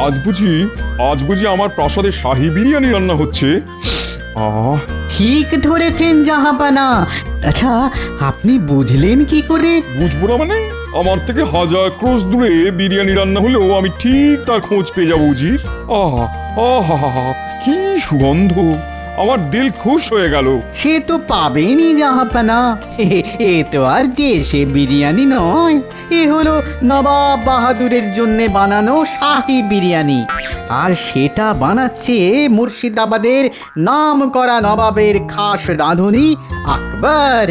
আজ বুঝি আমার প্রাসাদে শাহী বিরিয়ানি রান্না হচ্ছে। আহ ঠিক ধরেছেন জাহাপানা। আচ্ছা, আপনি বুঝলেন কি করে? বুঝবো না মানে? আমার থেকে হাজার ক্রোশ দূরে বিরিয়ানি রান্না হলেও আমি ঠিক তার খোঁজ পেয়ে যাবো উজির। আহা আহা, কি সুগন্ধ! আমার দিল খুশ হয়ে গেল। সে তো পাবেনই জাহাপানা। এ তো আর যে সে বিরিয়ানি নয়, এ হলো নবাব বাহাদুরের জন্য বানানো শাহী বিরিয়ানি। আর সেটা বানাচ্ছে মুর্শিদাবাদের নাম করা নবাবের খাস রাঁধুনি আকবর।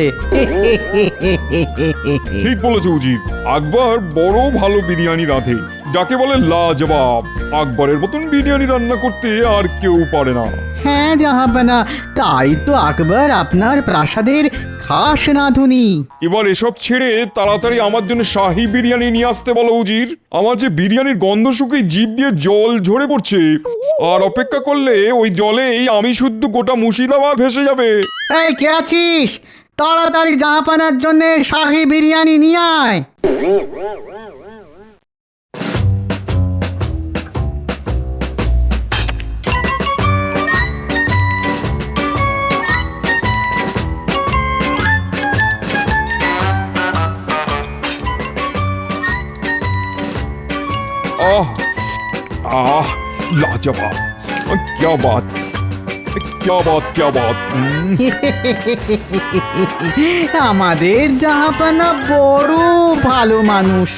ঠিক বলেছে উজির, আকবর বড় ভালো বিরিয়ানি রাঁধে, যাকে বলে লাজবাব। আকবরের মতন বিরিয়ানি রান্না করতে আর কেউ পারে না। হ্যাঁ জাহাপানা, তাই তো আকবর আপনার প্রাসাদের খাস রাঁধুনি। এবার এসব ছেড়ে তাড়াতাড়ি আমার জন্য শাহী বিরিয়ানি নিয়ে আসতে বলো উজির। আমার যে বিরিয়ানির গন্ধ শুকে জিভ দিয়ে জল ঝরে পড়ছে, আর অপেক্ষা করলে ওই জলেই আমি শুদ্ধ গোটা মুর্শিদাবাদ ভেসে যাবে। এই কে আছিস? তাড়াতাড়ি জাহাপানার জন্য শাহী বিরিয়ানি নিয়ে আয়। आह आह लाजवाब! क्या बात, क्या बात, क्या बात! আমাদের জাহাপানা বড় ভালো মানুষ,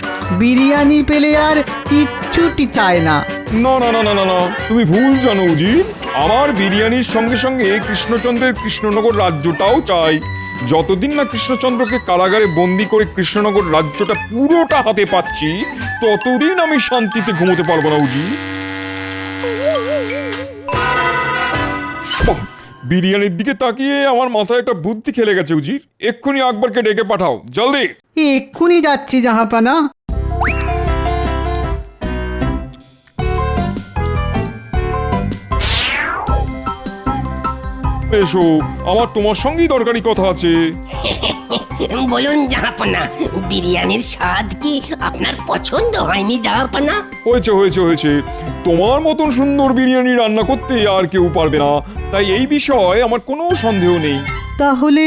বিরিয়ানি পেলে আর কিচ্ছুটি চায় না। না না না না না না, তুমি ভুল জানো উজির। আমার বিরিয়ানির সঙ্গে সঙ্গে কৃষ্ণচন্দ্রের কৃষ্ণনগর রাজ্যটাও চাই। যতদিন না কৃষ্ণচন্দ্রকে কারাগারে বন্দি করে কৃষ্ণনগর রাজ্যটা পুরোটা হাতে পাচ্ছি, ততদিন আমি শান্তিতে ঘুমোতে পারবো না উজির। বাহ, বিরিয়ানির দিকে তাকিয়ে আমার মাথায় একটা বুদ্ধি খেলে গেছে উজির। এক্ষুনি আকবরকে ডেকে পাঠাও, জলদি। এক্ষুনি যাচ্ছি জাহাপানা। এসো, আমার তোমার সঙ্গেই দরকারি কথা আছে। বলুন জাহাপনা, বিরিয়ানির স্বাদ কি আপনার পছন্দ হয়নি জাহাপনা? হয়েছে হয়েছে হয়েছে, তোমার মতন সুন্দর বিরিয়ানি রান্না করতে আর কেউ পারবে না, তাই এই বিষয়ে আমার কোনো সন্দেহ নেই। তাহলে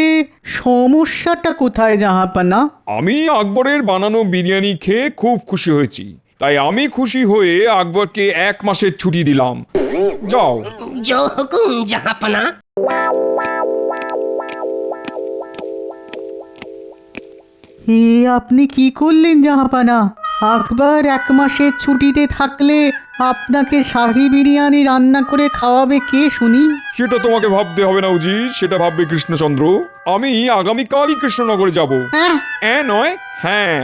সমস্যাটা কোথায় জাহাপানা? আমি আকবরের বানানো বিরিয়ানি খেয়ে খুব খুশি হয়েছি, তাই আমি খুশি হয়ে আকবরকে 1 মাসের ছুটি দিলাম। যাও। জো হুকুম জাহাপনা। এ আপনি কি করলেন জাহাপানা? আকবর 1 মাসের ছুটিতে থাকলে আপনাকে শাহী বিরিয়ানি রান্না করে খাওয়াবে কে শুনি? সেটা তোমাকে ভাবতে হবে না উজি, সেটা ভাববে কৃষ্ণচন্দ্র। আমি আগামীকালই কৃষ্ণনগরে যাব। নয়, হ্যাঁ।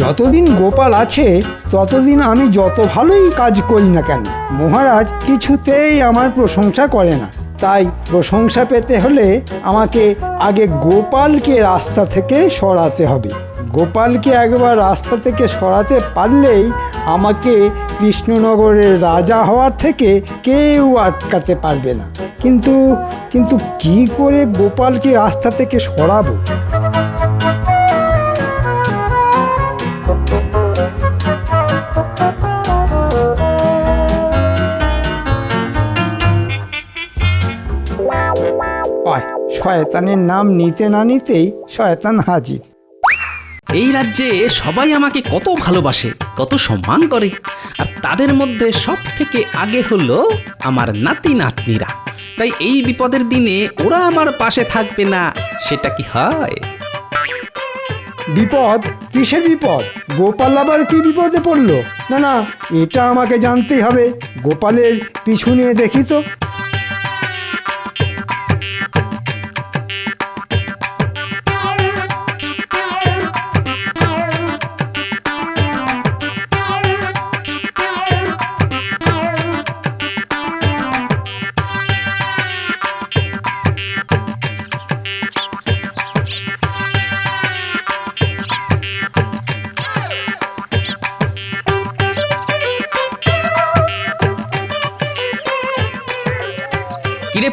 যতদিন গোপাল আছে ততদিন আমি যত ভালোই কাজ করি না কেন, মহারাজ কিছুতেই আমার প্রশংসা করে না। তাই প্রশংসা পেতে হলে আমাকে আগে গোপালকে রাস্তা থেকে সরাতে হবে। গোপালকে একবার রাস্তা থেকে সরাতে পারলেই আমাকে কৃষ্ণনগরের রাজা হওয়ার থেকে কেউ আটকাতে পারবে না। কিন্তু কিন্তু কি করে গোপালকে রাস্তা থেকে সরাবো? শয়তানের নাম নিতে না নিতেই শয়তান হাজির। এই রাজ্যে সবাই আমাকে কত ভালোবাসে, কত সম্মান করে, আর তাদের মধ্যে সব থেকে আগে হলো আমার নাতি নাতনিরা। তাই এই বিপদের দিনে ওরা আমার পাশে থাকবে না, সেটা কি হয়? বিপদ? কিসের বিপদ? গোপাল আবার কি বিপদে পড়লো? না না, এটা আমাকে জানতেই হবে। গোপালের পিছু নিয়ে দেখি তো।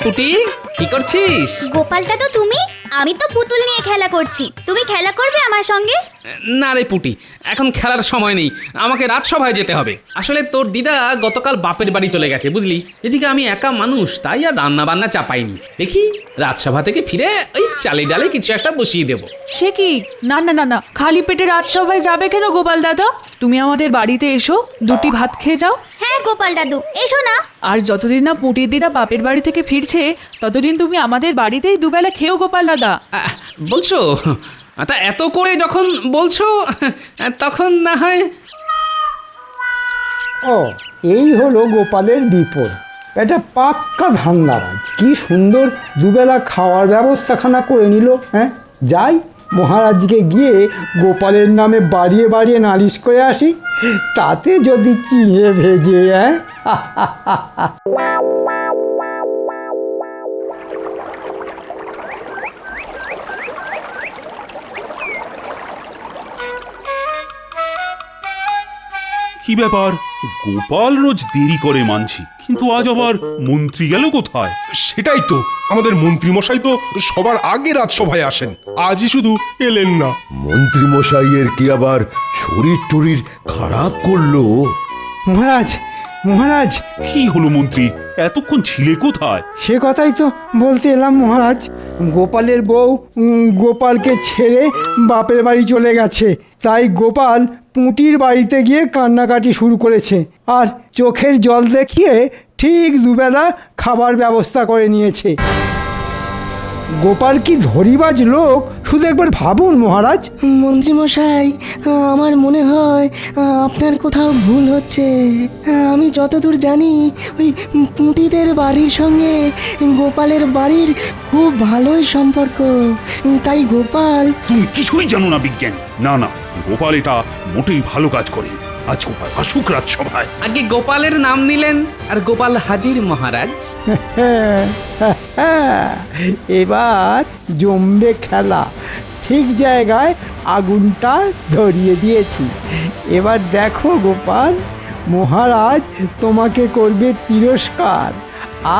পুটি কি করছিস? গোপালটা তো তুমি, আমি তো পুতুল নিয়ে খেলা করছি। তুমি খেলা করবে আমার সঙ্গে? না রে পুটি, এখন খেলার সময় নেই, আমাকে রাজসভায় যেতে হবে। আসলে তোর দিদা গতকাল বাপের বাড়ি চলে গেছে বুঝলি, এদিকে আমি একা মানুষ, তাই আর রান্না বান্না চাপাইনি। দেখি রাজসভা থেকে ফিরে ওই চালে ডালে কিছু একটা বসিয়ে দেবো। সে কি? না না না না, খালি পেটে রাজসভায় যাবে কেন গোপাল দাদা? তুমি আমাদের বাড়িতে এসো, দুটি ভাত খেয়ে যাও। হ্যাঁ গোপাল দাদু, এসো না। আর যতদিন না পুটির দিদা বাপের বাড়ি থেকে ফিরছে ততদিন তুমি আমাদের বাড়িতেই দুবেলা খেও গোপাল দাদা। বলছো? তা এত করে যখন বলছো তখন না হয়। ও, এই হলো গোপালের বিপদ। এটা পাক্কা ধান্দাবাজ। কি সুন্দর দুবেলা খাওয়ার ব্যবস্থাখানা করে নিল। হ্যাঁ, যাই মহারাজকে গিয়ে গোপালের নামে বাড়িয়ে বাড়িয়ে নালিশ করে আসি, তাতে যদি চিড়ে ভেজে। হ্যাঁ, কি ব্যাপার, গোপাল রোজ দেরি করে মানছি, কিন্তু আজ আবার মন্ত্রী গেল কোথায়? সেটাই তো, আমাদের মন্ত্রী মশাই তো সবার আগে রাজসভায় আসেন, আজই শুধু এলেন না। মন্ত্রী মশাইয়ের কি আবার শরীর টরীর খারাপ করলো? মহারাজ, মহারাজ, কি হলো মন্ত্রী, এতক্ষণ ছিলে কোথায়? সে কথাই তো বলতে এলাম মহারাজ। গোপালের বউ গোপালকে ছেড়ে বাপের বাড়ি চলে গেছে, তাই গোপাল পুঁটির বাড়িতে গিয়ে কান্নাকাটি শুরু করেছে, আর চোখের জল দেখিয়ে ঠিক দুবেলা খাবার ব্যবস্থা করে নিয়েছে। গোপাল কি ধরিবাজ লোক, শুধু একবার ভাবুন মহারাজ। মন্ত্রীমশাই, আমার মনে হয় আপনার কোথাও ভুল হচ্ছে। আমি যতদূর জানি ওই পুঁটিদের বাড়ির সঙ্গে গোপালের বাড়ির খুব ভালোই সম্পর্ক, তাই গোপাল। তুমি কিছুই জানো না বিজ্ঞান। না না, গোপাল এটা মোটেই ভালো কাজ করে। আজ গোপাল আসুক রাজসভায়। আগে গোপালের নাম নিলেন আর গোপাল হাজির মহারাজ। এবার জমবে খেলা। ঠিক জায়গায় আগুনটা ধরিয়ে দিয়েছি। এবার দেখো গোপাল, মহারাজ তোমাকে করবে তিরস্কার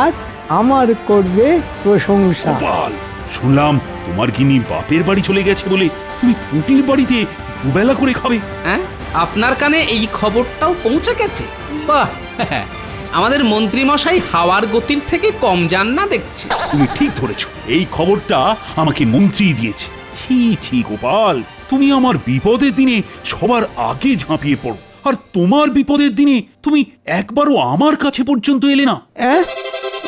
আর আমার করবে প্রশংসা। গোপাল, শুনলাম তোমার গিনি বাপের বাড়ি চলে গেছে বলে তুমি পুঁটির বাড়িতে দুবেলা করে খাবে। হ্যাঁ, আপনার কানে এই খবরটাও পৌঁছে গেছে? বাহ, আমাদের মন্ত্রী মশাই হাওয়ার গতির থেকে কম যান না দেখছি। তুমি ঠিক ধরেছো, এই খবরটা আমাকে মন্ত্রী দিয়েছে। ছি ছি গোপাল, তুমি আমার বিপদের দিনে সবার আগে ঝাঁপিয়ে পড়ো, আর তোমার বিপদের দিনে তুমি একবারও আমার কাছে পর্যন্ত এলে না।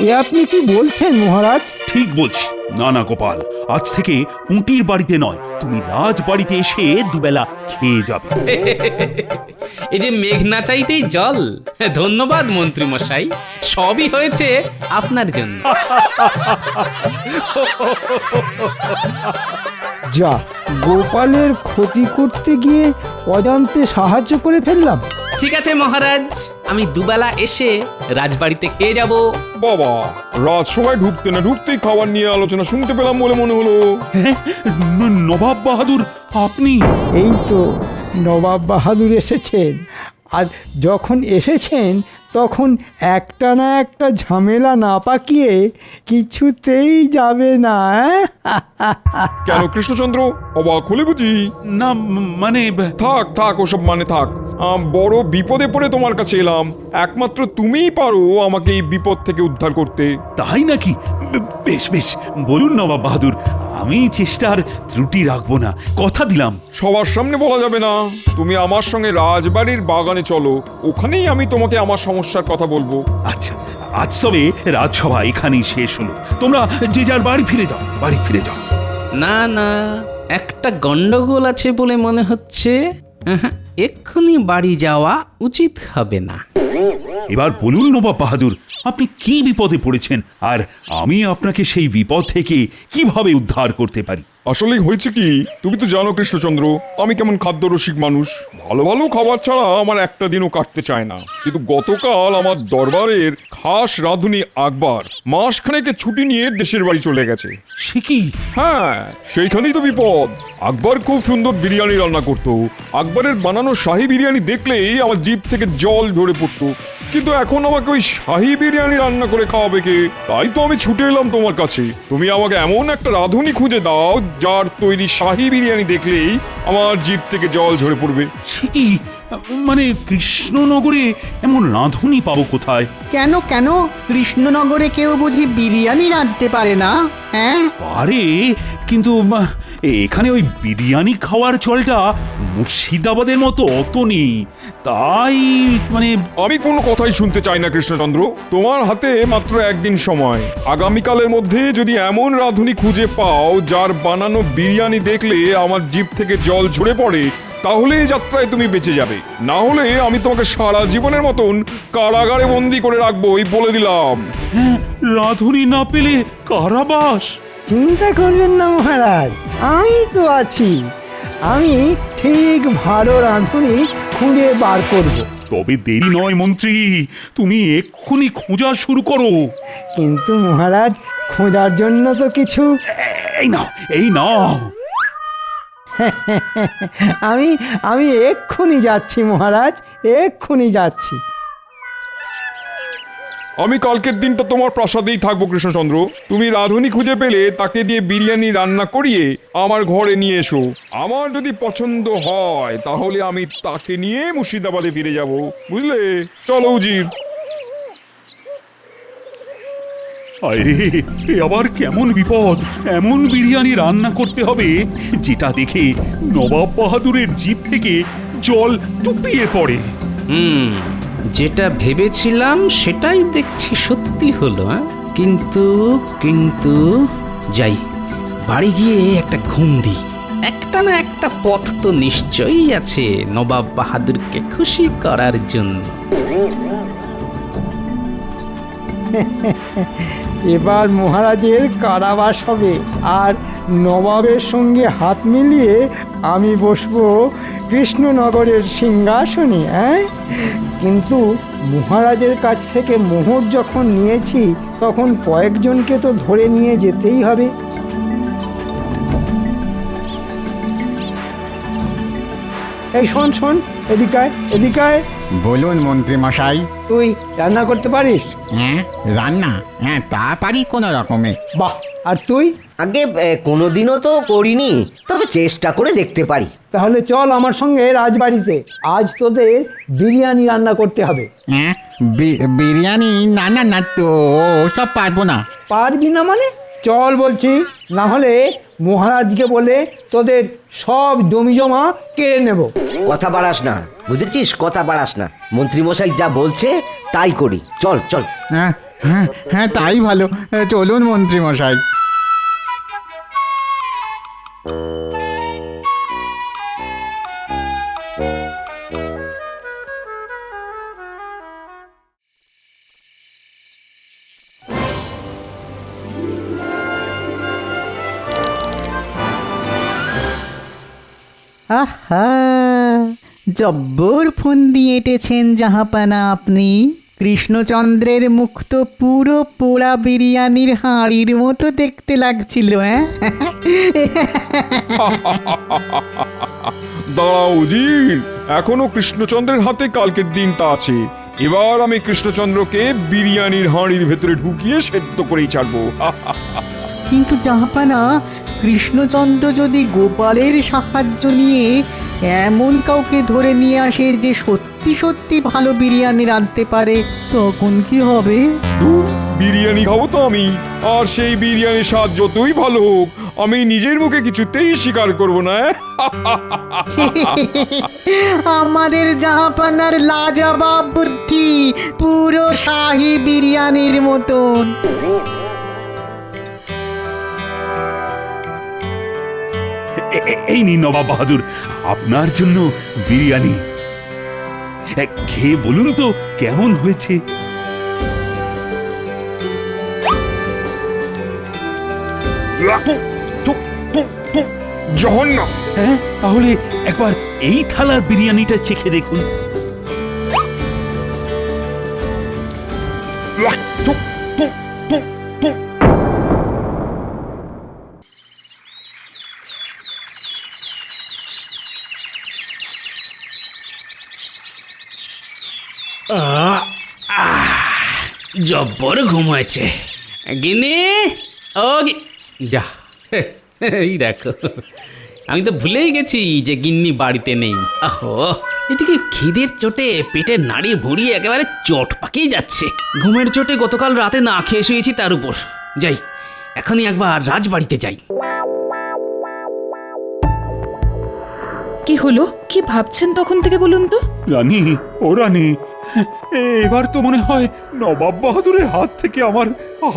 এ আপনি কি বলছেন মহারাজ? ঠিক বলছি। না না গোপাল, আজ থেকে পুঁটির বাড়িতে নয়, তুমি রাজ বাড়িতে এসে দুবেলা খেয়ে যাবে। এই যে মেঘ না চাইতেই জল। ধন্যবাদ মন্ত্রী মশাই, সবই হয়েছে আপনার জন্য। যা, গোপালের ক্ষতি করতে গিয়ে অজান্তে সাহায্য করে ফেললাম। ঠিক আছে মহারাজ, আমি দুবেলা এসে রাজবাড়িতে খেয়ে যাব। বাবা, রাজসভায় ঢুকতে না ঢুকতেই খাবার নিয়ে আলোচনা শুনতে পেলাম বলে মনে হলো। নবাব বাহাদুর আপনি? এই তো নবাব বাহাদুর এসেছেন, আর যখন এসেছেন তখন একটা না একটা ঝামেলা না পাকিয়ে কিছুতেই যাবে না। কেন কৃষ্ণচন্দ্র, অবাক হলে বুঝি? না মানে থাক থাক, ওসব মানে থাক। বড় বিপদে পড়ে তোমার কাছে এলাম, একমাত্র তুমিই পারো আমাকে এই বিপদ থেকে উদ্ধার করতে। তাই নাকি? বেশ বেশ, বলুন নবাব বাহাদুর, আমি চেষ্টার ত্রুটি রাখবো না, কথা দিলাম। সবার সামনে বলা যাবে না। তুমি আমার সঙ্গে রাজবাড়ির বাগানে চলো, ওখানেই আমি তোমাকে আমার সমস্যার কথা বলবো। আচ্ছা, আজ তবে রাজসভা এখানেই শেষ হলো, তোমরা যে যার বাড়ি ফিরে যাও, বাড়ি ফিরে যাও। না না, একটা গন্ডগোল আছে বলে মনে হচ্ছে। এক্ষুনি বাড়ি যাওয়া উচিত হবে না। এবার বলুন নবাব বাহাদুর, আপনি কি বিপদে পড়েছেন, আর আমি আপনাকে সেই বিপদ থেকে কিভাবে উদ্ধার করতে পারি? আসলে হয়েছে কি, তুমি তো জানো কৃষ্ণচন্দ্র, আমি কেমন খাদ্যরসিক মানুষ। ভালো ভালো খাবার ছাড়া আমার একটা দিনও কাটতে চায় না। কিন্তু গতকাল আমার দরবারের খাস রাঁধুনি আকবর মাসখানেকের ছুটি নিয়ে দেশের বাড়ি চলে গেছে। সে কি? হ্যাঁ, সেইখানেই তো বিপদ। আকবর খুব সুন্দর বিরিয়ানি রান্না করতো। আকবরের বানানো শাহী বিরিয়ানি দেখলেই আমার জিভ থেকে জল ঝরে পড়তো। কিন্তু এখন আমাকে ওই শাহী বিরিয়ানি রান্না করে খাওয়াবে কে? তাই তো আমি ছুটে এলাম তোমার কাছে। তুমি আমাকে এমন একটা রাঁধুনি খুঁজে দাও যার তৈরি শাহী বিরিয়ানি দেখলেই আমার জিভ থেকে জল ঝরে পড়বে। সে কি, মানে কৃষ্ণনগরে এমন রাঁধুনি পাবো কোথায়? কেন কেন কৃষ্ণনগরে কেউ বুঝি বিরিয়ানি রাঁধতে পারে না? হ্যাঁ, আরে কিন্তু এখানে ওই বিরিয়ানি খাওয়ার চলটা মুর্শিদাবাদের মতো অত নেই, তাই মানে আমি কোনো কথাই শুনতে চাই না কৃষ্ণচন্দ্র। তোমার হাতে মাত্র একদিন সময়। আগামীকালের মধ্যে যদি এমন রাঁধুনি খুঁজে পাও যার বানানো বিরিয়ানি দেখলে আমার জিভ থেকে জল ঝরে পড়ে, তাহলে এই যাত্রায় তুমি বেঁচে যাবে। না হলে আমি তোমাকে সারা জীবনের মতন কারাগারে বন্দি করে রাখবো, এই বলে দিলাম। হ্যাঁ, রাঁধুনি না পেলে কারাবাস? চিন্তা করবেন না মহারাজ, আমি তো আছি। আমি ঠিক ভালো রাঁধুনি খুঁজে বার করব। তবে দেরি নয় মন্ত্রী, তুমি এক্ষুনি খোঁজা শুরু করো। কিন্তু মহারাজ, খোঁজার জন্য তো কিছু এই নাও, এই নাও। আমি আমি এক্ষুনি যাচ্ছি মহারাজ, এক্ষুনি যাচ্ছি। আমি কালকের দিনটা তোমার প্রাসাদেই থাকবো কৃষ্ণচন্দ্র। তুমি রাঁধুনি খুঁজে পেলে তাকে দিয়ে বিরিয়ানি রান্না করিয়ে আমার ঘরে নিয়ে এসো। আমার যদি পছন্দ হয় তাহলে আমি তাকে নিয়ে মুর্শিদাবাদে ফিরে যাব, বুঝলে? চলো উজির। আরে, এ আবার কেমন বিপদ! এমন বিরিয়ানি রান্না করতে হবে যেটা দেখে নবাব বাহাদুরের জিভ থেকে জল টুপিয়ে পড়ে। যেটা ভেবেছিলাম সেটাই দেখছি সত্যি হলো। কিন্তু কিন্তু যাই, বাড়ি গিয়ে একটা ঘুম দিই। একটা না একটা পথ তো নিশ্চয়ই আছে নবাব বাহাদুরকে খুশি করার জন্য। এবার মহারাজের কারাবাস হবে, আর নবাবের সঙ্গে হাত মিলিয়ে আমি বসবো কৃষ্ণনগরের সিংহাসনে। কিন্তু মহারাজের কাছ থেকে মোহর যখন নিয়েছি তখন কয়েকজনকে তো ধরে নিয়ে যেতেই হবে। এই শোন শোন, এদিকায় এদিকায়। বলুন মন্ত্রী মশাই। তুই রান্না করতে পারিস? হ্যাঁ, রান্না? হ্যাঁ, তা পারি কোনো রকমে। বাহ, আর তুই? আগে কোনোদিনও তো করিনি, তবে চেষ্টা করে দেখতে পারি। তাহলে চল আমার সঙ্গে রাজবাড়িতে, আজ তোদের বিরিয়ানি রান্না করতে হবে। হ্যাঁ, বিরিয়ানি? না না না, তো সব পারবো না। পারবি না মানে? চল বলছি, না হলে মহারাজকে বলে তোদের সব জমি জমা কেড়ে নেব। কথা বাড়াস না, বুঝেছিস? কথা বাড়াস না। মন্ত্রীমশাই যা বলছে তাই করি। চল চল। হ্যাঁ হ্যাঁ হ্যাঁ, তাই ভালো। চলুন মন্ত্রী মশাই। আহা, জব্বর ফন্দি এঁটেছেন জাহাপানা আপনি। কৃষ্ণচন্দ্রের মুখ তো পুরো পোড়া বিরিয়ানির হাঁড়ির মতো দেখতে লাগছিল। দাঁড়াও উজির, এখনো কৃষ্ণচন্দ্রের হাতে কালকের দিনটা আছে। এবার আমি কৃষ্ণচন্দ্রকে বিরিয়ানির হাঁড়ির ভেতরে ঢুকিয়ে সেদ্ধ করেই ছাড়বো। কিন্তু জাহাপানা, কৃষ্ণচন্দ্র যদি গোপালের সাহায্য নিয়ে এমন কাউকে ধরে নিয়ে আসে যে সত্যি সত্যি ভালো বিরিয়ানি রাঁধতে পারে, তখন কি হবে? ধুর, বিরিয়ানি খাবো তো আমি, আর সেই বিরিয়ানির স্বাদ যতই ভালো হোক আমি নিজের মুখে কিছুতেই স্বীকার করবো না। আমাদের জাহাপানার লাজবাব বুদ্ধি, পুরো শাহী বিরিয়ানির মতন। এই নিন নবাব বাহাদুর, আপনার জন্য বিরিয়ানি। খেয়ে বলুন তো কেমন হয়েছে। জঘন্য। হ্যাঁ, তাহলে একবার এই থালার বিরিয়ানিটা চেখে দেখুন। জব্বর ঘুম হয়েছে। গিন্নি, ও যা, এই দেখো, আমি তো ভুলেই গেছি যে গিন্নি বাড়িতে নেই। আহো, এদিকে খিদের চোটে পেটের নাড়ি ভুড়ি একেবারে চট পাকিয়ে যাচ্ছে। ঘুমের চোটে গতকাল রাতে না খেয়ে শুয়েছি তার উপর। যাই, এখনই একবার রাজবাড়িতে যাই। কি হলো? কি ভাবছেন তখন থেকে বলুন তো? রানী, ও রানী, এবার তো মনে হয় নবাব বাহাদুরের হাত থেকে আমার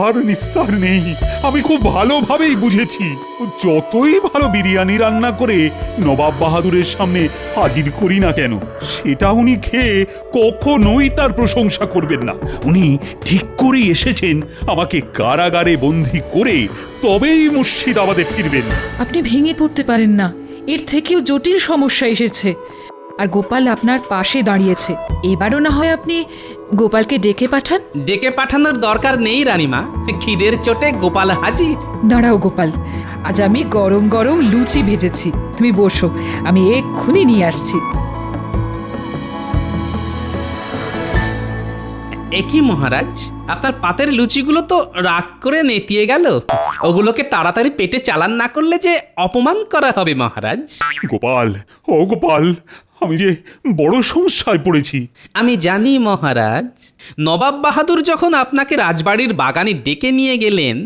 আর নিস্তার নেই। আমি খুব ভালোভাবেই বুঝেছি, ও যতই ভালো বিরিয়ানি রান্না করে নবাব বাহাদুরের সামনে হাজির করি না কেন, সেটা উনি খেয়ে কখনোই তার প্রশংসা করবেন না। উনি ঠিক করেই এসেছেন আমাকে কারাগারে বন্দি করে তবেই মুর্শিদাবাদে ফিরবেন। আপনি ভেঙে পড়তে পারেন না, এর থেকেও জটিল সমস্যা এসেছে। আর গোপাল আপনার পাশে দাঁড়িয়েছে। এবারও না হয় আপনি গোপালকে ডেকে পাঠান। ডেকে পাঠানোর দরকার নেই রানীমা, খিদের চোটে গোপাল হাজির। দাঁড়াও গোপাল, আজ আমি গরম গরম লুচি ভেজেছি, তুমি বসো, আমি এক্ষুনি নিয়ে আসছি। একই মহারাজ, আপনার পাতের লুচিগুলো তো রাগ করে নেতিয়ে গেল। ওগুলোকে তাড়াতাড়ি পেটে চালান না করলে যে অপমান করা হবে মহারাজ। গোপাল, ও গোপাল, আমি যে বড় সমস্যায় পড়েছি। আমি জানি মহারাজ, নবাব বাহাদুর যখন আপনাকে রাজবাড়ির বাগানে ডেকে নিয়ে গেলেন,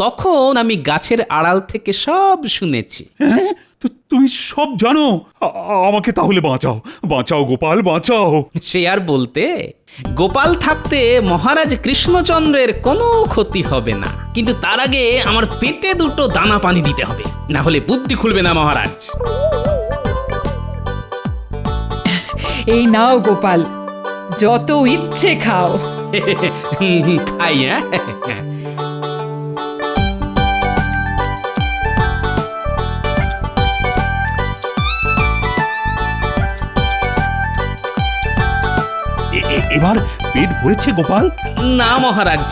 তখন আমি গাছের আড়াল থেকে সব শুনেছি। হ্যাঁ, তো তুমি সব জানো? আমাকে তাহলে বাঁচাও, বাঁচাও গোপাল, বাঁচাও। সে আর বলতে, গোপাল থাকতে মহারাজ কৃষ্ণচন্দ্রের কোনো ক্ষতি হবে না, কিন্তু তার আগে আমার পেটে দুটো দানা পানি দিতে হবে, না হলে বুদ্ধি খুলবে না মহারাজ। এই নাও গোপাল, যত ইচ্ছে খাও। খাই, হ্যাঁ। এবার পেট ভরেছে গোপাল? না মহারাজ।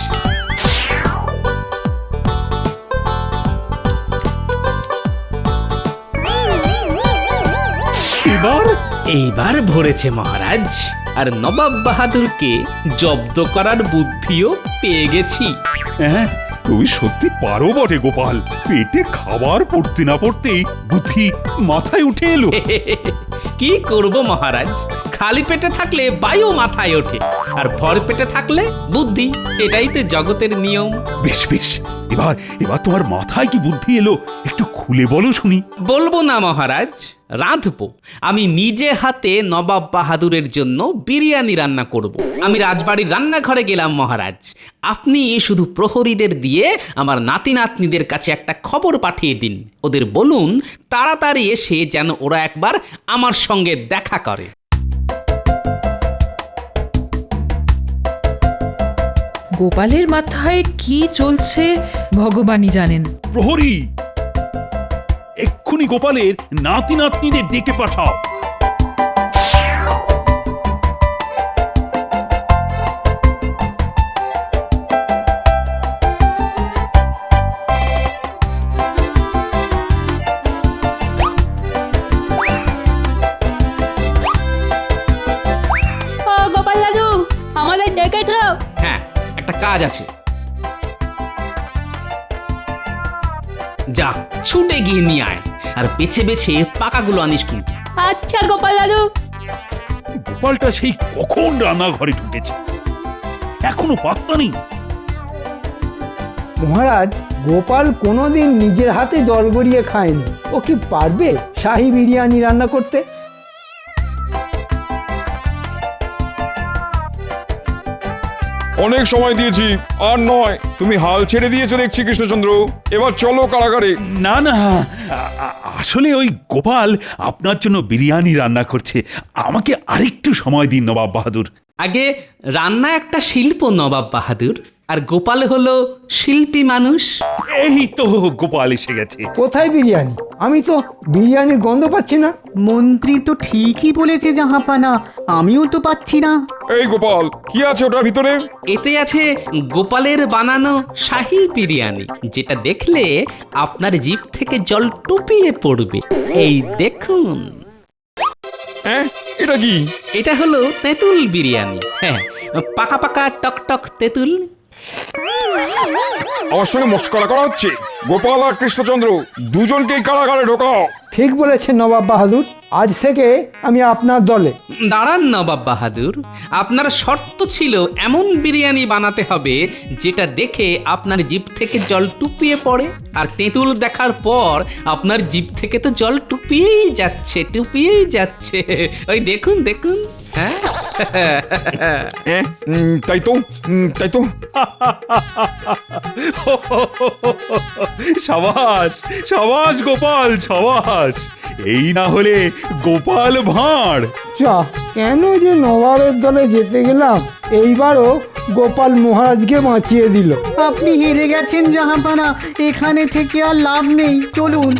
এইবার ভরেছে মহারাজ, আর নবাব বাহাদুরকে জব্দ করার বুদ্ধিও পেয়ে গেছি। হ্যাঁ, তুমি সত্যি পারো বটে গোপাল। পেটে খাবার পড়তে না পড়তেই বুদ্ধি মাথায় উঠে এলো। কি করব মহারাজ, খালি পেটে থাকলে বায়ু মাথায় ওঠে, আর ভর পেটে থাকলে বুদ্ধি। এটাই তো জগতের নিয়ম। বেশ বেশ, এবার এবার তোমার মাথায় কি বুদ্ধি এলো, একটু খুলে বলো শুনি। বলবো না মহারাজ, রাঁধবো। আমি নিজে হাতে নবাব বাহাদুরের জন্য বিরিয়ানি রান্না করব। আমি রাজবাড়ির রান্নাঘরে গেলাম মহারাজ। আপনি শুধু প্রহরীদের দিয়ে আমার নাতি নাতনিদের কাছে একটা খবর পাঠিয়ে দিন। ওদের বলুন তাড়াতাড়ি এসে যেন ওরা একবার আমার সঙ্গে দেখা করে। গোপালের মাথায় কি চলছে ভগবানই জানেন। প্রহরী, এক্ষুনি গোপালের নাতি নাতনিদের ডেকে পাঠাও। গোপাল দাদু, আমাদের ডেকেছ? হ্যাঁ, একটা কাজ আছে। যা, ছুটে গিয়ে নিয়ে আয়, আর বেছে বেছে পাকাগুলো আনিস কিন্তু। আচ্ছা গোপাল দাদু। গোপালটা সেই কখন রান্নাঘরে ঢুকেছে, এখনো পাত্তা নেই। মহারাজ, গোপাল কোনোদিন নিজের হাতে জল গড়িয়ে খায়নি। ও কি পারবে শাহী বিরিয়ানি রান্না করতে? অনেক সময় দিয়েছি, আর নয়। তুমি হাল ছেড়ে দিয়েছো দেখছি কৃষ্ণচন্দ্র। এবার চলো কারাগারে। না না, আসলে ওই গোপাল আপনার জন্য বিরিয়ানি রান্না করছে। আমাকে আরেকটু সময় দিন নবাব বাহাদুর। আগে রান্না একটা শিল্প নবাব বাহাদুর, আর গোপাল হলো শিল্পী মানুষ। এই তো গোপাল এসে গেছে। কোথায় বিরিয়ানি? আমি তো বিরিয়ানির গন্ধ পাচ্ছি না। মন্ত্রী তো ঠিকই বলেছে জাহাপানা, আমিও তো পাচ্ছি না। এই গোপাল, কি আছে ওটার ভিতরে? এতে আছে গোপালের বানানো শাহী বিরিয়ানি, যেটা দেখলে আপনার জিভ থেকে জল টুপিয়ে পড়বে। এই দেখুন। হ্যাঁ, এটা কি? এটা হলো তেঁতুল বিরিয়ানি। হ্যাঁ, পাকা পাকা টক টক তেঁতুল। আমার সঙ্গে মস্করা করা হচ্ছে? গোপাল আর কৃষ্ণচন্দ্র দুজনকেই কারাগারে ঢোকাও। ঠিক বলেছেন নবাব বাহাদুর, আজ থেকে আমি আপনার দলে। দাঁড়ান নবাব বাহাদুর, আপনার শর্ত ছিল এমন বিরিয়ানি বানাতে হবে যেটা দেখে আপনার জিভ থেকে জল টুপিয়ে পড়ে। আর তেঁতুল দেখার পর আপনার জিভ থেকে তো জল টুপিয়েই যাচ্ছে। ওই দেখুন দেখুন। হ্যাঁ তাই তো। সাবাস সাবাস গোপাল সাবাস। এই না হলে গোপাল ভাঁড়। যা, কেন যে নবাবের দলে যেতে গেলাম, এইবারও গোপাল মহারাজকে বাঁচিয়ে দিল। আপনি হেরে গেছেন জাহাপানা, এখানে থেকে আর লাভ নেই, চলুন।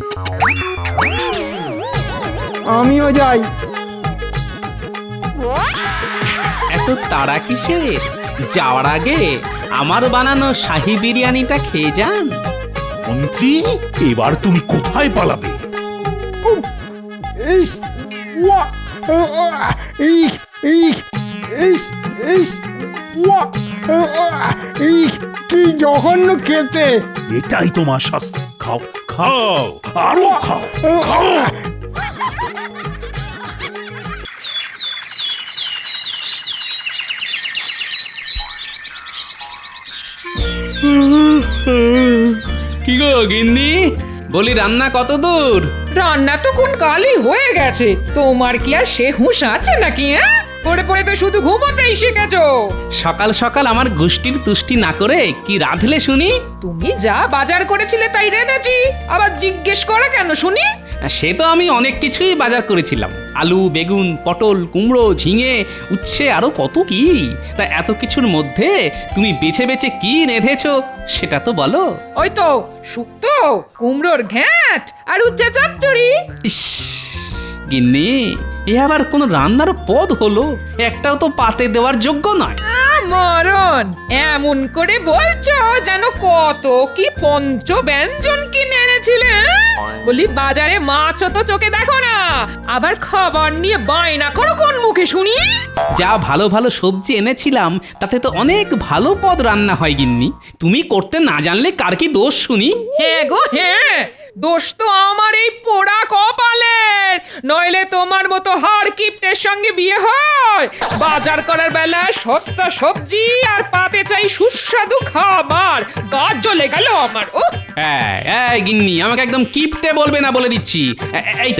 আমিও যাই। এত তাড়া কিসের? যাওয়ার আগে আমার বানানো শাহী বিরিয়ানিটা খেয়ে যান। মন্ত্রী, এবার তুমি কোথায় পালাবে? ইস, ওয়া, ও, ও, ইস, ইস, ইস, ইস, ওয়া, ও, ও, ইস, কি জঘন্য খেতে। এটাই তোমার শাস্তি। খাও খাও আরো খাও খাও। কি গো গিন্নি, বলি রান্না কত দূর? রান্না তো কোন কালই হয়ে গেছে, তোমার কি আর সে হুঁশ আছে নাকি? পড়ে পড়ে তো শুধু ঘুমোতেই শিখেছো। সকাল সকাল আমার গোষ্ঠীর তুষ্টি না করে কি রাঁধলে শুনি? তুমি যা বাজার করেছিলে তাই রেঁধেছি, আবার জিজ্ঞেস করে কেন শুনি? সে তো আমি অনেক কিছুই বাজার করেছিলাম, আলু, বেগুন, পটল, কুমড়ো, ঝিঙে, উচ্ছে, আরো কত কি। তা এত কিছুর মধ্যে তুমি বেছে বেছে কি রেঁধেছো সেটা তো বলো। ওই তো শুক্তো, কুমড়োর ঘ্যাঁট আর উচ্ছে চচ্চড়ি। ইস গিন্নি, এ আবার কোন রান্নার পদ হলো? একটাও তো পাতে দেওয়ার যোগ্য নয়। মরণ, এমন করে বলছো যেন কত কি পঞ্চ ব্যঞ্জন কিনে এনেছিলে। বলি বাজারে মাছও তো চোখে দেখো না, আবার খাবার নিয়ে বায়না করো কোন মুখে শুনি? যা ভালো ভালো সবজি এনেছিলাম তাতে তো অনেক ভালো পদ রান্না হয় গিন্নি। তুমি করতে না জানলে কার কি দোষ শুনি? হ্যাঁ গো হ্যাঁ, দোষ তো আমার এই পোড়া কপালের, নইলে তোমার মতো হাড় কিপ্টের সঙ্গে বিয়ে হয়। বাজার করার বেলায় সস্তা সবজি আর পাতে চাই সুস্বাদু খাবার, গা জ্বলে গেল আমার। ও এই গিন্নি, আমাকে একদম কিপটে বলবে না বলে দিচ্ছি। এই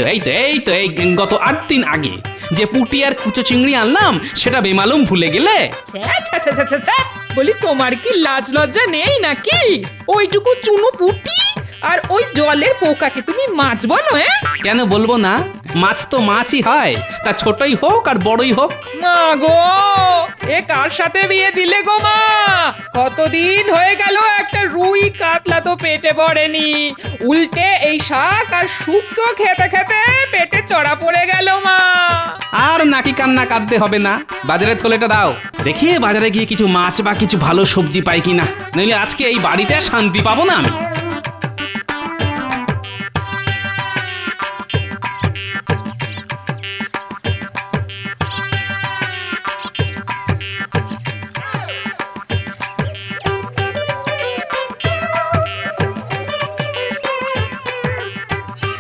গত 8 দিন আগে যে পুঁটি আর কুচো চিংড়ি আনলাম সেটা বেমালুম ভুলে গেলে? বলি তোমার কি লাজ লজ্জা নেই নাকি? ওইটুকু চুনো পুঁটি আর ওই জলের পোকাকে তুমি মাছ বলো? কেন বলবো না, মাছ তো মাছই হয়, তা ছোটই হোক আর বড়ই হোক। মা গো, এ কার সাথে বিয়ে দিলে গো মা? কতদিন হয়ে গেল একটা রুই কাতলা তো পেটে পড়েনি, উল্টে এই শাক আর শুক্তো খেতে খেতে পেটে চড়া পড়ে গেল মা। আর নাকি কান্না কাঁদতে হবে না, বাজারের থলেটা দাও, দেখি বাজারে গিয়ে কিছু মাছ বা কিছু ভালো সবজি পাই কিনা, নইলে আজকে এই বাড়িতে শান্তি পাবো না আমি।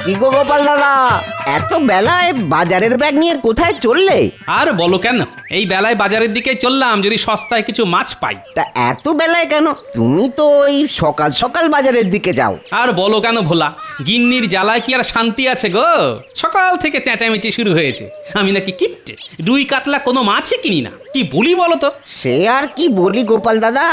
কি গো গোপাল দাদা, এত বেলায় বাজারের ব্যাগ নিয়ে কোথায় চললে? আর বলো কেন, এই বেলায় বাজারের দিকে চললাম যদি সস্তায় কিছু মাছ পাই। তা এত বেলায় কেন? তুমি তো ওই সকাল সকাল বাজারের দিকে যাও। আর বলো কেন ভোলা, গিন্নির জ্বালায় কি আর শান্তি আছে গো? সকাল থেকে চেঁচামেচি শুরু হয়েছে, আমি নাকি কিপটে, রুই কাতলা কোনো মাছই কিনি না। কি বলি বলো তো? সে আর কি বলি গোপাল দাদা,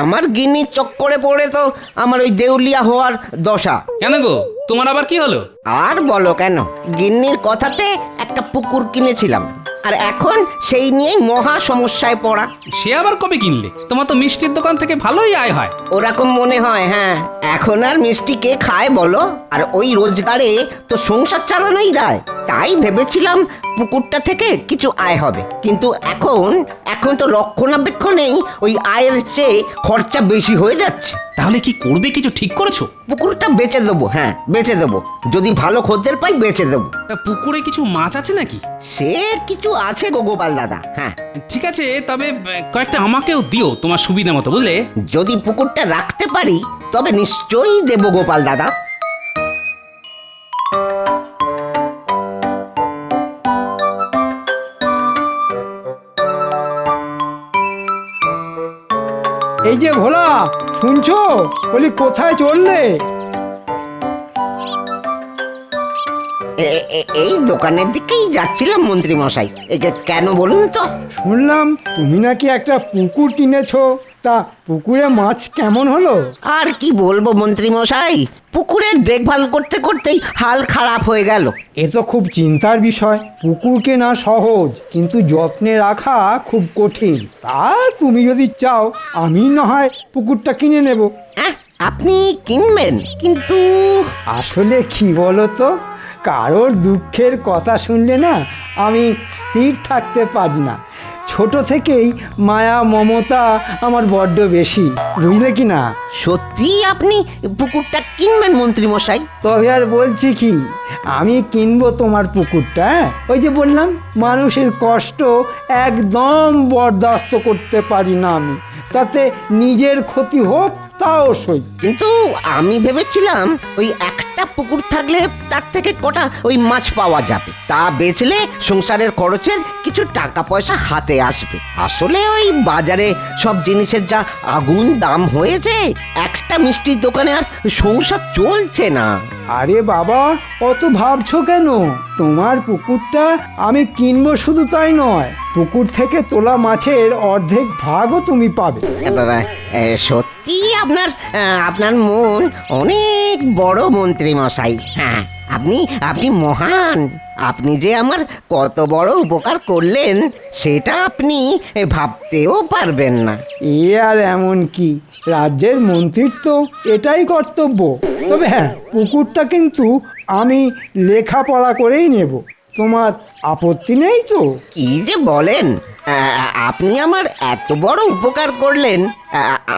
আমার গিন্নির চক্করে পড়ে তো আমার ওই দেউলিয়া হওয়ার দশা। কেন গো, তোমার আবার কি হলো? আর বলো কেন, গিন্নির কথাতে একটা পুকুর কিনেছিলাম, আর এখন সেই নিয়েই মহা সমস্যায় পড়া। সে আবার কবে কিনলে? তোমার তো মিষ্টির দোকান থেকে ভালোই আয় হয়। ওরকম মনে হয়, হ্যাঁ। এখন আর মিষ্টি কে খায় বলো? আর ওই রোজগারে তো সংসার চালানোই দেয়। তাই ভেবেছিলাম পুকুরটা থেকে কিছু আয় হবে, কিন্তু এখন তো রক্ষণাবেক্ষণেই ওই আয়ের চেয়ে খরচা বেশি হয়ে যাচ্ছে। তাহলে কি করবে, কিছু ঠিক করেছো? পুকুরটা বেচে দেবো, হ্যাঁ বেচে দেবো, যদি ভালো খদ্দের পাই বেচে দেবো। তা পুকুরে কিছু মাছ আছে নাকি? সে কিছু আছে গো গোপাল দাদা, হ্যাঁ। ঠিক আছে, তবে কয়েকটা আমাকেও দিও তোমার সুবিধা মতো, বুঝলে? যদি পুকুরটা রাখতে পারি তবে নিশ্চয়ই দেবো গোপাল দাদা। এই যে ভোলা, শুনছো? বলি কোথায় চললে? এই দোকানের দিকেই যাচ্ছিলাম মন্ত্রী মশাই। কেন বলুন তো? শুনলাম তুমি নাকি একটা পুকুর কিনেছো, তা পুকুরে মাছ কেমন হলো? আর কি বলবো মন্ত্রী মশাই, পুকুরের দেখভাল করতে করতেই হাল খারাপ হয়ে গেল। এ তো খুব চিন্তার বিষয়। পুকুর কেনা সহজ, কিন্তু যত্নে রাখা খুব কঠিন। তা তুমি যদি চাও আমি না হয় পুকুরটা কিনে নেব। আপনি কিনবেন? কিন্তু আসলে কি বলো তো, কারোর দুঃখের কথা শুনলে না আমি স্থির থাকতে পারি না। ছোট থেকেই মায়া মমতা আমার বড্ড বেশি, বুঝলে কি না? সত্যি আপনি পুকুরটা কিনবেন মন্ত্রী মশাই? তবে আর বলছি কি, আমি কিনবো তোমার পুকুরটা। ওই যে বললাম, মানুষের কষ্ট একদম বরদাস্ত করতে পারি না আমি, তাতে নিজের ক্ষতি হোক তাও সই। কিন্তু আমি ভেবেছিলাম ওই একটা পুকুর থাকলে তার থেকে কটা ওই মাছ পাওয়া যাবে, তা বেচলে সংসারের খরচের কিছু টাকা পয়সা হাতে আসবে। আসলে ওই বাজারে সব জিনিসের যা আগুন দাম হয়েছে, একটা মিষ্টির দোকানে আর সংসার চলছে না। আরে বাবা, অত ভাবছো কেন? তোমার পুকুরটা আমি কিনবো শুধু তাই নয়, পুকুর থেকে তোলা মাছের অর্ধেক ভাগও তুমি পাবে। বাবা, সত্যি আপনার মন অনেক বড় মন্ত্রী মশাই। হ্যাঁ, আপনি মহান। আপনি যে আমার কত বড় উপকার করলেন সেটা আপনি ভাবতেও পারবেন না। এ আর এমন কি, রাজ্যের মন্ত্রীর তো এটাই কর্তব্য। তবে হ্যাঁ, পুকুরটা কিন্তু আমি লেখাপড়া করেই নেব। তোমার আপত্তি নেই তো? কি যে বলেন, আপনি আমার এত বড় উপকার করলেন,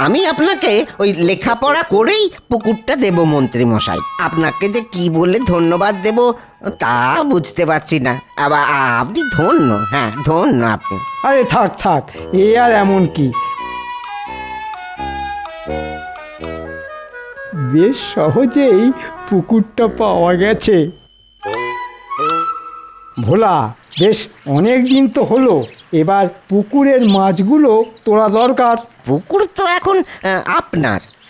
আমি আপনাকে ওই লেখাপড়া করেই পুকুরটা দেব মন্ত্রী মশাই। আপনাকে যে কি বলে ধন্যবাদ দেব তা বুঝতে পারছি না। আবার আপনি ধন্য, হ্যাঁ ধন্য আপনি। আরে থাক থাক, এ আর এমন কি, বেশ সহজেই পুকুরটা পাওয়া গেছে। ভোলা, বেশ অনেক দিন তো হলো, এবার পুকুরের মাছগুলো তোলা দরকার। পুকুর তো এখন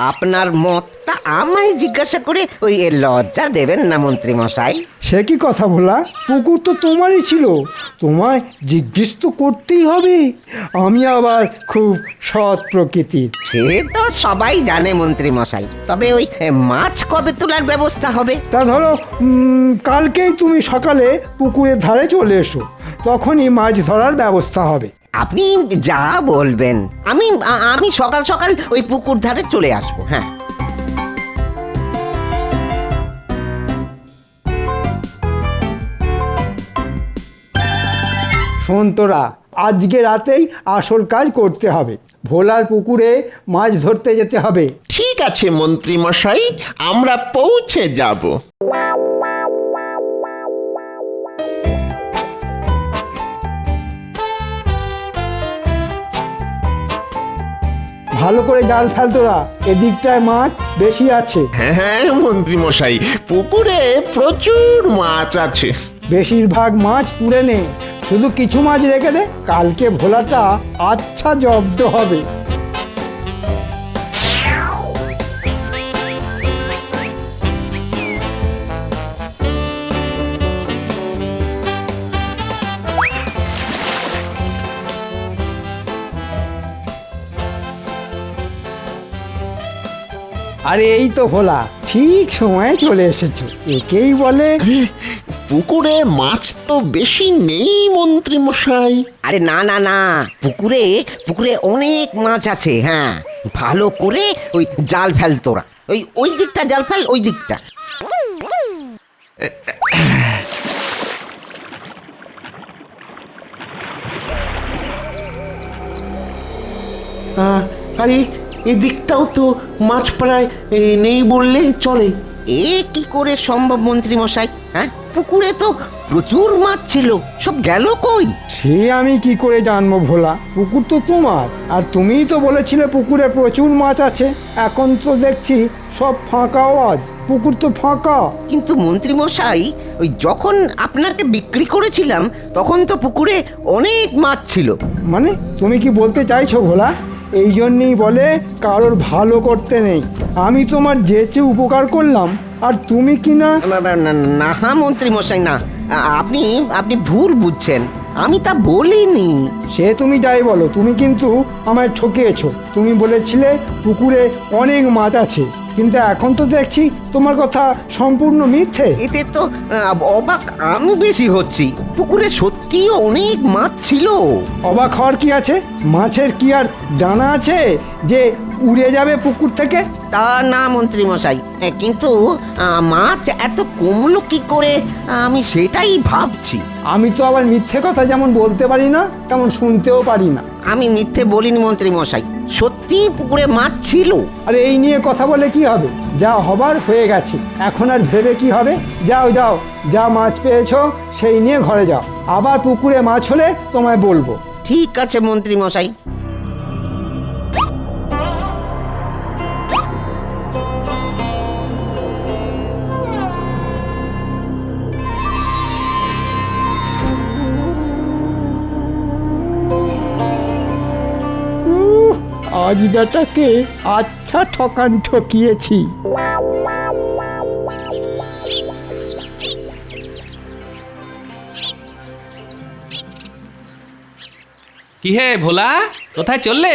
আপনার মতটা আমায় জিজ্ঞাসা করে ওই লজ্জা দেবেন না মন্ত্রী মশাই। সে কি কথা ভোলা, পুকুর তো তোমারই ছিল, তোমায় জিজ্ঞেস তো করতেই হবে। আমি আবার খুব সৎ প্রকৃতির। সে তো সবাই জানে মন্ত্রী মশাই, তবে ওই মাছ কবে তোলার ব্যবস্থা হবে? তা ধরো কালকেই তুমি সকালে পুকুরের ধারে চলে এসো, তখনই মাছ ধরার ব্যবস্থা হবে। আপনি যা বলবেন, আমি সকাল সকাল ওই পুকুর ধারে চলে আসবো। হ্যাঁ, শোন তোরা, আজকে রাতেই আসল কাজ করতে হবে। ভোলার পুকুরে মাছ ধরতে যেতে হবে। ঠিক আছে মন্ত্রী মশাই, আমরা পৌঁছে যাব। ভালো করে জাল ফেল তোরা, এদিকটায় মাছ বেশি আছে। হ্যাঁ মন্ত্রী মশাই, পুকুরে প্রচুর মাছ আছে। বেশিরভাগ মাছ তুলে নে, শুধু কিছু মাছ রেখে দে, কালকে ভোলাটা আচ্ছা জব্দ হবে। আরে এই তো ভোলা, ঠিক সময়ে চলে এসেছো। একেই বলে পুকুরে মাছ তো বেশি নেই মন্ত্রী মশাই। আরে না না না, পুকুরে অনেক মাছ আছে। হ্যাঁ, ভালো করে ওই জাল ফেল তোরা, ওই দিকটা জাল ফেল, ওই দিকটা। আরে এদিকটাও তো মাছ প্রায় নেই বললেই চলে। এ কি করে সম্ভব মন্ত্রী মশাই? হ্যাঁ, পুকুরে তো প্রচুর মাছ ছিল, সব গেল কই? সে আমি কি করে জানবো ভোলা? পুকুর তো তোমার, আর তুমিই তো বলেছিলে পুকুরে প্রচুর মাছ আছে। এখন তো দেখছি সব ফাঁকা আওয়াজ, পুকুর তো ফাঁকা। কিন্তু মন্ত্রী মশাই, ওই যখন আপনাকে বিক্রি করেছিলাম তখন তো পুকুরে অনেক মাছ ছিল। মানে তুমি কি বলতে চাইছো ভোলা? এই জন্যেই বলে কারোর ভালো করতে নেই। আমি তোমার যেচে উপকার করলাম, আর তুমি কি না? না মন্ত্রী মশাই, না, আপনি আপনি ভুল বুঝছেন, আমি তা বলিনি। সে তুমি যাই বলো, তুমি কিন্তু আমায় ঠকিয়েছো। তুমি বলেছিলে পুকুরে অনেক মাছ আছে, কিন্তু এখন তো দেখছি তোমার কথা সম্পূর্ণ মিথ্যে। এতে তো অবাক আমি বেশি হচ্ছি। পুকুরে সত্যি অনেক মাছ ছিল। অবাক হওয়ার কি আছে? মাছের কি আর ডানা আছে যে উড়ে যাবে পুকুর থেকে? তা না মন্ত্রী মশাই, কিন্তু মাছ এত কমলো কি করে, আমি সেটাই ভাবছি। আমি তো আবার মিথ্যে কথা যেমন বলতে পারি না, তেমন শুনতেও পারি না। আমি মিথ্যে বলিনি মন্ত্রী মশাই, সত্যি পুকুরে মাছ ছিল। আরে এই নিয়ে কথা বলে কি হবে? যা হবার হয়ে গেছে, এখন আর ভেবে কি হবে? যাও যাও, যা মাছ পেয়েছো সেই নিয়ে ঘরে যাও। আবার পুকুরে মাছ হলে তোমায় বলবো। ঠিক আছে মন্ত্রী মশাই। আজ বেটাকে আচ্ছা ঠকান ঠকিয়েছি। কি হে ভোলা, কোথায় চললে?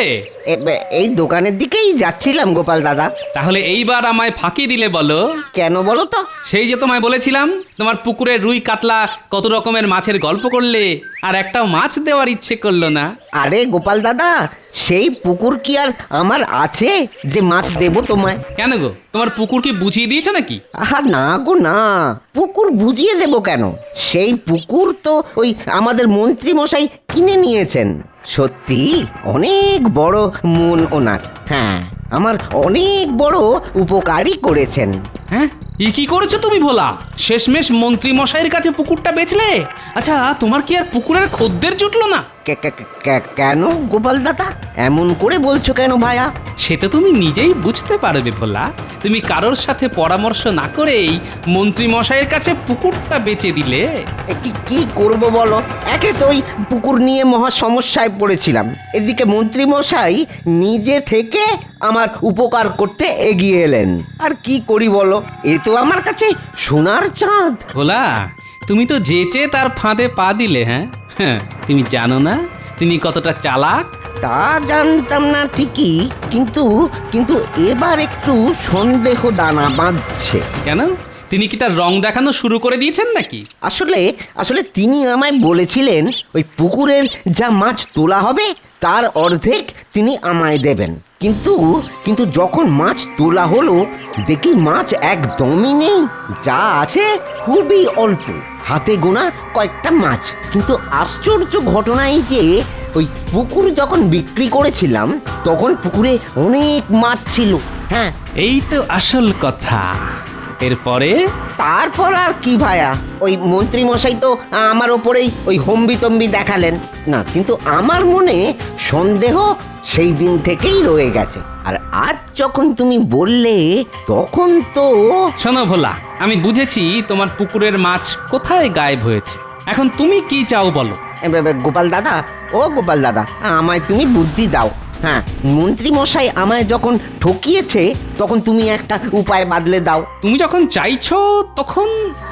এই দোকানের দিকেই যাচ্ছিলাম গোপাল দাদা। তাহলে এইবার আমায় ফাঁকি দিলে বলো? কেন বলো তো? সেই যে তোমায় বলেছিলাম তোমার পুকুরে রুই কাতলা কত রকমের মাছের গল্প করলে, আর একটাও মাছ দেওয়ার ইচ্ছে করলো না। আরে গোপাল দাদা, সেই পুকুর কি আর আমার আছে যে মাছ দেব তোমায়? কেন গো, তোমার পুকুর কি বুঝিয়ে দিয়েছে নাকি? আহা না গো না, পুকুর বুঝিয়ে দেব কেন? সেই পুকুর তো ওই আমাদের মন্ত্রী মশাই কিনে নিয়েছেন। সত্যি অনেক বড় মন ওনার। হ্যাঁ, আমার অনেক বড় উপকারই করেছেন। হ্যাঁ, কি করেছো তুমি ভোলা? শেষমেশ মন্ত্রী মশাইয়ের কাছে পুকুরটা বেচলে? আচ্ছা, তোমার কি আর পুকুরের খদ্দের জুটলো না? কেন গোপাল দাদা, এমন করে বলছো কেন ভাইয়া? সে তো তুমি নিজেই বুঝতে পারবে ভোলা। তুমি কারোর সাথে পরামর্শ না করেই মন্ত্রী মশাইয়ের কাছে পুকুরটা বেচে দিলে। কি করব বলো? একে তো ওই পুকুর নিয়ে মহা সমস্যায় পড়েছিলাম, এদিকে মন্ত্রী মশাই নিজে থেকে আমার উপকার করতে এগিয়ে এলেন। আর কি করি বলো, এ তো আমার কাছে সোনার চাঁদ। ভোলা, তুমি তো যেচে তার ফাঁদে পা দিলে। হ্যাঁ, তুমি জানো না তিনি কতটা চালাক? তা জানতাম না ঠিকই, কিন্তু এবার একটু সন্দেহ দানা বাঁধছে। কেন? তিনি কি তার রং দেখানো শুরু করে দিয়েছেন নাকি? আসলে তিনি আমায় বলেছিলেন ওই পুকুরের যা মাছ তোলা হবে তার অর্ধেক তিনি আমায় দেবেন। কিন্তু যখন মাছ তোলা হলো দেখি মাছ একদমই নেই, যা আছে খুবই অল্প, হাতে গোনা কয়েকটা মাছ। কিন্তু আশ্চর্য ঘটনাই যে ওই পুকুর যখন বিক্রি করেছিলাম তখন পুকুরে অনেক মাছ ছিল। হ্যাঁ, এই তো আসল কথা। এরপরে? তারপর আর কি ভাইয়া, ওই মন্ত্রী মশাই তো আমার ওপরেই ওই হম্বিতম্বি দেখালেন না, কিন্তু আমার মনে সন্দেহ সেই দিন থেকেই রয়ে গেছে। আর আজ যখন তুমি বললে তখন তো... শোনো ভোলা, আমি বুঝেছি তোমার পুকুরের মাছ কোথায় গায়েব হয়েছে। এখন তুমি কি চাও বলো? গোপাল দাদা, ও গোপাল দাদা, আমায় তুমি বুদ্ধি দাও। হ্যাঁ, মন্ত্রী মশাই আমায় যখন ঠকিয়েছে তখন তুমি একটা উপায় বাদলে দাও। তুমি যখন চাইছো তখন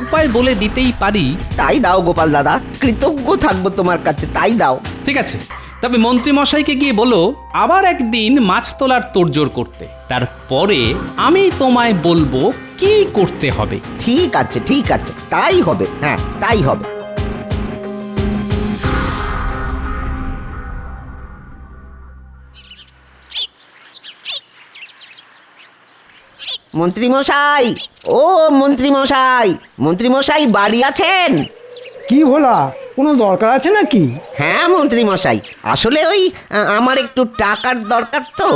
উপায় বলে দিতেই পারি। তাই দাও গোপাল দাদা, কৃতজ্ঞ থাকবো তোমার কাছে, তাই দাও। ঠিক আছে, তবে মন্ত্রী মশাইকে গিয়ে বলো আবার একদিন মাছ তোলার তোড়জোড় করতে। তারপরে আমি তোমায় বলবো কি করতে হবে। ঠিক আছে, ঠিক আছে, তাই হবে। হ্যাঁ, তাই হবে। মন্ত্রী মশাই, ও মন্ত্রী মশাই, মন্ত্রী মশাই বাড়ি আছেন? কি ভোলা, কোনো দরকার আছে নাকি? হ্যাঁ মন্ত্রী মশাই, আসলে ওই আমার একটু টাকার দরকার তো।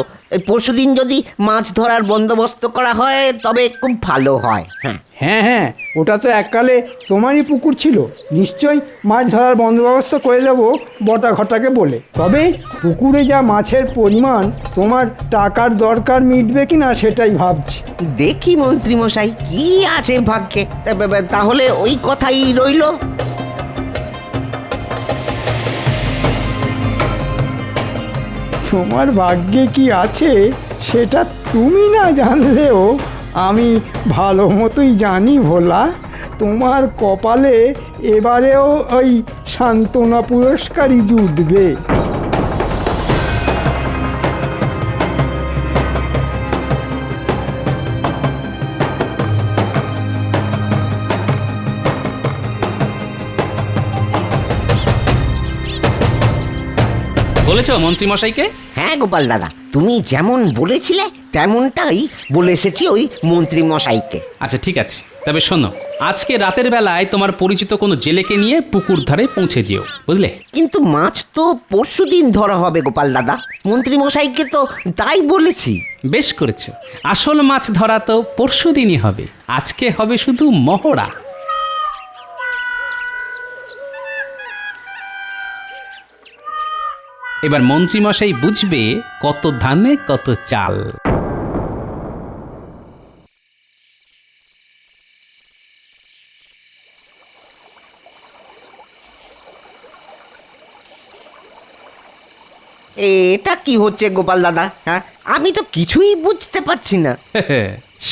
পরশুদিন যদি মাছ ধরার বন্দোবস্ত করা হয় তবে খুব ভালো হয়। হ্যাঁ হ্যাঁ হ্যাঁ, ওটা তো এককালে তোমারই পুকুর ছিল, নিশ্চয়ই মাছ ধরার বন্দোবস্ত করে দেবো বটা ঘটাকে বলে। তবে পুকুরে যা মাছের পরিমাণ, তোমার টাকার দরকার মিটবে কিনা সেটাই ভাবছি। দেখি মন্ত্রী মশাই কি আছে ভাগ্যে। তাহলে ওই কথাই রইল। তোমার ভাগ্যে কি আছে সেটা তুমি না জানলেও আমি ভালো মতোই জানি ভোলা। তোমার কপালে এবারেও ওই সান্ত্বনা পুরস্কারই জুটবে। বলেছো মন্ত্রী মশাইকে? হ্যাঁ গোপাল দাদা, তুমি যেমন বলেছিলে তেমনটাই বলে এসেছি ওই মন্ত্রী মশাইকে। আচ্ছা ঠিক আছে, তবে শোনো, আজকে রাতের বেলায় তোমার পরিচিত কোনো জেলেকে নিয়ে পুকুর ধারে পৌঁছে যেও, বুঝলে? কিন্তু মাছ তো পরশুদিন ধরা হবে গোপাল দাদা, মন্ত্রী মশাইকে তো তাই বলেছি। বেশ করেছো, আসল মাছ ধরা তো পরশুদিনই হবে, আজকে হবে শুধু মহড়া। এবার মন্ত্রীমশাই বুঝবে কত ধানে কত চাল। এটা কি হচ্ছে গোপাল দাদা? হ্যাঁ, আমি তো কিছুই বুঝতে পারছি না।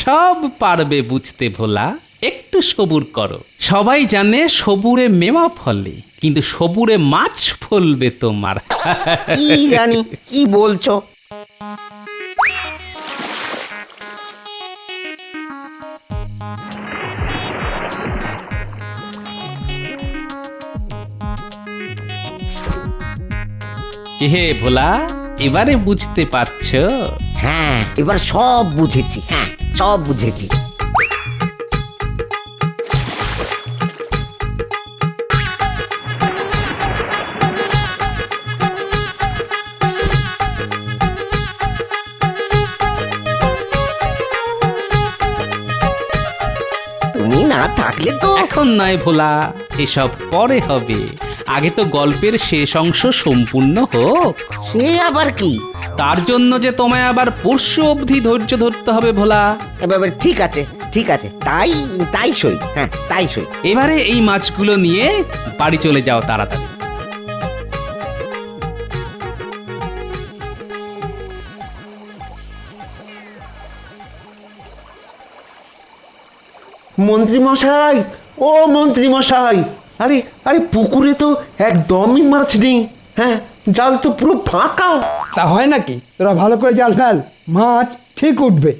সব পারবে বুঝতে ভোলা, একটু সবুর করো। সবাই জানে সবুরে মেওয়া ফলে, কিন্তু সবুরে মাছ ফলবে তোমার। কি জানি কি বলছো। হে ভোলা, এবারে বুঝতে পারছো? হ্যাঁ, এবার সব বুঝেছি। হ্যাঁ, সব বুঝেছি। তুমি না থাকলে তো। এখন নয় ভোলা, এসব পরে হবে, আগে তো গল্পের শেষ অংশ সম্পূর্ণ হোক। সে আবার কি? তার জন্য যে তোমায় আবার পরশু অবধি ধৈর্য ধরতে হবে ভোলা। এবার ঠিক আছে, ঠিক আছে, তাই তাই সই। হ্যাঁ, তাই সই। এবারে এই মাছগুলো নিয়ে বাড়ি চলে যাও তাড়াতাড়ি। মন্ত্রী মশাই, ও মন্ত্রী মশাই, আরে আরে পুকুরে তো একদমই মাছ নেই। হ্যাঁ, জাল তো পুরো ফাঁকা। তা হয় নাকি? তোরা ভালো করে জাল ফেল, মাছ ঠিক উঠবে।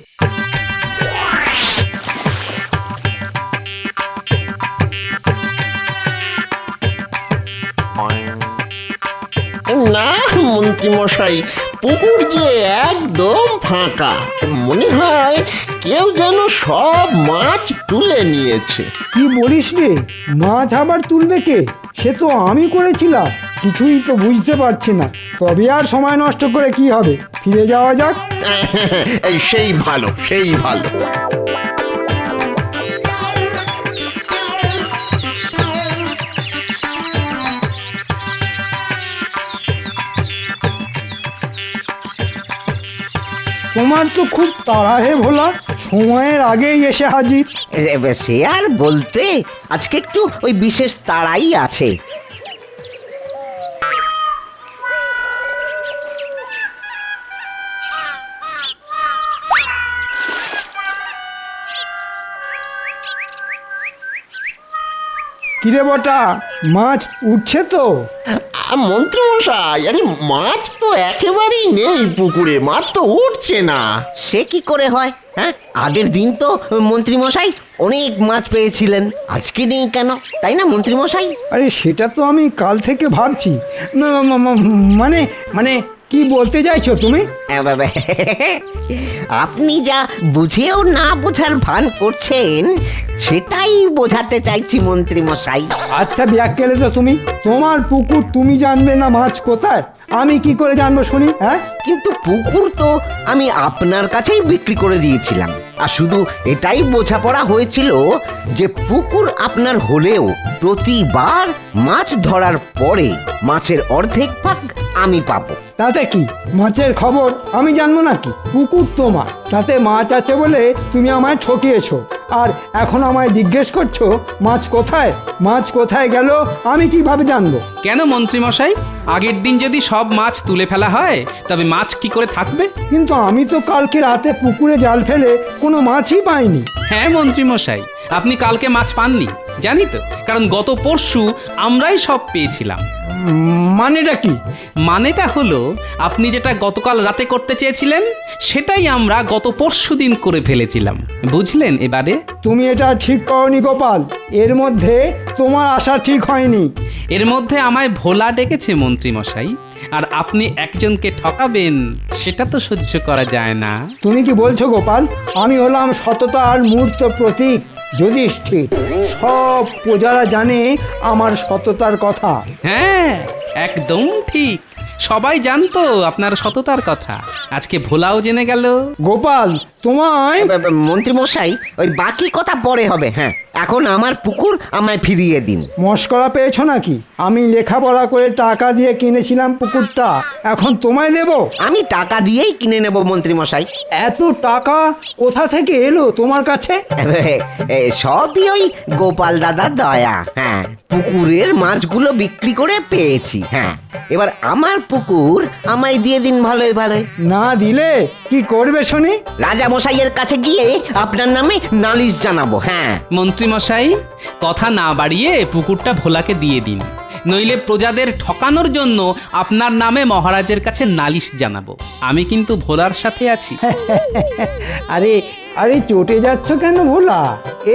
না মন্ত্রী মশাই, পুকুর যে একদম ফাঁকা। মনে হয় কেউ যেন সব মাছ তুলে নিয়েছে। কি বলিস রে? মাছ আবার তুলবে কে? সে তো আমি করেছিলাম, কিছুই তো বুঝতে পারছি না। তবে আর সময় নষ্ট করে কি হবে, ফিরে যাওয়া যাক। সেই ভালো, সেই ভালো। তোমার তো খুব তাড়া হে ভোলা, সময়ের আগেই এসে হাজির। সে আর বলতে, আজকে একটু ওই বিশেষ তাড়াই আছে। কিরে বটা, মাছ উঠছে তো? মন্ত্রী মশাই, আরে মাছ তো একেবারেই নেই পুকুরে, মাছ তো উঠছে না। সে কি করে হয়? হ্যাঁ, আগের দিন তো মন্ত্রী মশাই অনেক মাছ পেয়েছিলেন, আজকে নেই কেন, তাই না মন্ত্রী মশাই? আরে সেটা তো আমি কাল থেকে ভাবছি। মানে মানে কি বলতে চাইছো তুমি? আপনি যা বুঝেও না বোঝার ভান করছেন সেটাই বোঝাতে চাইছি মন্ত্রী মশাই। আচ্ছা ব্যাককেলে তো তুমি, তোমার পুকুর তুমি জানবে না মাছ কোথায়, আমি কি করে জানবো শুনি? হ্যাঁ, কিন্তু পুকুর তো আমি আপনার কাছেই বিক্রি করে দিয়েছিলাম, আর শুধু এটাই বোঝাপড়া হয়েছিল যে পুকুর আপনার হলেও প্রতিবার মাছ ধরার পরে মাছের অর্ধেক ভাগ আমি পাবো। তাতে কি, মাছের খবর আমি জানবো নাকি? পুকুর তোমার, তাতে মাছ আছে বলে তুমি আমায় ঠকিয়েছো, আর এখন আমায় জিজ্ঞেস করছো মাছ কোথায়? মাছ কোথায় গেল আমি কিভাবে জানবো? কেন মন্ত্রী মশাই, আগের দিন যদি সব মাছ তুলে ফেলা হয় তবে মাছ কি করে থাকবে? কিন্তু আমি তো কালকে রাতে পুকুরে জাল ফেলে কোনো মাছই পাইনি। হ্যাঁ মন্ত্রী মশাই, আপনি কালকে মাছ পাননি জানি তো, কারণ গত পরশু আমরাই সব পেয়েছিলাম। মানেটা কি? মানেটা হলো আপনি যেটা গতকাল রাতে করতে চেয়েছিলেন সেটাই আমরা গত পরশু দিন করে ফেলেছিলাম, বুঝলেন? এবারে তুমি এটা ঠিক করনি গোপাল, এর মধ্যে তোমার আশা ঠিক হয়নি। এর মধ্যে আমায় ভোলা ডেকেছে মন্ত্রী মশাই, আর আপনি একজনকে ঠকাবেন সেটা তো সহ্য করা যায় না। তুমি কি বলছো গোপাল? আমি হলাম সততার মূর্ত প্রতীক যুধিষ্ঠির, সব প্রজারা জানে আমার সততার কথা। হ্যাঁ একদম ঠিক, সবাই জানতো আপনার সততার কথা, আজকে ভোলাও জেনে গেল। গোপাল তোমায় মন্ত্রী মশাই ওই বাকি কথা পরে হবে, হ্যাঁ এখন আমার পুকুর আমায় ফিরিয়ে দিন। মস্করা পেয়েছো নাকি? আমি লেখাপড়া করে টাকা দিয়ে কিনেছিলাম পুকুরটা, এখন তোমায় দেব? আমি টাকা দিয়েই কিনে নেব মন্ত্রী মশাই। এত টাকা কোথা থেকে এলো তোমার কাছে? সবই ওই গোপাল দাদার দয়া। হ্যাঁ, পুকুরের মাছগুলো বিক্রি করে পেয়েছি। হ্যাঁ, এবার আমার পুকুর আমায় দিয়ে দিন ভালোই ভালোই। না দিলে কি করবে শুনি? রাজা মশাইয়ের কাছে গিয়ে আপনার নামে নালিশ জানাবো। হ্যাঁ মন্ত্রী মশাই, কথা না বাড়িয়ে পুকুরটা ভোলাকে দিয়ে দিন, নইলে প্রজাদের ঠকানোর জন্য আপনার নামে মহারাজের কাছে নালিশ জানাবো। আমি কিন্তু ভোলার সাথে আছি। আরে আরে চটে যাচ্ছ কেন ভোলা?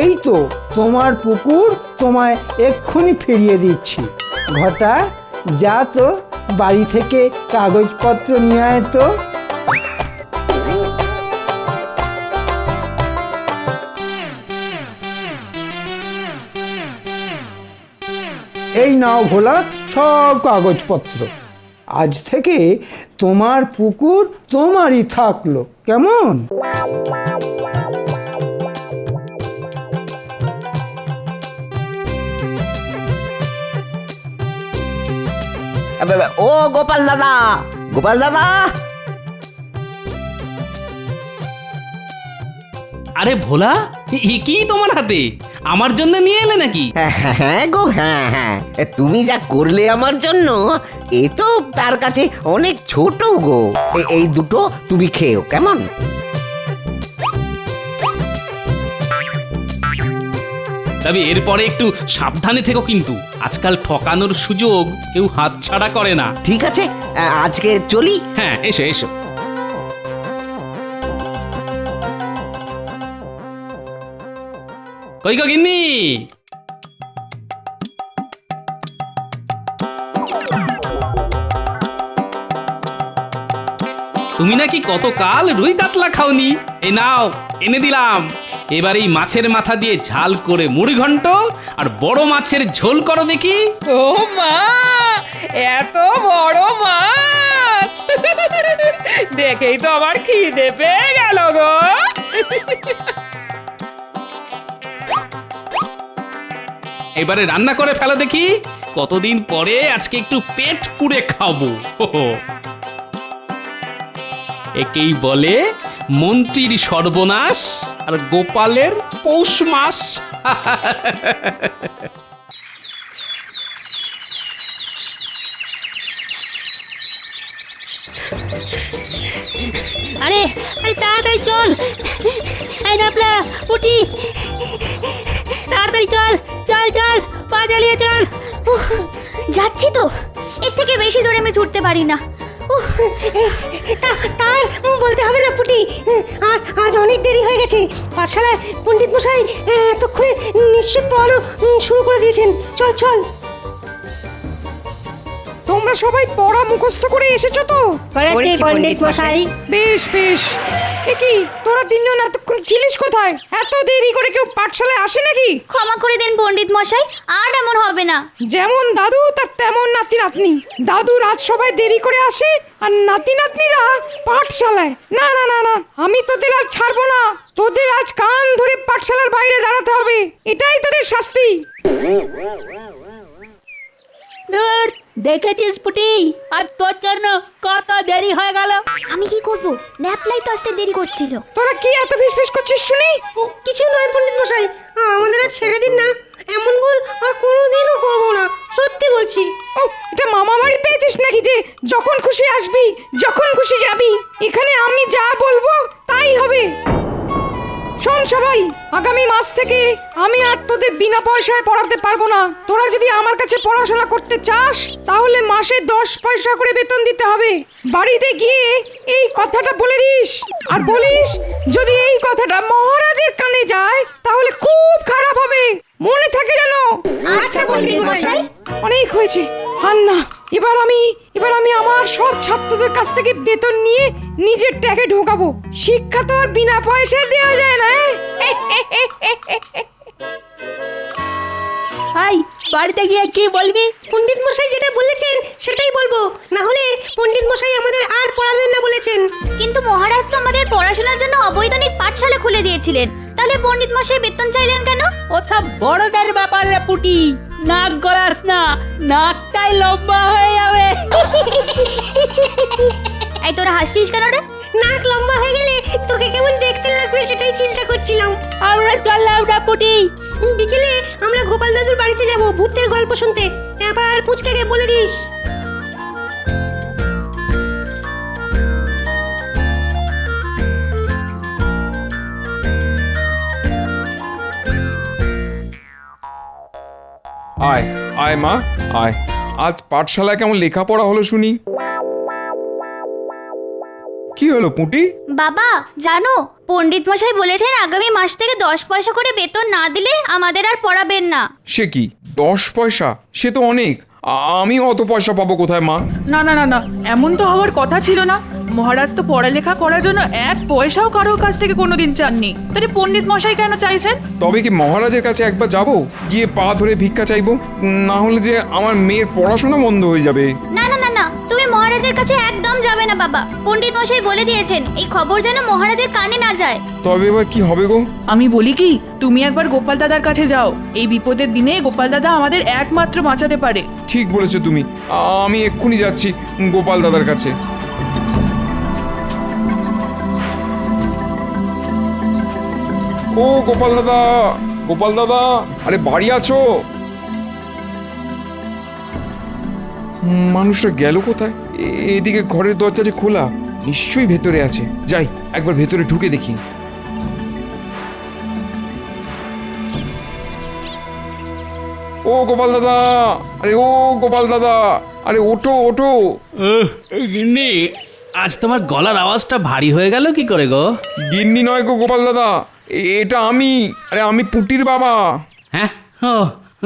এই তো তোমার পুকুর, তোমায় এক্ষুনি ফিরিয়ে দিচ্ছি। ঘটা যা তো বাড়ি থেকে কাগজপত্র নিয়ে আয় তো। এই নাও ভোলা সব কাগজপত্র, আজ থেকে তোমার পুকুর তোমারই থাকলো, কেমন? ও গোপাল দাদা, গোপাল দাদা। আরে ভোলা, কি তোমার হাতে? আমার জন্য নিয়ে এলে নাকি? হ্যাঁ গো, হ্যাঁ হ্যাঁ, তুমি যা করলে আমার জন্য এ তো তার কাছে অনেক ছোট গো। এই দুটো তুমি খেও, কেমন? তবে এরপরে একটু সাবধানে থেকো, কিন্তু আজকাল ঠকানোর সুযোগ কেউ হাতছাড়া করে না। ঠিক আছে, আজকে চলি। হ্যাঁ এসো এসো। কই গো গিন্নি? তুমি নাকি কতকাল রুই কাতলা খাওনি, এ নাও এনে দিলাম। এবার এই মাছের মাথা দিয়ে ঝাল করে মুড়ি ঘন্ট আর বড় মাছের ঝোল করো দেখি। ও মা, এত বড় মাছ দেখেই তো আমার খিদে পেয়ে গেল গো। এবারে রান্না করে ফেলো দেখি, কতদিন পরে আজকে একটু পেট পুড়ে খাবো। একেই বলে মন্ত্রীর সর্বনাশ আর গোপালের পৌষ মাস। আরে আরে তাড়াতাড়ি চল, এই নাপলা উঠি, তাড়াতাড়ি চল চল চল, পা চালিয়ে চল। যাচ্ছি তো, এর থেকে বেশি দূরে আমি ছুটতে পারি না। তার বলতে হবে না পুটি, আজ অনেক দেরি হয়ে গেছে। পাঠশালায় পণ্ডিত মশাই এতক্ষণে নিশ্চয় পড়ানো শুরু করে দিয়েছেন। চল চল। তোমরা সবাই পড়া মুখস্থ করে এসেছো তো? করেছি পণ্ডিত মশাই। বেশ বেশ। এ কি তোরা তিনজন এতক্ষণ ছিলিস কোথায়? এত দেরি করে কেউ পাঠশালায় আসে নাকি? ক্ষমা করে দিন পণ্ডিত মশাই, আর এমন হবে না। যেমন দাদু তার তেমন নাতি নাতনি। দাদু রাত সবাই দেরি করে আসে আর নাতি নাতনিরা পাঠশালায়। না না না না, আমি তোদের আর ছাড়বো না। তোদের আজ কান ধরে পাঠশালার বাইরে দাঁড়াতে হবে, এটাই তোদের শাস্তি। ধুর, দেখেছিস পুটি, আর তোর জন্য কত দেরি হয়ে গেল। আমি কি করব? ন্যাপলাই তো আসতে দেরি করছিল। তোরা কি এত ফিসফিস করছিস শুনি? কিছু নয় পণ্ডিত মশাই, আমাদের আর ছেড়ে দিন না। এমন ভুল আর কোনোদিনও করবো না, সত্যি বলছি। ও, এটা মামা বাড়ি পেয়েছিস নাকি যে যখন খুশি আসবি যখন খুশি যাবি? এখানে আমি যা বলবো তাই হবে। শোন সবাই, আগামী মাস থেকে আমি আর তোদের বিনা পয়সায় পড়াতে পারবো না। তোরা যদি আমার কাছে পড়াশোনা করতে চাস তাহলে মাসে 10 পয়সা করে বেতন দিতে হবে। বাড়িতে গিয়ে এই কথাটা বলে দিস, আর বলিস যদি এই কথাটা মহারাজের কানে যায় তাহলে খুব খারাপ হবে, মনে থাকে যেন। আচ্ছা পণ্ডিত মশাই। অনেক হয়েছে, আর না। এবার আমি আমার সব ছাত্রদের কাছ থেকে বেতন নিয়ে নিজের ট্যাগে ঢোকাবো। শিক্ষা তো আর বিনা পয়সায় দেওয়া যায় না। ভাই, বাড়িতে গিয়ে কি বলবি? পণ্ডিত মশাই যেটা বলেছেন সেটাই বলবো, না হলে পণ্ডিত মশাই আমাদের আর পড়াবেন না বলেছেন। কিন্তু মহারাজ তো আমাদের পড়াশোনার জন্য অবৈতনিক পাঠশালা খুলে দিয়েছিলেন, তাহলে পণ্ডিত মশাই বেতন চাইলেন কেন? ওসব বড়দের ব্যাপার রে পুটি, নাক গলাস না, নাকটাই লম্বা হয়ে যাবে। এই তোরা হাসছিস কেন রে? নাক লম্বা হয়ে গেলে তোকে কেমন দেখতে লাগবে সেটাই চিন্তা করছিলাম। আমরা চললাম না পুটি, বিকেলে আমরা গোপাল দাদুর বাড়িতে যাব ভূতের গল্প শুনতে। এবার পুচকাকে বলে দিস। আয় আয় মা আয়, আজ পাঠশালায় কেমন লেখাপড়া হলো শুনি। কি হলো পুঁটি? বাবা জানো, পণ্ডিত মশাই বলেছেন আগামী মাস থেকে 10 পয়সা করে বেতন না দিলে আমাদের আর পড়াবেন না। সে কি 10 পয়সা? সে তো অনেক। আমি অত পয়সা পাবো কোথায় মা? না না না না, এমন তো হওয়ার কথা ছিল না। মহারাজ তো পড়ালেখা করার জন্য 1 পয়সাও কারোর কাছ থেকে কোনোদিন চাননি, তাহলে পণ্ডিত মশাই কেন চাইছেন? তবে কি মহারাজের কাছে একবার যাব, গিয়ে পা ধরে ভিক্ষা চাইবো? না হলে যে আমার মেয়ের পড়াশোনা বন্ধ হয়ে যাবে। না না না না, তুমি মহারাজের কাছে একদম যাবে না বাবা। পণ্ডিত মশাই বলে দিয়েছেন এই খবর যেন মহারাজের কানে না যায়। তবে এবার কি হবে গো? আমি বলি কি, তুমি একবার গোপাল দাদার কাছে যাও। এই বিপদের দিনে গোপাল দাদা আমাদের একমাত্র বাঁচাতে পারে। ঠিক বলেছো তুমি, আমি এক্ষুনি যাচ্ছি গোপাল দাদার কাছে। ও গোপাল দাদা, গোপাল দাদা, আরে বাড়ি আছো? মানুষটা গেল কোথায়? এদিকে ঘরের দরজা যে খোলা, নিশ্চয়ই ভেতরে আছে। যাই একবার ভেতরে ঢুকে দেখি। ও গোপাল দাদা, আরে ও গোপাল দাদা, আরে ওঠো ওঠো। গিন্নি, আজ তোমার গলার আওয়াজটা ভারী হয়ে গেল কি করে গো? গিন্নি নয় গো গোপাল দাদা, এটা আমি। আরে আমি পুটির বাবা। হ্যাঁ, ও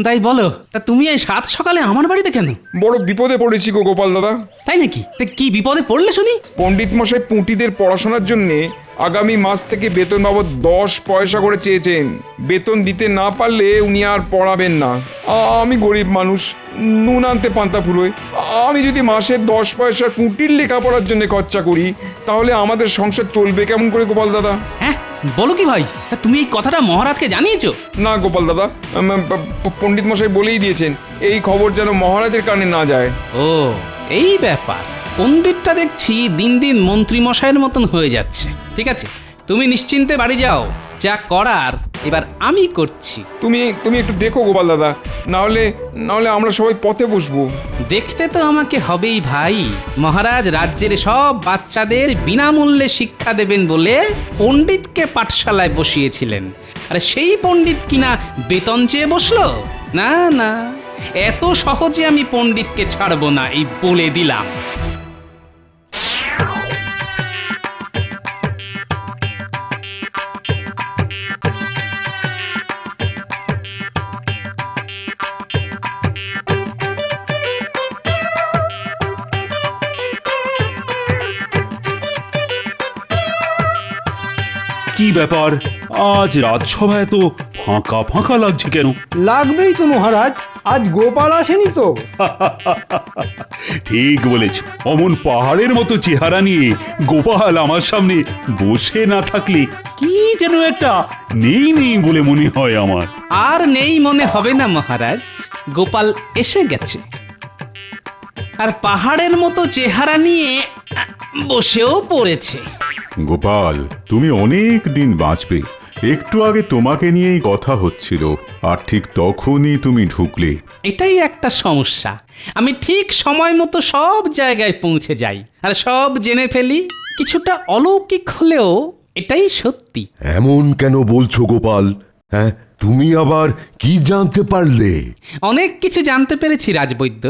তাই বলো। তা তুমি এই সাত সকালে আমার বাড়িতে কেন? বড় বিপদে পড়েছি গো গোপাল দাদা। তাই নাকি? তা কি বিপদে পড়লে শুনি? পণ্ডিত মশাই পুঁটিদের পড়াশোনার জন্যে আগামী মাস থেকে বেতন বাবদ 10 পয়সা করে চেয়েছেন। বেতন দিতে না পারলে উনি আর পড়াবেন না। আমি গরিব মানুষ, নুন আনতে পান্তা ফুরোয়। আমি যদি মাসে 10 পয়সা পুঁটির লেখাপড়ার জন্য খরচা করি তাহলে আমাদের সংসার চলবে কেমন করে গোপাল দাদা? হ্যাঁ বলো কি ভাই, তা তুমি এই কথাটা মহারাজকে জানিয়েছো? না গোপাল দাদা, পণ্ডিত মশাই বলেই দিয়েছেন এই খবর যেন মহারাজের কানে না যায়। ও এই ব্যাপার। পণ্ডিতটা দেখছি দিন দিন মন্ত্রী মশাইয়ের মতন হয়ে যাচ্ছে। ঠিক আছে, তুমি নিশ্চিন্তে বাড়ি যাও, যা করার এবার আমি করছি। তুমি একটু দেখো গোপাল দাদা, না হলে আমরা সবাই পথে বসবো। দেখতে তো আমাকে হবেই ভাই। মহারাজ রাজ্যের সব বাচ্চাদের বিনামূল্যে শিক্ষা দেবেন বলে পণ্ডিতকে পাঠশালায় বসিয়েছিলেন। আর সেই পণ্ডিত কিনা বেতন চেয়ে বসলো? না না, এত সহজে আমি পণ্ডিতকে ছাড়বো না, এই বলে দিলাম। কি ব্যাপার, আজ রাজসভায় তো ফাঁকা ফাঁকা লাগছে কেন? লাগবেই তো মহারাজ, আজ গোপাল আসেনি তো। ঠিক বলেছ, অমন পাহাড়ের মতো চেহারা নিয়ে গোপাল আমার সামনে বসে না থাকলে কি যেন একটা নেই নেই বলে মনে হয় আমার। আর নেই মনে হবে না মহারাজ, গোপাল এসে গেছে। আর পাহাড়ের মতো চেহারা নিয়ে বসেও পড়েছে। গোপাল, তুমি অনেক দিন বাঁচবে। একটু আগে তোমাকে নিয়েই কথা হচ্ছিল, আর ঠিক তখনই তুমি ঢুকলে। এটাই একটা সমস্যা, আমি ঠিক সময় মতো সব জায়গায় পৌঁছে যাই আর সব জেনে ফেলি। কিছুটা অলৌকিক হলেও এটাই সত্যি। এমন কেন বলছো গোপাল? হ্যাঁ, তুমি আবার কি জানতে পারলে? অনেক কিছু জানতে পেরেছি রাজবৈদ্য।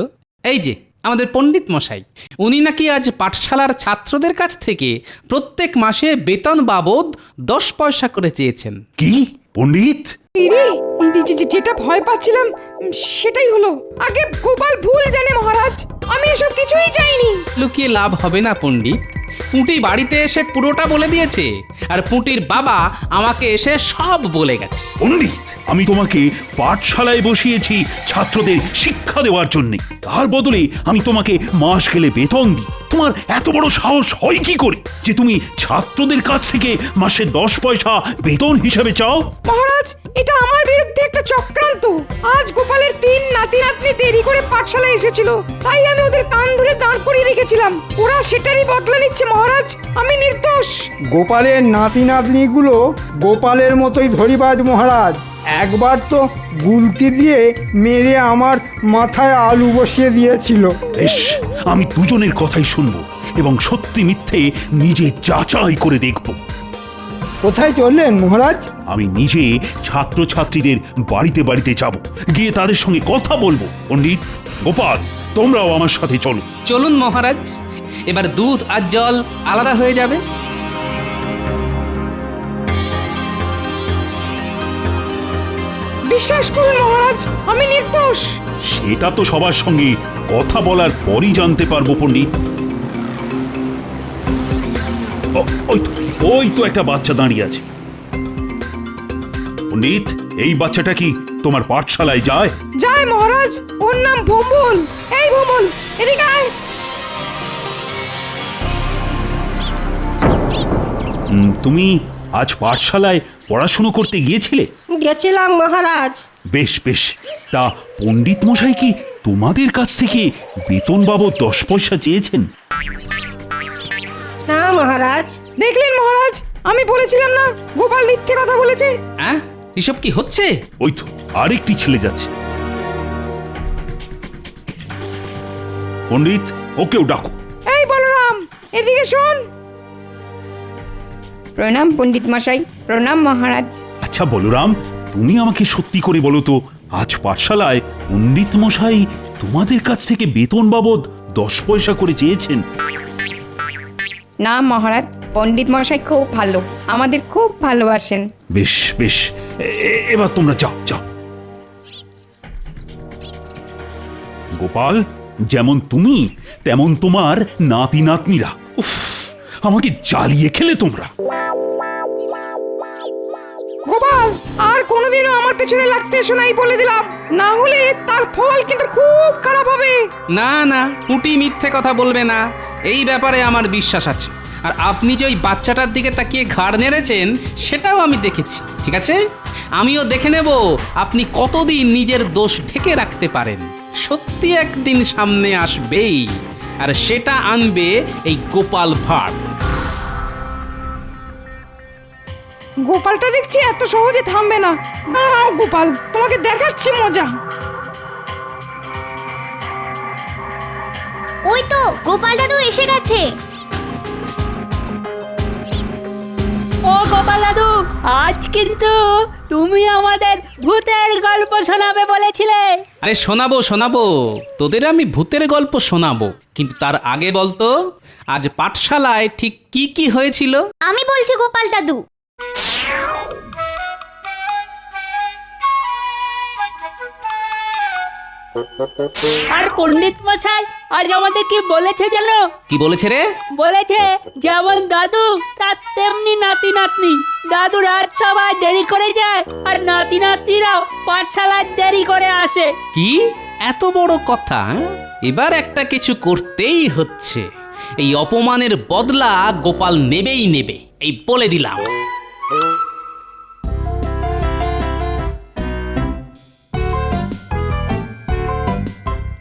এই যে আমাদের পণ্ডিত মশাই, উনি নাকি আজ পাঠশালার ছাত্রদের কাছ থেকে প্রত্যেক মাসে বেতন বাবদ 10 পয়সা করে চেয়েছেন। কি পণ্ডিত? যেটা ভয় পাচ্ছিলাম সেটাই হলো। আগে গোপাল ভুল জানে মহারাজ, আমি এসব কিছুই চাইনি। লুকিয়ে লাভ হবে না পণ্ডিত, পুঁটি বাড়িতে এসে পুরোটা বলে দিয়েছে, আর পুঁটির বাবা আমাকে এসে সব বলে গেছে। পণ্ডিত, আমি তোমাকে পাঠশালায় বসিয়েছি ছাত্রদের শিক্ষা দেওয়ার জন্য, তার বদলে আমি তোমাকে মাস গেলে বেতন দিই। তোমার এত বড় সাহস হয় কি করে যে তুমি ছাত্রদের কাছ থেকে মাসে 10 পয়সা বেতন হিসাবে চাও? মহারাজ, এটা আমার বিরুদ্ধে একটা চক্রান্ত। আজ গোপালের 3 নাতি নাতনি দেরি করে পাঠশালায় এসেছিল, তাই আমি ওদের কান ধরে দাঁড় করিয়ে রেখেছিলাম। ওরা সেটারই বদলা নিচ্ছে মহারাজ, আমি নির্দোষ। গোপালের নাতি নাতনিগুলো গোপালের মতোই ধরিবাজ মহারাজ। একবার তো গুলতি দিয়ে মেরে আমার মাথায় আলু বসিয়ে দিয়েছিল। বেশ, আমি দুজনের কথাই শুনবো এবং সত্যি মিথ্যে নিজে যাচাই করে দেখব। কোথায় চললেন মহারাজ? আমি নিজে ছাত্রছাত্রীদের বাড়িতে বাড়িতে যাব, গিয়ে তাদের সঙ্গে কথা বলবো। পণ্ডিত, গোপাল, তোমরাও আমার সাথে চলো। চলুন মহারাজ, এবার দুধ আর জল আলাদা হয়ে যাবে। বিশ্বাস করুন মহারাজ, আমি নির্দোষ। সেটা তো সবার সঙ্গে কথা বলার পরই জানতে পারবো পণ্ডিত। ওই তো একটা বাচ্চা দাঁড়িয়ে আছে। পণ্ডিত, এই বাচ্চাটা কি তোমার পাঠশালায় যায়? যায় মহারাজ, ওর নাম ভোমল। এই ভোমল, এদিকে আয়। তুমি আজ পাঠশালায় পড়াশুনো করতে গিয়েছিলে? গেছিলাম মহারাজ। বেশ বেশ, তা পণ্ডিত মশাই কি তোমাদের কাছ থেকে বেতন বাবদ 10 পয়সা চেয়েছেন? না মহারাজ। দেখলেন মহারাজ, আমি বলেছিলাম না গোপাল মিথ্যে কথা বলেছে। হ্যাঁ, এসব কি হচ্ছে? ওই তো আরেকটি ছেলে যাচ্ছে। পণ্ডিত, ওকেও ডাকো। এই বলরাম, এদিকে শোন। প্রণাম পণ্ডিত মশাই। প্রণাম মহারাজ। আচ্ছা বলরাম, তুমি আমাকে সত্যি করে বলো তো, আজ পাঠশালায় পণ্ডিত মশাই তোমাদের কাছ থেকে বেতন বাবদ 10 পয়সা করে চেয়েছেন? না মহারাজ, পণ্ডিত মশাই খুব ভালো, আমাদের খুব ভালোবাসেন। বেশ বেশ, এবার তোমরা যাও যাও। গোপাল, যেমন তুমি তেমন তোমার নাতি নাতনিরা। উফ, আমাকে জ্বালিয়ে খেলে তোমরা। গোপাল, আর কোনোদিনও আমার পেছনে লাগতে এসো নাই বলে দিলাম, না হলে তার ফল কিন্তু খুব খারাপ হবে। না না, পুঁটি মিথ্যে কথা বলবে না, এই ব্যাপারে আমার বিশ্বাস আছে। আর আপনি যে ওই বাচ্চাটার দিকে তাকিয়ে ঘাড় নেড়েছেন সেটাও আমি দেখেছি। ঠিক আছে, আমিও দেখে নেব আপনি কতদিন নিজের দোষ ঢেকে রাখতে পারেন। সত্যি একদিন সামনে আসবেই, আর সেটা আনবে এই গোপাল ভাঁড়। গোপালটা দেখছি এত সহজে থামবে না। দাঁড়াও গোপাল, তোমাকে দেখাচ্ছি মজা। ওই তো গোপাল দাদু এসে গেছে। ও গোপাল দাদু, আজ কিন্তু তুমি আমাদের ভূতের গল্প শোনাবে বলেছিলে। আরে শোনাবো শোনাবো, তোদের আমি ভূতের গল্প শোনাবো, কিন্তু তার আগে বলতো আজ পাঠশালায় ঠিক কি কি হয়েছিল? আমি বলছি গোপাল দাদু। আর পণ্ডিত মশাই আজ আমাদের কি বলেছে জানো? কি বলেছে রে? বলেছে যেমন দাদু তার তেমনি নাতি নাতনি। দাদু রাজসভায় দেরি করে যায় আর নাতি নাতনিরাও পাঠশালায় দেরি করে আসে। কি এত বড় কথা? এবার একটা কিছু করতেই হচ্ছে। এই অপমানের বদলা গোপাল নেবেই নেবে, এই বলে দিলাম।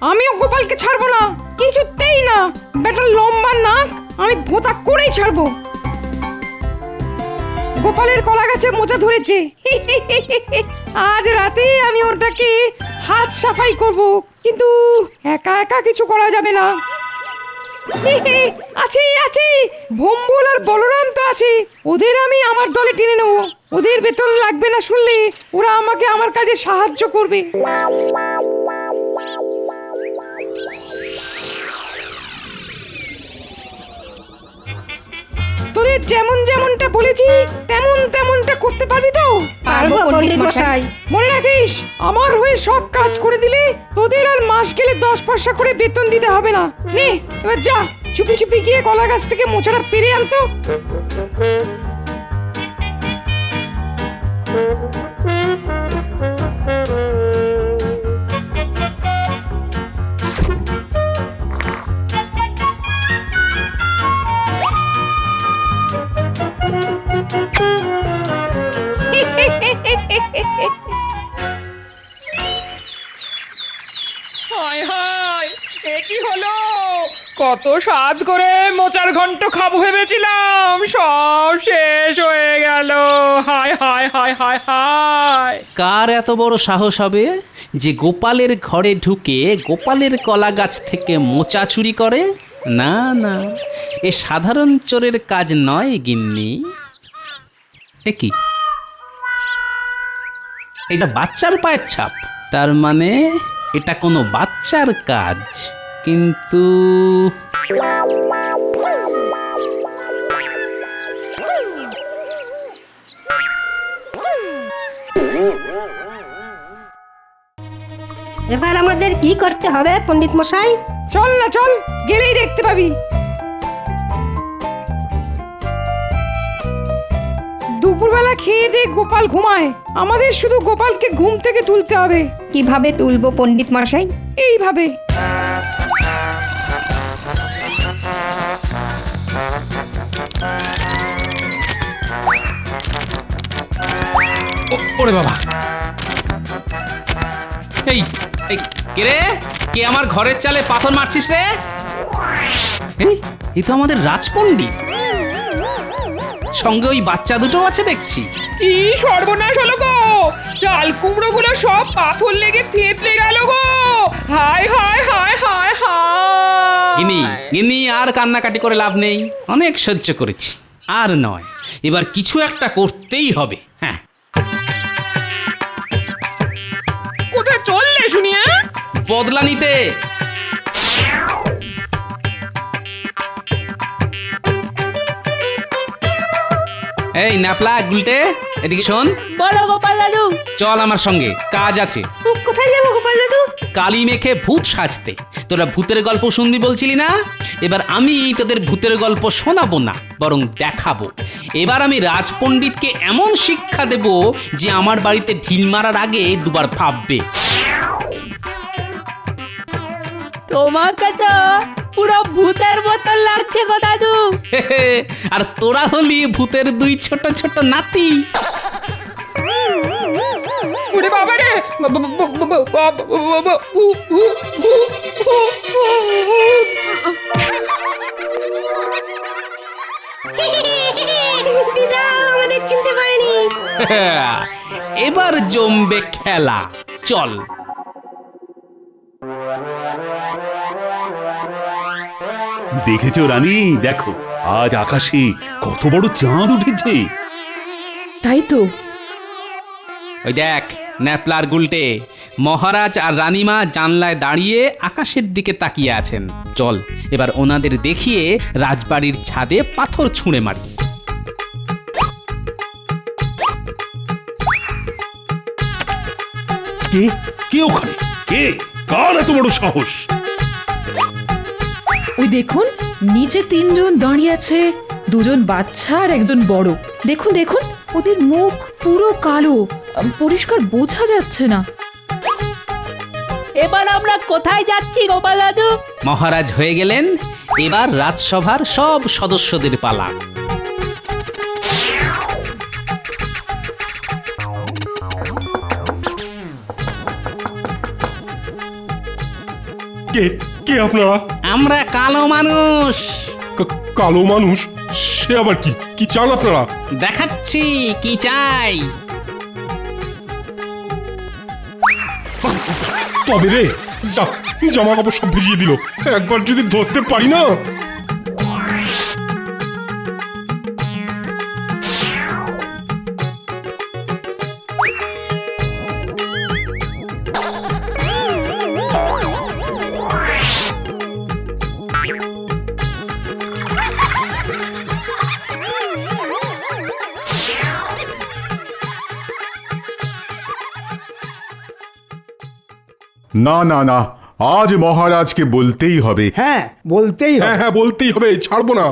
আমিও গোপালকে ছাড়বো না, কিছুতেই না। বেটা লম্বা নাক আমি ভোঁতা করেই ছাড়বো। গোপালের কলা গাছে মোচা ধরেছে, আজ রাতে আমি ওটাকে হাত সাফাই করব, কিন্তু একা একা কিছু করা যাবে না। আছে আছে, ভম্বল আর বলরাম তো আছে, ওদের আমি আমার দলে টেনে নেব। ওদের বেতন লাগবে না শুনলে ওরা আমাকে আমার কাজে সাহায্য করবে। তোদের যেমন যেমনটা বলেছি তেমন তেমনটা করতে পারবি তো? পারবো পণ্ডিত মশাই। মনে রাখিস, আমার হয়ে সব কাজ করে দিলে তোদের আর মাস গেলে 10 পয়সা করে বেতন দিতে হবে না। নে এবার যা, চুপি চুপি গিয়ে কলা গাছ থেকে মোচাটা পেরে আনতো। হায় হায়, এ কি হলো? কত স্বাদ করে মোচার ঘন্ট খাবো ভেবেছিলাম, সব শেষ হয়ে গেল। হায় হায় হায় হায় হায়। কার এত বড় সাহস হবে যে গোপালের ঘরে ঢুকে গোপালের কলা গাছ থেকে মোচা চুরি করে? না না, এ সাধারণ চোরের কাজ নয় গিন্নি। এ কি, এটা বাচ্চার পায়ের ছাপ? তার মানে এটা কোনো বাচ্চার কাজ। কিন্তু এবার আমাদের কি করতে হবে পণ্ডিত মশাই? চল না চল, গেলেই দেখতে পাবি। দুপুরবেলা খেয়ে দিয়ে গোপাল ঘুমায়, আমাদের শুধু গোপালকে ঘুম থেকে তুলতে হবে। কিভাবে তুলবো পণ্ডিত মশাই? এইভাবে। ওরে বাবা, এই এই কে রে? কে আমার ঘরের চালে পাথর মারছিস রে? এই তো আমাদের রাজপণ্ডিত, সঙ্গে ওই বাচ্চা দুটো আছে দেখছি। কি সর্বনাশ হলো গো, চাল কুমড়ো গুলো সব পাথর লেগে থেতলে গেল গো। হায় হায় হায় হায় হায়। গিনি গিনি, আর কান্নাকাটি করে লাভ নেই, অনেক সহ্য করেছি, আর নয়, এবার কিছু একটা করতেই হবে। হ্যাঁ, কোথায় চললে শুনিয়া? বদলা নিতে। এই ন্যাপলা গুলটে, এদিকে শোন। বলো গোপাল দাদু। চল আমার সঙ্গে, কাজ আছে। কোথায় যাবো গোপাল দাদু? কালি মেখে ভূত সাজতে। তোরা ভূতের গল্প শুনবি বলছিলি না? এবার আমি তোদের ভূতের গল্প শোনাবো না, বরং দেখাবো। এবার আমি রাজপণ্ডিতকে এমন শিক্ষা দেব যে আমার বাড়িতে ঢিল মারার আগে দুবার ভাববে। তোমাকে তো পুরো ভূতের মতন লাগছে গো দাদু। আর তোরা হলি ভূতের দুই ছোট ছোট নাতি। ওরে বাবা রে, দিদা আমাদের চিনতে পারেনি। এবার জমবে খেলা, চল। দেখেছো রানী, দেখো আজ আকাশে কত বড় চাঁদ উঠেছে। তাই তো। ওই দেখ ন্যাপলার গুলটে, মহারাজ আর রানীমা জানলায় দাঁড়িয়ে আকাশের দিকে তাকিয়ে আছেন। চল এবার ওনাদের দেখিয়ে রাজবাড়ির ছাদে পাথর ছুঁড়ে মারি। কে কে ওখানে? কে? কার এত বড় সাহস? ওই দেখুন নিচে তিনজন দাঁড়িয়ে আছে, দুজন বাচ্চা আর একজন বড়। দেখুন দেখুন ওদের মুখ পুরো কালো, পরিষ্কার বোঝা যাচ্ছে না। এবার আমরা কোথায় যাচ্ছি গোপাল দাদু? মহারাজ হয়ে গেলেন, এবার রাজসভার সব সদস্যদের পালা। কে কে আপনারা? আমরা কালো মানুষ। কালো মানুষ? সে আবার কি? কি চান আপনারা? দেখাচ্ছি কি চাই। তবে রে, জামা কাপড় সব ভিজিয়ে দিল। একবার যদি ধরতে পারি না। না না না, আজ মহারাজকে বলতেই হবে। হ্যাঁ বলতেই হবে। হ্যাঁ বলতেই হবে, ছাড়বো না।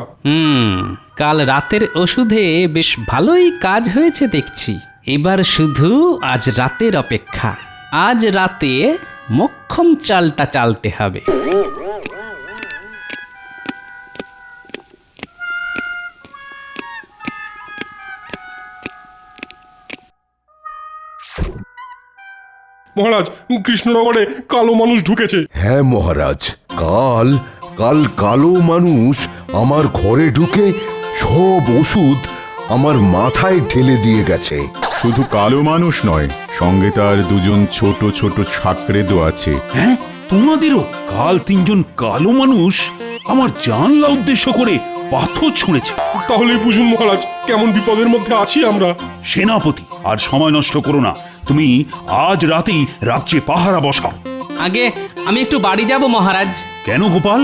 কাল রাতের ওষুধে বেশ ভালোই কাজ হয়েছে দেখছি। এবার শুধু আজ রাতের অপেক্ষা। আজ রাতে মোক্ষম চালটা চালতে হবে। মহারাজ, কৃষ্ণনগরে কালো মানুষ ঢুকেছে। হ্যাঁ মহারাজ, কাল কাল কালো মানুষ আমার ঘরে ঢুকে সব ওষুধ আমার মাথায় ঢেলে দিয়ে গেছে। শুধু কালো মানুষ নয়, সঙ্গে তার দুজন ছোট ছোট ছাকরেদও আছে। হ্যাঁ, তোমাদেরও কাল তিনজন কালো মানুষ আমার জানলা উদ্দেশ্য করে পাথর ছুঁড়েছে। তাহলে বুঝুন মহারাজ, কেমন বিপদের মধ্যে আছি আমরা। সেনাপতি, আর সময় নষ্ট করো না। তুমি আজ রাতেই রাজ্যে পাহারা বসাও। আগে আমি একটু বাড়ি যাব মহারাজ। কেন গোপাল?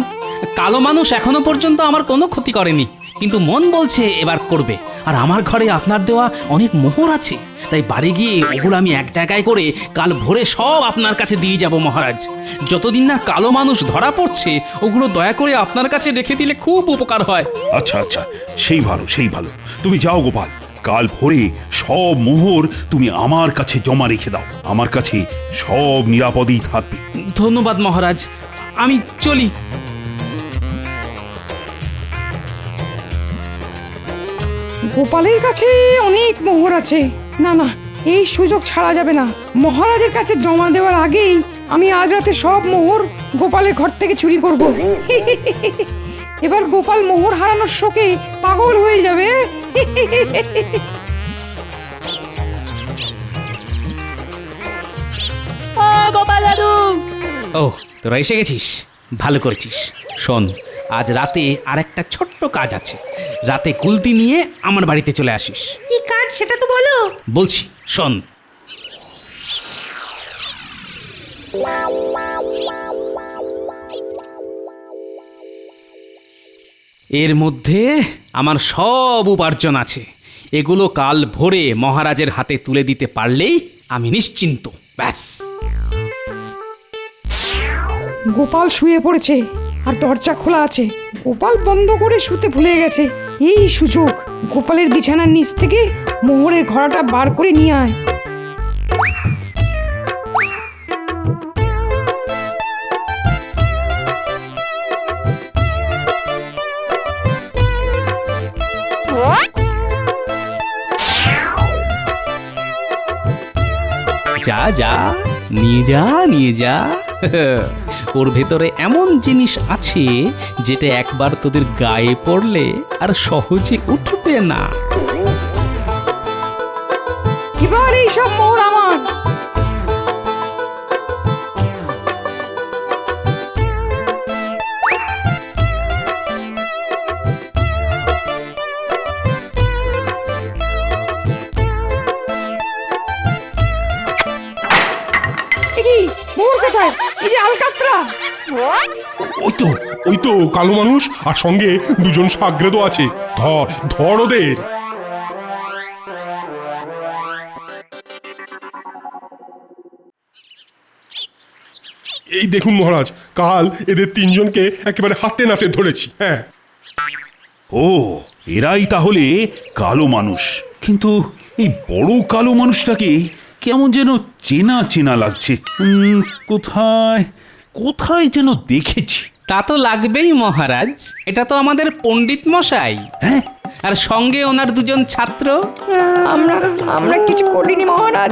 কালো মানুষ এখনো পর্যন্ত আমার কোনো ক্ষতি করেনি, কিন্তু মন বলছে এবার করবে। আর আমার ঘরে আপনার দেওয়া অনেক মোহর আছে, তাই বাড়ি গিয়ে ওগুলো আমি এক জায়গায় করে কাল ভোরে সব আপনার কাছে দিয়ে যাব মহারাজ। যতদিন না কালো মানুষ ধরা পড়ছে, ওগুলো দয়া করে আপনার কাছে রেখে দিলে খুব উপকার হয়। আচ্ছা আচ্ছা, সেই ভালো সেই ভালো। তুমি যাও গোপাল, কাল ভোরে সব মোহর তুমি আমার কাছে জমা রেখে দাও। আমার কাছে সব নিরাপদেই থাকবে। ধন্যবাদ মহারাজ, আমি চলি। গোপালের কাছে অনেক মোহর আছে। না না, এই সুযোগ ছাড়া যাবে না। মহারাজের কাছে জমা দেওয়ার আগেই আমি আজ রাতে সব মোহর গোপালের ঘর থেকে চুরি করব। এবার গোপাল মোহর হারানোর শোকে পাগল হয়ে যাবে। ও গোপাল দাদু! ও, তোরা এসে গেছিস, ভালো করেছিস। শোন, আজ রাতে আরেকটা ছোট্ট কাজ আছে। রাতে কুলতি নিয়ে আমার বাড়িতে চলে আসিস। কি কাজ সেটা তো বলো। বলছি শোন। এর মধ্যে আমার সব উপার্জন আছে। এগুলো কাল ভোরে মহারাজের হাতে তুলে দিতে পারলেই আমি নিশ্চিন্ত। ব্যাস। গোপাল শুয়ে পড়েছে আর দরজা খোলা আছে। গোপাল বন্ধ করে শুতে ভুলে গেছে। এই সুযোগ, গোপালের বিছানার নিচ থেকে মোহরের ঘোড়াটা বার করে নিয়ে আয়। যা যা, নিয়ে যা নিয়ে যা। ওর ভেতরে এমন জিনিস আছে যেটা একবার তোদের গায়ে পড়লে আর সহজে উঠবে না। এবার এই সব মোহর আমার। মোহর কোথায়? এই যে আলকাতরা। ওই তো কালো মানুষ, আর সঙ্গে দুজন সাগরেদও আছে। ধর ধর ওদের। এই দেখুন মহারাজ, কাল এদের তিনজনকে একেবারে হাতে নাতে ধরেছি। হ্যাঁ, ও এরাই তাহলে কালো মানুষ। কিন্তু এই বড় কালো মানুষটাকে কেমন যেন চেনা চেনা লাগছে। কোথায় কোথায় যেন দেখেছি। তা তো লাগবেই মহারাজ, এটা তো আমাদের পণ্ডিত মশাই। হ্যাঁ, আর সঙ্গে ওনার দুজন ছাত্র। আমরা কিছু করিনি মহারাজ।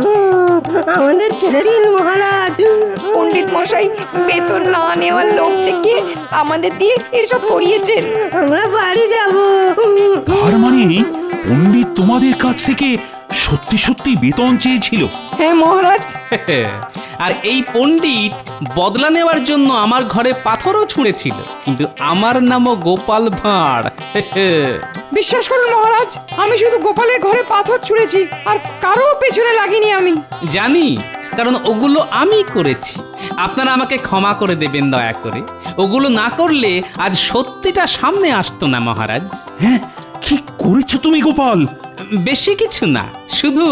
আমাদের ছেড়ে দিন মহারাজ। পণ্ডিত মশাই বেতন না নেওয়ার লোক থেকে আমাদের দিয়ে এসব করিয়েছেন। আমরা বাড়ি যাব। তার মানে পণ্ডিত তোমাদের কাছ থেকে সত্যি সত্যি বেতন চেয়েছিল? হ্যাঁ মহারাজ। আর এই পণ্ডিত বদলা নেওয়ার জন্য আমার ঘরে পাথরও ছুঁড়েছিল, কিন্তু আমার নামও গোপাল ভাঁড়। বিশ্বাস করুন মহারাজ, আমি শুধু গোপালের ঘরে পাথর ছুঁড়েছি, আর কারো পেছনে লাগিনি আমি। জানি, কারণ ওগুলো আমি করেছি। আপনারা আমাকে ক্ষমা করে দেবেন দয়া করে। ওগুলো না করলে আজ সত্যিটা সামনে আসতো না মহারাজ। হ্যাঁ, কি করেছো তুমি গোপাল? বেশি কিছু না, শুধু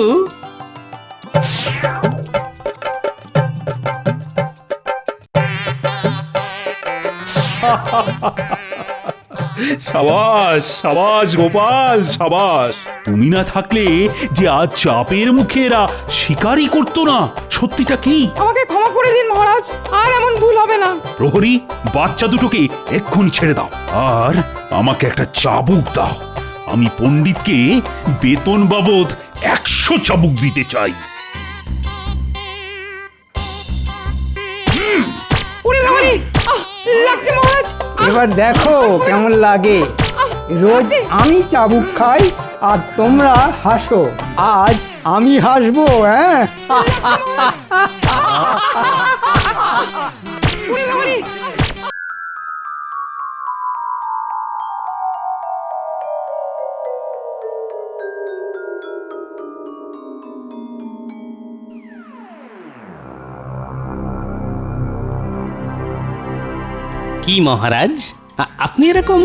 সাবাস সাবাস গোপাল সাবাস। তুমি না থাকলে যে আজ চাপের মুখে এরা শিকারই করতো না। সত্যিটা কি? আমাকে ক্ষমা করে দিন মহারাজ, আর এমন ভুল হবে না। প্রহরী, বাচ্চা দুটোকে এক্ষুনি ছেড়ে দাও, আর আমাকে একটা চাবুক দাও। আমি পণ্ডিতকে বেতন বাবদ 100 চাবুক দিতে চাই। ওরে বাবারে, লাগছে মহারাজ। এবার দেখো কেমন লাগে। রোজ আমি চাবুক খাই আর তোমরা হাসো, আজ আমি হাসবো। হ্যাঁ, ওরে বাবারে। কি মহারাজ, আপনি এরকম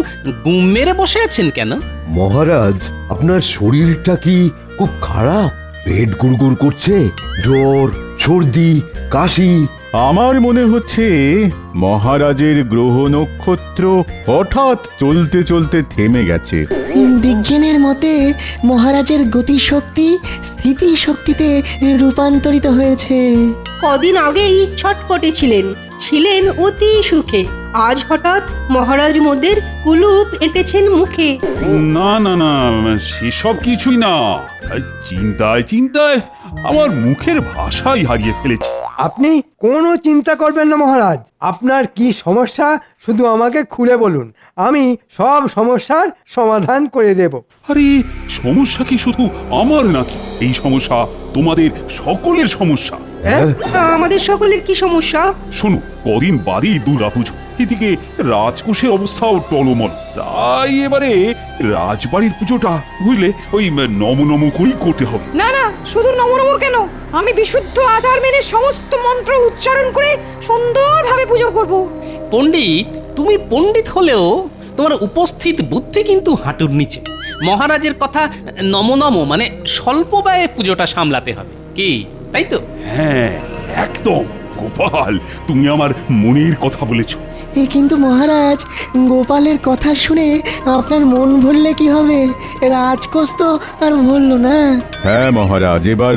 গুম মেরে বসে আছেন কেন? মহারাজ, আপনার শরীরটা কি খুব খারাপ? পেট গুড়গুড় করছে, জ্বর, সর্দি, কাশি? আমার মনে হচ্ছে মহারাজের গ্রহ নক্ষত্র হঠাৎ চলতে চলতে থেমে গেছে। বিজ্ঞানের মতে মহারাজের গতিশক্তি স্থিতিশক্তিতে রূপান্তরিত হয়েছে। কদিন আগেই ছটপটে ছিলেন অতি সুখে। আজ হঠাৎ মহারাজ মোদের কুলুপ এঁটেছেন মুখে। না না না, সেসব কিছুই না। চিন্তায় চিন্তায় আমার মুখের ভাষাই হারিয়ে ফেলেছি। আপনি কোনো চিন্তা করবেন না মহারাজ। আপনার কি সমস্যা শুধু আমাকে খুলে বলুন, আমি সব সমস্যার সমাধান করে দেব। আরে সমস্যা কি শুধু আমার নাকি? এই সমস্যা তোমাদের সকলের সমস্যা। আমাদের সকলের কি সমস্যা? শোনো, কদিন বাদেই দুর্গাপুজো, এদিকে রাজকোষের অবস্থাও টলমল। তাই এবারে রাজবাড়ির পুজোটা বুঝলে ওই নম নম করেই করতে হবে। না না, শুধু নমনমর কেন, আমি বিশুদ্ধ আচার মেনে সমস্ত মন্ত্র উচ্চারণ করে সুন্দরভাবে পুজো করব। পণ্ডিত, তুমি পণ্ডিত হলেও তোমার উপস্থিত বুদ্ধি কিন্তু হাঁটুর নিচে। মহারাজের কথা নম মানে স্বল্প ব্যয়ে পুজোটা সামলাতে হবে, কি তাই তো? হ্যাঁ একদম গোপাল, তুমি আমার মনের কথা বলেছো। কিন্তু মহারাজ, গোপালের কথা শুনে আপনার মন ভরলে কি হবে? রাজকোষ তো আর ভরলো না। হ্যাঁ মহারাজ, এবার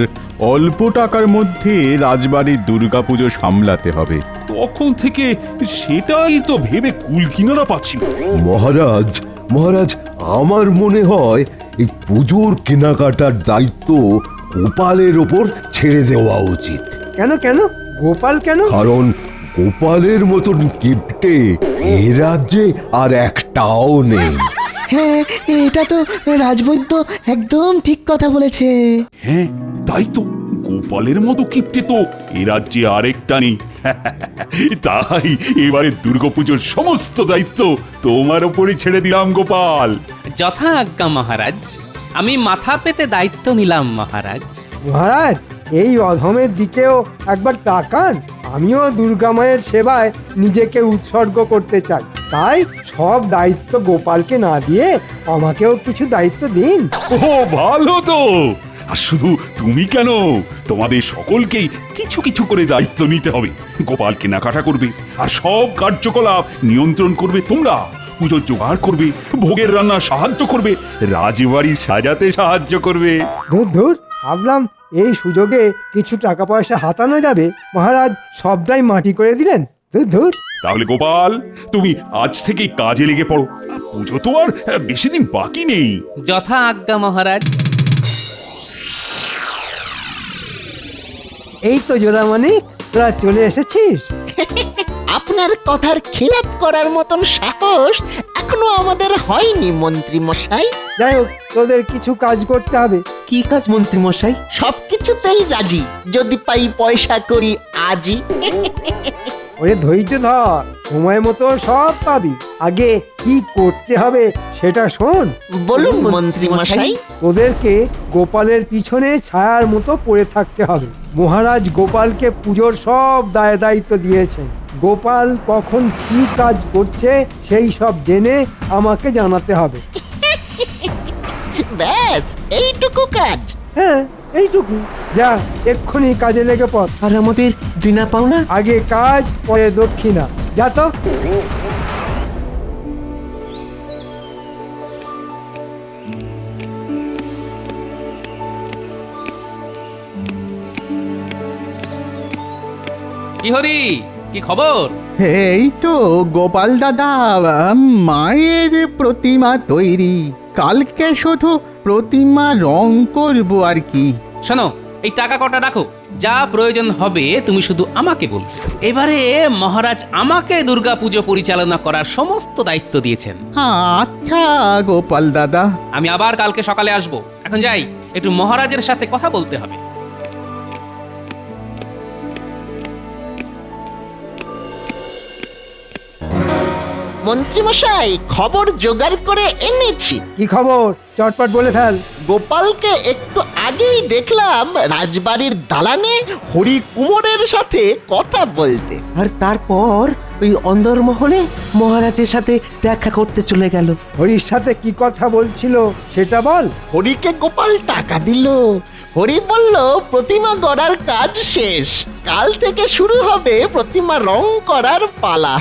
অল্প টাকার মধ্যে রাজবাড়ির দুর্গাপুজো সামলাতে হবে। তখন থেকে সেটাই তো ভেবে কুল কিনারা পাচ্ছি না। মহারাজ, মহারাজ, আমার মনে হয় এই পুজোর কেনাকাটার দায়িত্ব গোপালের ওপর ছেড়ে দেওয়া উচিত। কেন কেন গোপাল কেন? কারণ গোপালের মতন কিপ্টে এ রাজ্যে আর একটাও নেই। হ্যাঁ, এটা তো রাজবৈদ্য একদম ঠিক কথা বলেছে। হ্যাঁ তাই তো, গোপালের মতো কিপ্টে তো এ রাজ্যে আরেকটা নেই। তাই এবারে দুর্গাপুজোর সমস্ত দায়িত্ব তোমার উপরে ছেড়ে দিলাম গোপাল। যথা আজ্ঞা মহারাজ, আমি মাথা পেতে দায়িত্ব নিলাম মহারাজ। মহারাজ, এই অধমের দিকেও একবার তাকান। আমিও দুর্গা মায়ের সেবায় নিজেকে উৎসর্গ করতে চাই, তাই সব দায়িত্ব গোপালকে না দিয়ে আমাকেও কিছু দায়িত্ব দিন। ও ভালো তো, আর শুধু তুমি কেন, তোমাদের সকলকেই কিছু কিছু করে দায়িত্ব নিতে হবে। গোপাল কেনাকাটা করবে, আর সব কার্যকলাপ নিয়ন্ত্রণ করবে তোমরা। পুজোর জোগাড় করবে, ভোগের রান্না সাহায্য করবে, রাজবাড়ি সাজাতে সাহায্য করবে। ধুর ধুর, ভাবলাম এই সুযোগে কিছু টাকা পয়সা হাতানো যাবে, মহারাজ সবটাই মাটি করে দিলেন। ধুর ধুর। তাহলে গোপাল, তুমি আজ থেকেই কাজে লেগে পড়ো। পুজো তো আর বেশি দিন বাকি নেই। যথা আজ্ঞা মহারাজ। এই তো জোড়ামণি, তোরা চলে এসেছিস। আপনার কথার খিলাপ করার মতন সাহস এখনো আমাদের হয়নি মন্ত্রী মশাই। যাই হোক, তোদের কিছু কাজ করতে হবে। কি কাজ মন্ত্রী মশাই? সবকিছুতেই রাজি, যদি পাই পয়সা করি আজই। ওরে ধৈর্য ধর, সময় মতো সব পাবি। আগে কি করতে হবে সেটা শোন। বলুন মন্ত্রী মশাই। তোদেরকে গোপালের পিছনে ছায়ার মতো পড়ে থাকতে হবে। মহারাজ গোপালকে পুজোর সব দায় দায়িত্ব দিয়েছেন। গোপাল কখন কি কাজ করছে সেই সব জেনে আমাকে জানাতে হবে। ব্যাস এইটুকু কাজ? হ্যাঁ, এইটুকু। যা, এক্ষুনি কাজে লেগে পড়। আর আমাদের দিনা পাওনা? আগে কাজ, পরে দক্ষিণা। যা তো। কি হরি, কি খবর? এই তো গোপাল দাদা, মায়ের প্রতিমা তৈরি। কালকে শুধু প্রতিমা রং করব আর কি। শোনো, এই টাকা কটা রাখো, যা প্রয়োজন হবে তুমি শুধু আমাকে বলবে। এবারে মহারাজ আমাকে দুর্গাপুজো পরিচালনা করার সমস্ত দায়িত্ব দিয়েছেন। আচ্ছা গোপাল দাদা, আমি আবার কালকে সকালে আসব। এখন যাই, একটু মহারাজের সাথে কথা বলতে হবে। মন্ত্রী মশাই, খবর জোগাড় করে এনেছি। কি খবর? চটপট বলে ফেল। গোপালকে একটু আগেই দেখলাম রাজবাড়ির দালানে হরি কুমোরের সাথে কথা বলতে। আর তারপর ওই অন্দরমহলে মহারাজের সাথে দেখা করতে চলে গেল। হরির সাথে কি কথা বলছিল সেটা বল। হরিকে গোপাল টাকা দিল। হরি বলল প্রতিমা গড়ার কাজ শেষ, কাল থেকে শুরু হবে প্রতিমা রং করার পালা।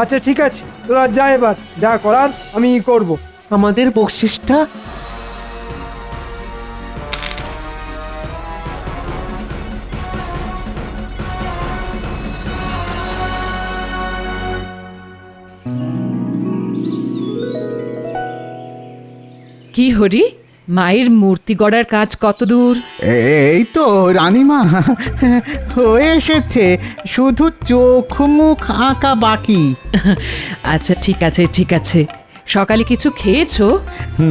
আচ্ছা ঠিক আছে, তোরা যা, এবার যা করার আমি করব। আমাদের বকশিসটা? কি হরি, মায়ের মূর্তি গড়ার কাজ কত দূর? এই তো রানীমা, হয়ে এসেছে, শুধু চোখ মুখ আঁকা বাকি। আচ্ছা ঠিক আছে ঠিক আছে। সকালে কিছু খেয়েছো?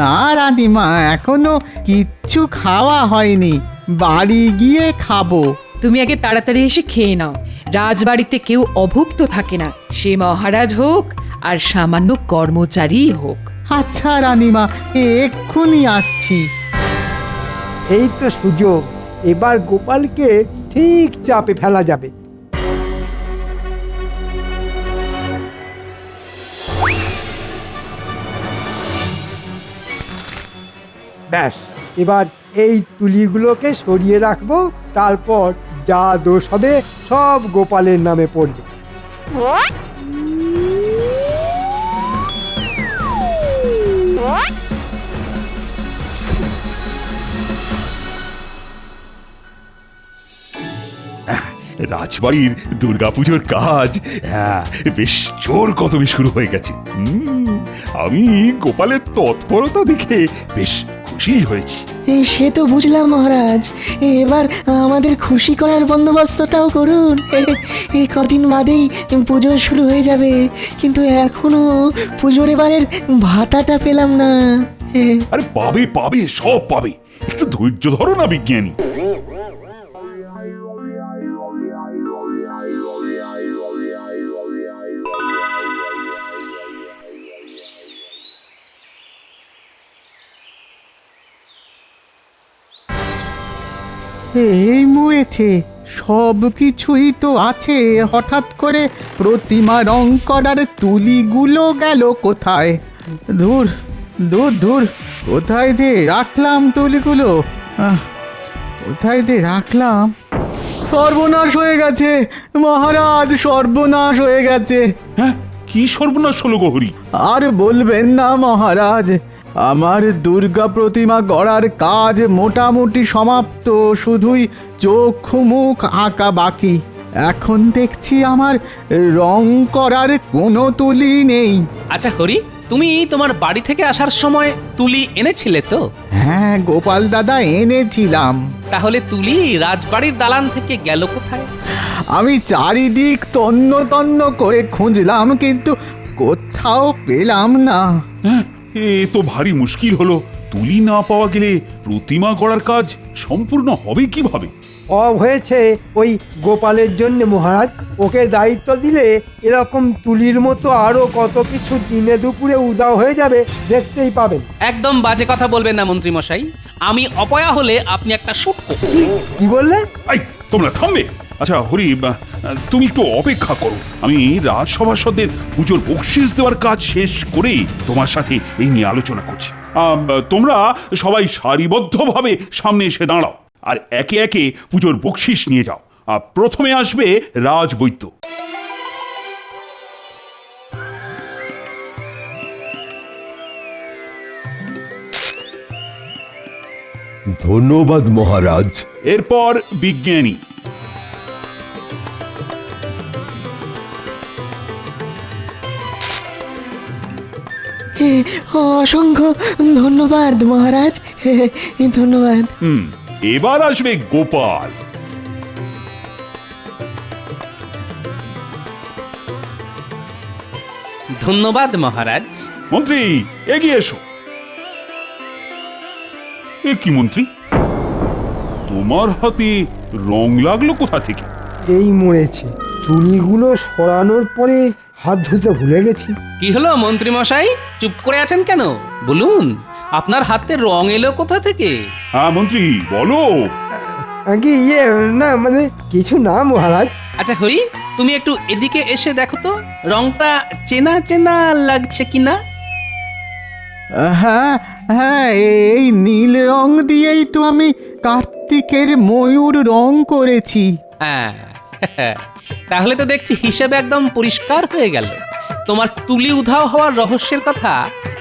না রানীমা, এখনো কিচ্ছু খাওয়া হয়নি, বাড়ি গিয়ে খাবো। তুমি আগে তাড়াতাড়ি এসে খেয়ে নাও। রাজবাড়িতে কেউ অভুক্ত থাকে না, সে মহারাজ হোক আর সামান্য কর্মচারী হোক। আচ্ছা রানীমা, এক্ষুনি আসছি। এই তো সুযোগ, এবার গোপালকে ঠিক চাপে ফেলা যাবে। ব্যাস, এবার এই তুলিগুলোকে সরিয়ে রাখবো। তারপর যা দোষ হবে সব গোপালের নামে পড়বে। রাজবাড়ির দুর্গাপুজোর কাজ বেশ জোর কদমে শুরু হয়ে গেছে। আমি গোপালের তৎপরতা দেখে বেশ খুশি হয়েছি। সে তো বুঝলাম মহারাজ, এবার আমাদের খুশি করার বন্দোবস্তটাও করুন। এই কদিন বাদেই পুজো শুরু হয়ে যাবে, কিন্তু এখনো পুজোর এবারের ভাতাটা পেলাম না। আরে পাবে পাবে, সব পাবে, একটু ধৈর্য ধরো না বিজ্ঞানী। এই মরেছে, সব কিছুই তো আছে, হঠাৎ করে প্রতিমা রং করার তুলিগুলো গেল কোথায়? ধুর, দূর দূর, কোথায় যে রাখলাম তুলিগুলো? কোথায় যে রাখলাম? সর্বনাশ হয়ে গেছে মহারাজ, সর্বনাশ হয়ে গেছে। হ্যাঁ, কি সর্বনাশ হলো গহরি? আর বলবেন না মহারাজ, আমার দুর্গা প্রতিমা গড়ার কাজ মোটামুটি সমাপ্ত, শুধুই চোখ মুখ আঁকা বাকি। এখন দেখছি আমার রং করার কোনো তুলি নেই। আচ্ছা হরি, তুমি তোমার বাড়ি থেকে আসার সময় তুলি এনেছিলে তো? হ্যাঁ গোপাল দাদা, এনেছিলাম। তাহলে তুলি রাজবাড়ির দালান থেকে গেল কোথায়? আমি চারিদিক তন্ন তন্ন করে খুঁজলাম, কিন্তু কোথাও পেলাম না। হ্যাঁ, এ তো ভারী মুশকিল হলো। তুলি না পাওয়া গেলে প্রতিমা গড়ার কাজ সম্পূর্ণ হবে কিভাবে? হয়েছে ওই গোপালের জন্য মহারাজ। ওকে দায়িত্ব দিলে এরকম তুলির মতো আরো কত কিছু দিনে দুপুরে উদাও হয়ে যাবে, দেখতেই পাবেন। একদম বাজে কথা বলবেন না মন্ত্রী মশাই। আমি অপয়া হলে আপনি একটা শুটকো। কি বললে? এই, তোমরা থামবে। আচ্ছা হরি, তুমি একটু অপেক্ষা করো। আমি রাজসভাসদের পুজোর বকশিস দেওয়ার কাজ শেষ করেই তোমার সাথে এই নিয়ে আলোচনা করছি। তোমরা সবাই সারিবদ্ধভাবে সামনে এসে দাঁড়াও আর একে একে পুজোর বকশিস নিয়ে যাও। প্রথমে আসবে রাজবৈদ্য। ধন্যবাদ মহারাজ। এরপর বিজ্ঞানী। অসংখ্য ধন্যবাদ মহারাজ, ধন্যবাদ। এবার আসবে গোপাল। ধন্যবাদ মহারাজ। মন্ত্রী এগিয়ে এসো। এ কি মন্ত্রী, তোমার হাতে রং লাগলো কোথা থেকে? এই মরেছে, তুলিগুলো সরানোর পরে হাত ধুতে ভুলে গেছি। কি হলো মন্ত্রী মশাই, চুপ করে আছেন কেন? বলুন, আপনার হাতে রং এলো কোথা থেকে? হ্যাঁ মন্ত্রী বলো। আগে না মানে কিছু না মহারাজ। আচ্ছা হরি, তুমি একটু এদিকে এসে দেখো তো রংটা চেনা চেনা লাগছে কিনা। হ্যাঁ হ্যাঁ, এই নীল রং দিয়েই তো আমি কার্তিকের ময়ূর রং করেছি। হ্যাঁ, তাহলে তো দেখছি হিসেবে একদম পরিষ্কার হয়ে গেল। তোমার তুলি উধাও হওয়ার রহস্যের কথা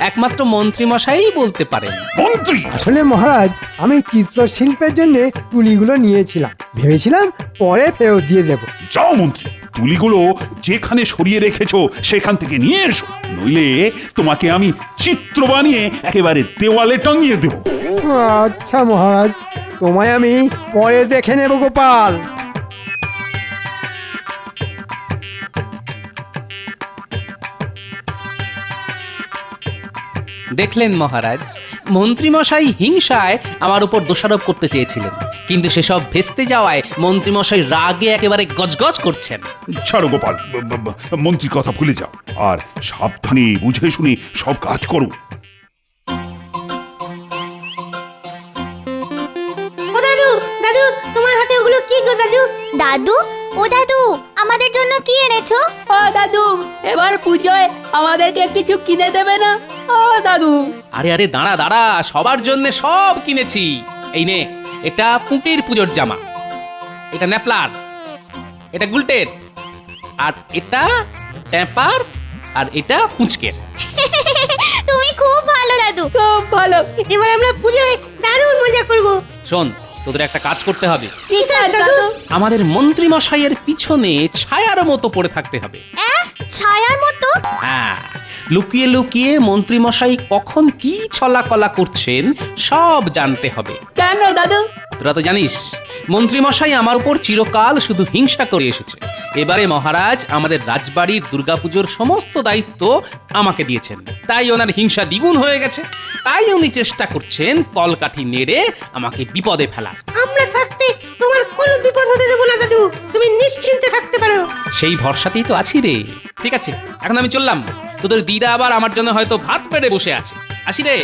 একমাত্র মন্ত্রী মশাই বলতে পারেন। মন্ত্রী, আসলে মহারাজ, আমি চিত্রশিল্পের জন্য তুলিগুলো নিয়েছিলাম, ভেবেছিলাম পরে ফেরত দিয়ে দেব। যাও মন্ত্রী, তুলিগুলো যেখানে সরিয়ে রেখেছো সেখান থেকে নিয়ে এসো, নইলে তোমাকে আমি চিত্র বানিয়ে একেবারে দেওয়ালে টাঙিয়ে দেব। আচ্ছা মহারাজ, তোমায় আমি পরে দেখে নেব গোপাল। দেখলেন মহারাজ, মন্ত্রীমশাই হিংসায় আমার উপর দোষারোপ করতে চেয়েছিলেন, কিন্তু সেসব ভেস্তে যাওয়ায় মন্ত্রীমশাই রাগে একেবারে গজগজ করছেন। ছাড়ো গোপাল, মন্ত্রীর কথা ভুলে যাও আর সাবধানে বুঝে শুনে সব কাজ করো। ও দাদু, দাদু তোমার হাতে ওগুলো কি গো দাদু? দাদু, ও দাদু, আমাদের জন্য কি এনেছো? ও দাদু, এবার পুজোয় আমাদেরকে কিছু কিনে দেবে না? ও দাদু। আরে আরে দাঁড়া দাঁড়া, সবার জন্য সব কিনেছি। এই নে, এটা পুঁটির পুজোর জামা, এটা ন্যাপলার, এটা গুলটের, আর এটা ট্যাপার, আর এটা পুঁচকের। তুমি খুব ভালো দাদু, খুব ভালো। এবার আমরা পুজোয় দারুণ মজা করব। শোন, তোদের একটা কাজ করতে হবে। ঠিক আছে দাদু। আমাদের মন্ত্রী মশাইয়ের পিছনে ছায়ার মতো পড়ে থাকতে হবে। ছায়ার মতো? হ্যাঁ, লুকিয়ে লুকিয়ে মন্ত্রী মশাই কখন কি ছলাকলা করছেন সব জানতে হবে। কেন দাদু? তোরা তো জানিস মন্ত্রী মশাই আমার উপর চিরকাল শুধু হিংসা করে এসেছে। এবারে মহারাজ আমাদের রাজবাড়ির দুর্গাপুজোর সমস্ত দায়িত্ব আমাকে দিয়েছেন, তাই ওনার হিংসা দ্বিগুণ হয়ে গেছে। তাই উনি চেষ্টা করছেন কলকাঠি নেড়ে আমাকে বিপদে ফেলার। আমরা থাকতে তোমার কোনো বিপদ হতে দেব না দাদু, তুমি নিশ্চিন্তে থাকতে পারো। সেই ভরসাতেই তো আছি রে। ঠিক আছে, এখন আমি চললাম। তোদের দিদা আবার আমার জন্য হয়তো ভাত পেড়ে বসে আছে। আসি রে।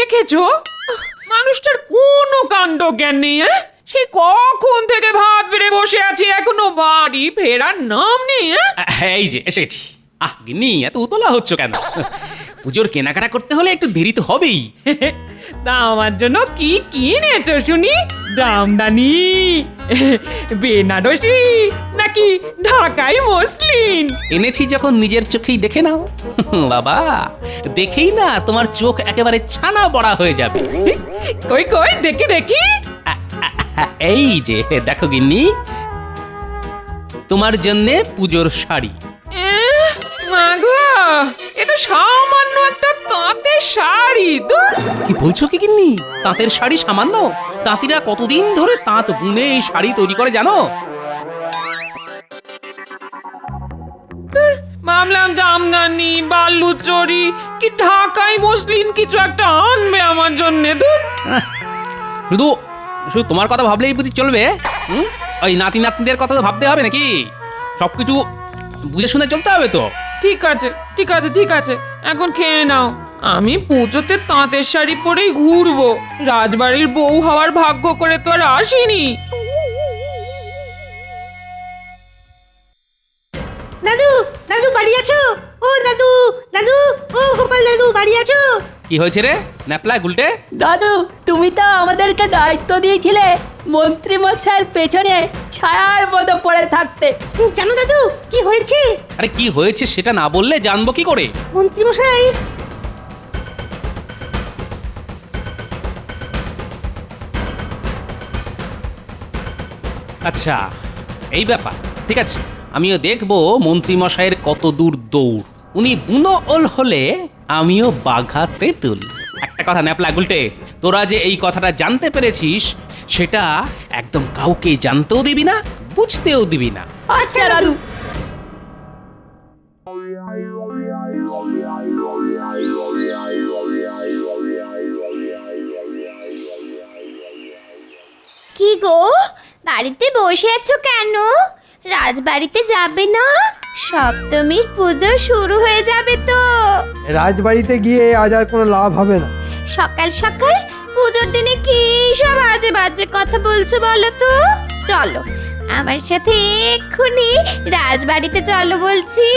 দেখেছো মানুষটার কোনো কাণ্ড জ্ঞান নেই, হ্যাঁ? সে কখন থেকে ভাত বেড়ে বসে আছে, এখনো বাড়ি ফেরার নাম নেই। এই যে এসেছি। গিন্নি এত উতলা হচ্ছ কেন? পুজোর কেনাকাটা করতে হলে একটু দেরি তো হবেই। তা আমার জন্য কি কিনেছো শুনি? জামদানি, বেনারসি নাকি ঢাকাই মসলিন? এনেছি যখন নিজের চোখেই দেখে নাও। বাবা, দেখেই না তোমার চোখ একেবারে ছানা বড়া হয়ে যাবে। কই কই দেখি দেখি। এই যে দেখো গিন্নি, তোমার জন্য পুজোর শাড়ি। মাগো, এ তো সামান্য একটা তাঁতের শাড়ি। দূর, কি বলছো কি গিন্নি? তাঁতের শাড়ি সামান্য? তাঁতিরা কতদিন ধরে তাঁত বুনে এই শাড়ি তৈরি করে জানো? ভাবলাম জামদানি, বালুচরি কি ঢাকাই মসলিন কিছু একটা আনবে আমার জন্য। দূর, শুধু শুধু তোমার কথা ভাবলেই বুঝি চলবে? ওই নাতি নাতনিদের কথা তো ভাবতে হবে নাকি? সবকিছু বুঝে শুনে চলতে হবে তো। ঠিক আছে ঠিক আছে ঠিক আছে, এখন খেয়ে নাও। আমি পুজোতে তাঁতের শাড়ি পরেই ঘুরবো, রাজবাড়ির বউ হওয়ার ভাগ্য করে তো আর আসিনি। দাদু, দাদু বাড়ি আছো? ও দাদু, দাদু, ও গোপাল দাদু বাড়ি আছো? কি হয়েছে রে ন্যাপলা গুলটে? দাদু, তুমি তো আমাদেরকে দায়িত্ব দিয়েছিলে মন্ত্রী মশাইয়ের পেছনে ছায়ার মতো পড়ে থাকতে। জানো দাদু কি হয়েছে? আরে কি হয়েছে সেটা না বললে জানবো কি করে? মন্ত্রী মশাই আচ্ছা, এই ব্যাপার। ঠিক আছে, আমিও দেখবো মন্ত্রী মশাইয়ের কত দূর দৌড়। উনি বুনো ওল হলে আমিও বাঘা তেঁতুল। একটা কথা ন্যাপলা গুলটে, তোরা যে এই কথাটা জানতে পেরেছিস সেটা একদম কাউকে জানতেও দিবি না, বুঝতেও দিবি না। আচ্ছা দাদু। কি গো, বাড়িতে বসে আছো কেন? রাজবাড়িতে যাবে না? সপ্তমীর পুজো শুরু হয়ে যাবে তো। রাজবাড়িতে গিয়ে আজ আর কোনো লাভ হবে না। সকাল সকাল পুজোর দিনে কি সব আজে বাজে কথা বলছো বলো তো? চলো আমার সাথে এক্ষুনি রাজবাড়িতে চলো বলছি।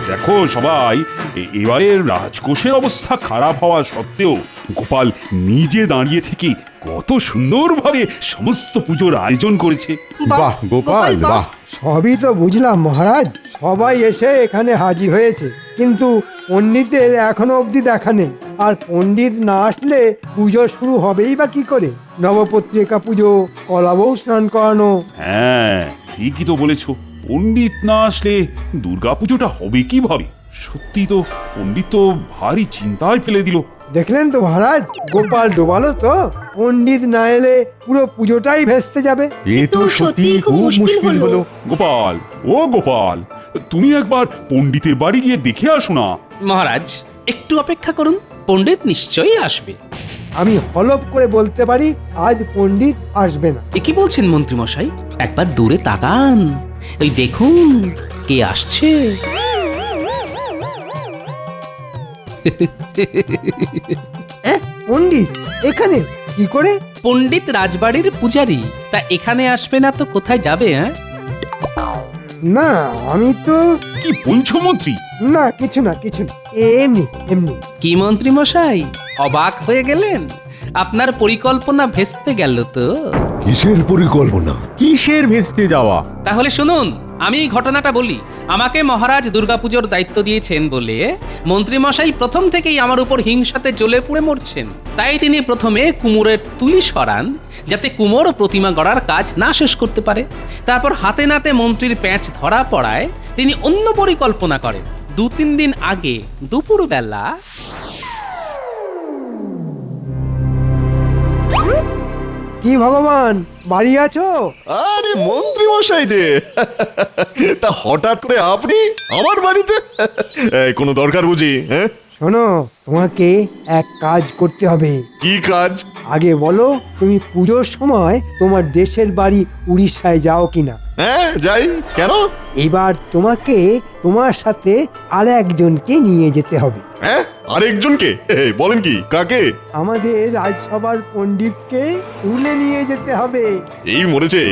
দেখো সবাই, এবারের রাজকোষের অবস্থা খারাপ হওয়া সত্ত্বেও গোপাল নিজে দাঁড়িয়ে থেকে কত সুন্দরভাবে সমস্ত পুজোর আয়োজন করেছে। বাহ গোপাল, বাহ। সবই তো বুঝলাম মহারাজ, সবাই এসে এখানে হাজির হয়েছে, কিন্তু পণ্ডিতের এখনো অবধি দেখা নেই। আর পণ্ডিত না আসলে পুজো শুরু হবেই বা কি করে? নবপত্রিকা পুজো, কলাবউ স্নান করানো। হ্যাঁ, ঠিকই তো বলেছো। পণ্ডিত না আসলে দুর্গাপুজোটা হবে কিভাবে? সত্যি তো, পণ্ডিত তো ভারী চিন্তায় ফেলে দিল। দেখলেন তো মহারাজ, গোপাল ডোবালো তো। পণ্ডিত না এলে পুরো পুজোটাই ভেস্তে যাবে। এ তো সত্যি খুব মুশকিল হলো। গোপাল, ও গোপাল, তুমি একবার পণ্ডিতের বাড়ি গিয়ে দেখে আসো না। মহারাজ, একটু অপেক্ষা করুন, পণ্ডিত নিশ্চয়ই আসবে। আমি হলফ করে বলতে পারি আজ পণ্ডিত আসবে না। এ কি বলছেন মন্ত্রী মশাই? একবার দূরে তাকান, ওই দেখুন কে আসছে। পণ্ডিত এখানে কি করে? পণ্ডিত রাজবাড়ির পূজারী, তা এখানে আসবে না তো কোথায় যাবে? হ্যাঁ, না আমি তো। কি বলছো মন্ত্রী? না কিছু না কিছু না, এমনি এমনি। কি মন্ত্রী মশাই, অবাক হয়ে গেলেন? আপনার পরিকল্পনা ভেস্তে গেল তো? কিসের পরিকল্পনা? কিসের ভেস্তে যাওয়া? তাহলে শুনুন, আমি ঘটনাটা বলি। আমাকে মহারাজ দুর্গাপুজোর দায়িত্ব দিয়েছেন বলে মন্ত্রী মশাই প্রথম থেকেই আমার উপর হিংসাতে জ্বলে পুড়ে মরছেন। তাই তিনি প্রথমে কুমোরের তুলি সরান, যাতে কুমোর প্রতিমা গড়ার কাজ না শেষ করতে পারে। তারপর হাতে নাতে মন্ত্রীর প্যাঁচ ধরা পড়ায় তিনি অন্য পরিকল্পনা করেন। 2-3 দিন আগে দুপুরবেলা। কি ভগবান, বাড়ি আছো? আরে মন্ত্রী মশাই যে, তা হঠাৎ করে আপনি আমার বাড়িতে? কোনো দরকার বুঝি? হ্যাঁ শোনো, তোমাকে এক কাজ করতে হবে। কি কাজ? আগে বলো, তুমি পুজোর সময় তোমার দেশের বাড়ি উড়িষ্যায় যাও কিনা? হ্যাঁ যাই কেন? এবার তোমাকে তোমার সাথে আর একজনকে নিয়ে যেতে হবে। হ্যাঁ আরেকজনকে? বলেন কি, কাকে? আমাদের রাজসভার পণ্ডিতকে তুলে নিয়ে যেতে হবে। এই মরেছে,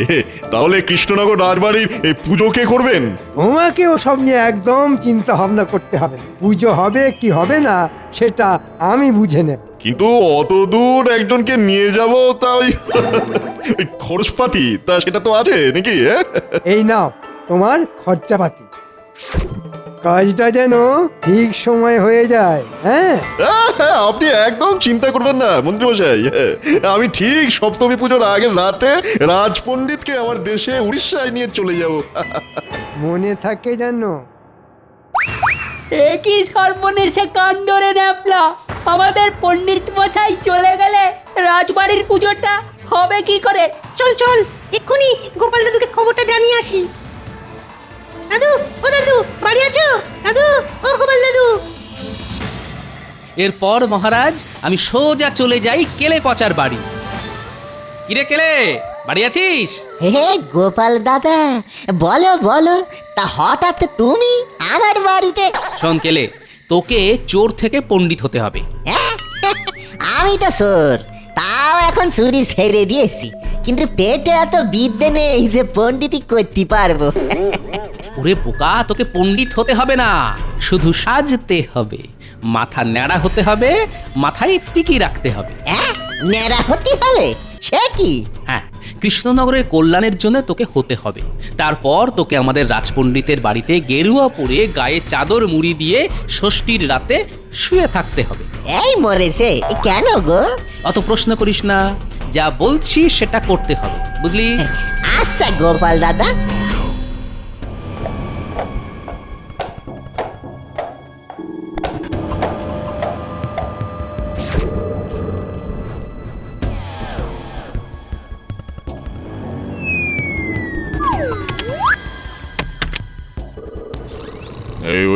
তাহলে কৃষ্ণনগর রাজবাড়ির পুজো কে করবেন? তোমাকে ওসব নিয়ে একদম চিন্তা ভাবনা করতে হবে না। পুজো হবে কি হবে না সেটা আমি বুঝে নেব। কিন্তু অত দূর একজনকে নিয়ে যাব, তা ওই খরচপাতি তা সেটা তো আছে নাকি? এই নাও তোমার খরচাপাতি। কাজটা যেন ঠিক সময় হয়ে যায়। হ্যাঁ আপনি একদম চিন্তা করবেন না মন্ত্রীমশাই, আমি ঠিক সপ্তমী পুজোর আগের রাতে রাজপণ্ডিতকে আমার দেশে উড়িষ্যায় নিয়ে চলে যাব। মনে থাকে যেন। এ কি সর্বনেশে কাণ্ড রে ন্যাপলা! আমাদের পণ্ডিত মশাই চলে গেলে রাজবাড়ির পুজোটা হবে কি করে? চল চল এক্ষুনি গোপাল দাদুকে খবরটা জানিয়ে আসি। দাদু, ও দাদু, বাড়ি আছো? দাদু, ও গোপাল দাদু। এরপর মহারাজ আমি সোজা চলে যাই কেলে পচার বাড়ি। কিরে কেলে, বাড়ি আছিস? হে গোপাল দাদা, বলো বলো, তা হঠাৎ তুমি আমার বাড়িতে? শোন কেলে, তোকে চোর থেকে পণ্ডিত হতে হবে। আমি তো চোর, তাও এখন চুরি ছেড়ে দিয়েছি, কিন্তু পেটে এত বিদ্যে নেই যে পণ্ডিতই করতে পারবো। ওরে বোকা, তোকে পণ্ডিত হতে হবে না, শুধু সাজতে হবে। মাথা ন্যাড়া হতে হবে, মাথায় টিকি রাখতে হবে। ন্যাড়া হতে হবে? সে কি? হ্যাঁ, কৃষ্ণনগরের কল্যাণের জন্য তোকে হতে হবে। তারপর তোকে আমাদের রাজপণ্ডিতের বাড়িতে গেরুয়া পরে গায়ে চাদর মুড়ি দিয়ে ষষ্ঠীর রাতে শুয়ে থাকতে হবে। এই মরেছে, কেন গো? অত প্রশ্ন করিস না, যা বলছি সেটা করতে হবে, বুঝলি? আচ্ছা গোপাল দাদা।